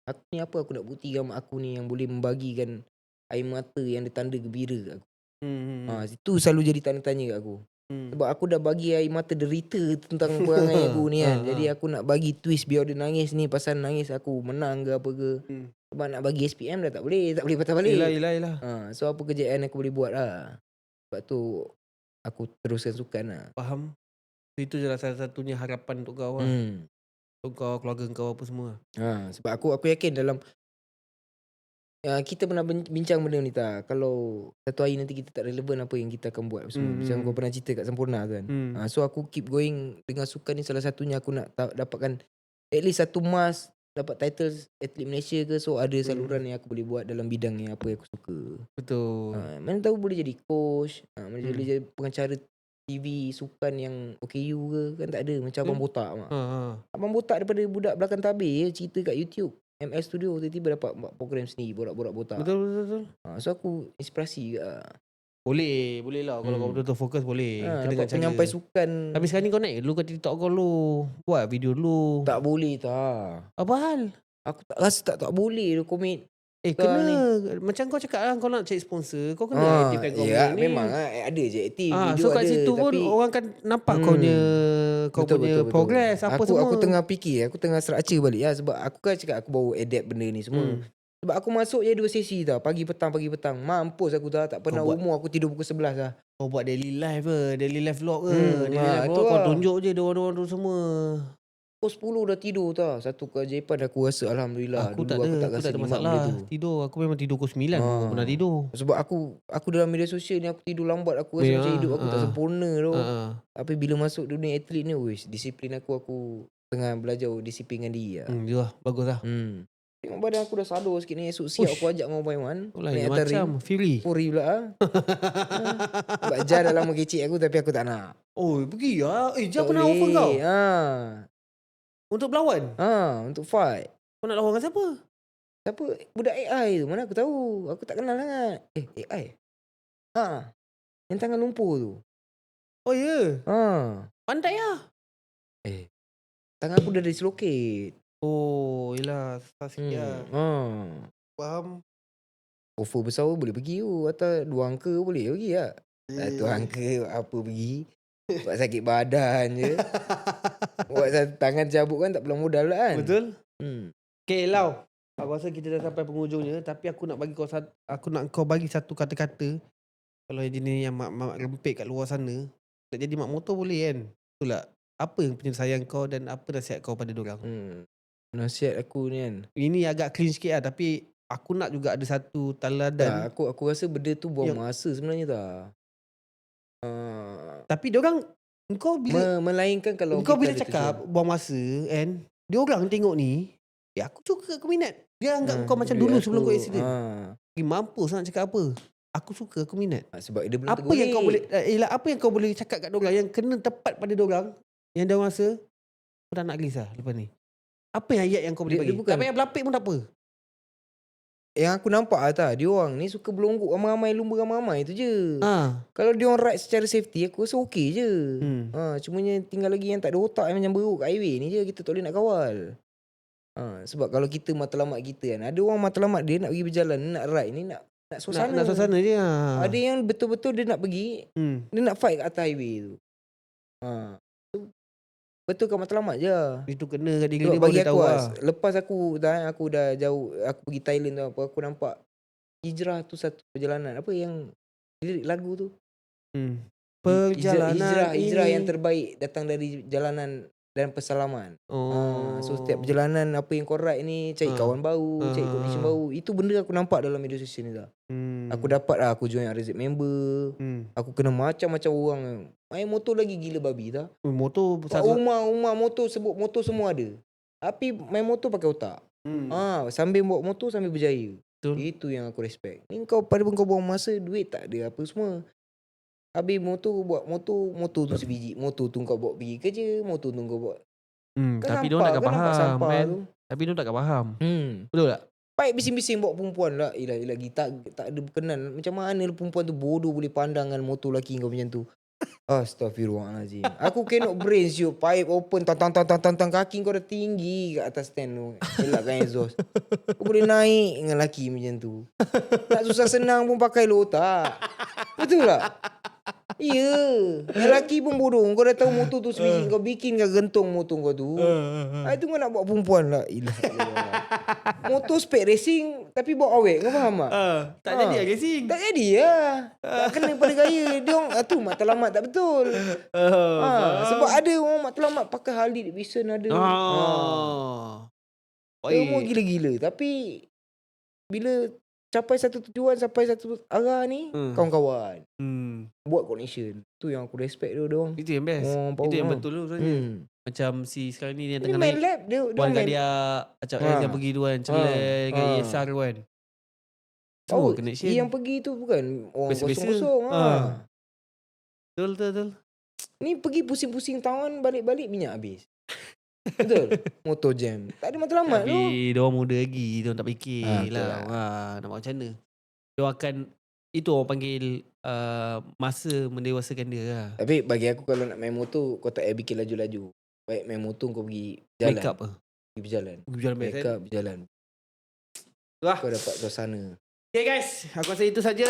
Aku ni apa aku nak buktikan mak aku ni yang boleh membagikan air mata yang ada tanda gembira kat aku. Itu selalu jadi tanda tanya kat aku. Sebab aku dah bagi air mata derita tentang perangai aku ni kan. Jadi aku nak bagi twist biar dia nangis ni, pasal nangis aku menang ke apa ke. Sebab nak bagi SPM dah tak boleh patah balik. Yelah. So apa kerjaan aku boleh buat lah. Sebab tu aku teruskan sukan lah. Faham. Itu je lah salah satunya harapan untuk kau lah. Untuk kau, keluarga kau apa semua. Sebab aku yakin dalam kita pernah bincang benda ni tak. Kalau satu hari nanti kita tak relevan apa yang kita akan buat semua. Macam kau pernah cerita kat Sempurna kan. So aku keep going dengan sukan ni, salah satunya aku nak dapatkan at least satu emas, dapat title atlet Malaysia ke. So ada saluran yang aku boleh buat dalam bidang yang apa yang aku suka. Betul. Mana tahu boleh jadi coach, boleh jadi pengacara TV sukan yang OKU ke, kan tak ada. Macam Abang Botak Abang Botak daripada budak belakang tabir cerita kat YouTube ML Studio, tiba-tiba dapat buat program sendiri, borak-borak botak. Betul. So aku inspirasi juga. Boleh lah. Kalau kau betul-betul fokus boleh. Dapat penyampai sukan. Tapi sekarang ni kau naik dulu ke TikTok kau dulu, buat video dulu. Tak boleh tak. Apa hal? Aku tak rasa tak boleh komit. Kena ni. Macam kau cakap lah, kau nak cari sponsor, kau kena aktifkan kau ya, ni. memang ada je aktif. So kat situ pun orang kan nampak kau punya progress apa semua. Aku tengah fikir, aku tengah structure balik lah. Sebab aku kan cakap aku baru adapt benda ni semua. Sebab aku masuk je 2 sesi tau. Pagi petang. Mampus aku tak pernah umur aku tidur pukul 11 lah. Kau buat daily life ke? Daily life vlog ke? Daily life vlog kau tunjuk je diorang tu semua. Pukul 10 dah tidur tau. Satu keajaiban aku rasa, alhamdulillah. Aku tak ada masalah tidur. Aku memang tidur pukul 9 aku pernah tidur. Sebab aku dalam media sosial ni aku tidur lambat. Aku rasa macam hidup aku tak sempurna tu. Tapi bila masuk dunia atlet ni, disiplin aku tengah belajar disiplin dengan diri lah. Ya, bagus lah. Tengok badan aku dah sadar sikit ni. Esok siap aku ajak dengan Paiman. Naik atas ring. Fury pula lah. Sebab Jar dah lama kecil aku, tapi aku tak nak. Pergi lah. Jar pernah offer kau? Untuk berlawan? Untuk fight. Kau nak lawan dengan siapa? Siapa? Budak AI tu. Mana aku tahu. Aku tak kenal sangat. AI? Yang tangan lumpur tu. Oh ya? Pandai lah. Tangan aku dah dislocate. Yelah. Susah sikit lah. Faham. Offer besar boleh pergi tu. Atau 2 angka boleh pergi tak? 1 angka apa pergi. Buat sakit badan je. Buat tangan cabut kan tak perlu modal lah kan. Betul. Okay Lau, Aku rasa kita dah sampai penghujungnya. Tapi aku nak bagi kau bagi satu kata-kata. Kalau yang jenis yang mak rempit kat luar sana, nak jadi mak motor boleh kan? Betul tak? Apa yang penyelesaian kau dan apa nasihat kau pada dorang? Nasihat aku ni kan, Ini agak cringe sikit lah, tapi aku nak juga ada satu teladan. aku rasa benda tu buang masa sebenarnya tak. Tapi dorang, kau bila Melainkan kalau kau kita bila ada cakap tujuan. buang masa kan, diorang tengok ni, aku suka, aku minat. Dia anggap kau macam duit dulu sebelum kau aku, accident. Mampus nak cakap apa. Aku suka, aku minat. sebab dia belum Apa yang kau tergolek. boleh apa yang kau boleh cakap kat dorang yang kena tepat pada dorang, yang dia rasa aku dah nak gelisah lepas ni. Apa yang ayat yang kau boleh Dia bagi? bukan- Tak payah berlapik pun tak apa. Yang aku nampak tak, dia orang ni suka berlonggok ramai-ramai, lumba ramai-ramai tu je. Kalau dia orang ride secara safety, aku rasa okey je. Cumanya tinggal lagi yang tak ada otak yang macam beruk kat highway ni je, kita tak boleh nak kawal. Sebab kalau kita matlamat kita kan, ada orang matlamat dia nak pergi berjalan, nak ride ni nak suasana. Nak suasana je. Ada yang betul-betul dia nak pergi, dia nak fight kat atas highway tu. Betul kau matlamat je. Itu kena kat diri Sebab dia bagi boleh aku tahu lah. lepas aku dah jauh, aku pergi Thailand tu apa, aku nampak hijrah tu satu perjalanan. Apa yang lirik lagu tu? Perjalanan hijrah ini. yang terbaik datang dari jalanan dan persalaman. So setiap perjalanan apa yang kau ride ni, cari kawan baru, cari connection baru. Itu benda aku nampak dalam media sosial ni dah. Aku dapat lah, aku join RZ member. Aku kena macam-macam orang. Main motor lagi gila babi tak? Motor Rumah motor, sebut motor semua ada. Tapi main motor pakai otak. Sambil bawa motor sambil berjaya. Betul. Itu yang aku respect. Ni kau pada pun kau buang masa, duit tak ada apa semua. Habis buat motor tu sebiji. Motor tu kau bawa pergi kerja, motor tu kau bawa. Tapi dia takkan faham kan. Tapi dia takkan faham. Betul tak? Baik bising-bising bawa perempuan lah. Lagi tak ada berkenan. Macam mana perempuan tu bodoh boleh pandang dengan motor lelaki kau macam tu. Astaghfirullahalazim. Aku cannot brain siup. Pipe open, tang kaki kau dah tinggi kat atas stand tu. Elakkan exhaust. Kau boleh naik dengan lelaki macam tu. Nak susah senang pun pakai lo otak. Betul tak? Ya. Lelaki pun bodoh. Kau dah tahu motor tu sebiji, kau bikin kau gantung motor kau tu. Itu kau nak bawa perempuan lah. Motor spek racing tapi bawa awet. Kau faham tak? Tak jadi lah racing. Tak jadi lah. Tak kena pada gaya. Dia orang tu matlamat tak betul. Sebab ada orang matlamat pakai Harley Davidson ada. Semua gila-gila. Tapi bila capai satu tujuan, sampai satu arah ni, kawan-kawan. Buat connection. Tu yang aku respect dia orang. Itu yang best. Itu yang betul tu sebenarnya. Macam si sekarang ni yang Dia tengah main naik lab. Dia Wan main Gadia, macam yang pergi tu kan, Celeng dengan ESR tu kan. Semua connection. Yang pergi tu bukan orang Biasa-biasa. kosong-kosong. Betul. Ni pergi pusing-pusing tahun, balik-balik minyak habis. Betul. Motor jam. Tak ada matlamat tu. Tapi diorang muda lagi, diorang tak fikir betul lah. Nak buat macam mana. Diorang akan, itu orang panggil masa mendewasakan dia lah. Tapi bagi aku kalau nak main motor, kau tak payah bikin laju-laju. Baik main motor kau pergi jalan. Make up lah. Pergi berjalan. Make Make up berjalan. Wah. Kau dapat suasana. Okay guys, aku rasa itu saja.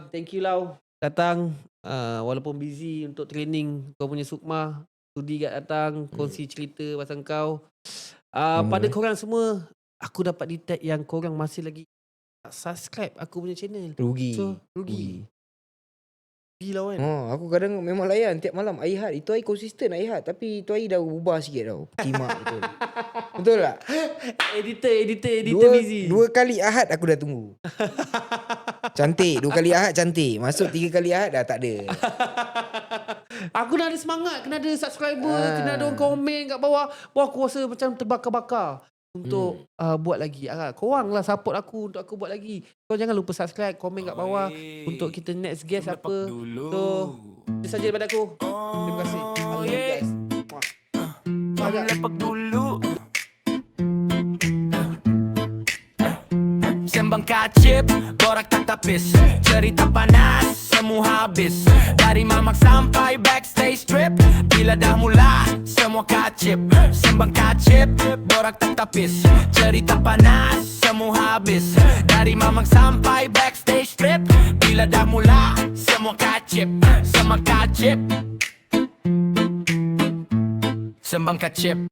Thank you Lau datang, walaupun busy untuk training kau punya Sukma. Sudi kat datang, kongsi cerita pasal kau. Pada korang semua, aku dapat detect yang korang masih lagi subscribe aku punya channel. Rugi. So, rugi lah kan. Aku kadang memang layan tiap malam air had. Itu air konsisten air had. Tapi itu air dah berubah sikit tau. Kimak betul. Betul tak? Editor busy. Dua kali Ahad aku dah tunggu. Cantik. 2 kali Ahad cantik. Masuk 3 kali Ahad dah tak ada. Aku dah ada semangat. Kena ada subscriber. Kena ada orang komen kat bawah. Wah, aku rasa macam terbakar-bakar untuk buat lagi. Korang lah support aku untuk aku buat lagi. Kau jangan lupa subscribe, komen kat bawah untuk kita next guest apa. So itu saja daripada aku. Terima kasih. Guys. Lepak dulu. Sembang kacip, borak tak tapis. Cerita panas, semua habis. Dari mamak sampai backstage trip. Bila dah mula, semua kacip. Sembang kacip, borak tak tapis. Cerita panas, semua habis. Dari mamak sampai backstage trip. Bila dah mula, semua kacip. Sembang kacip. Sembang kacip.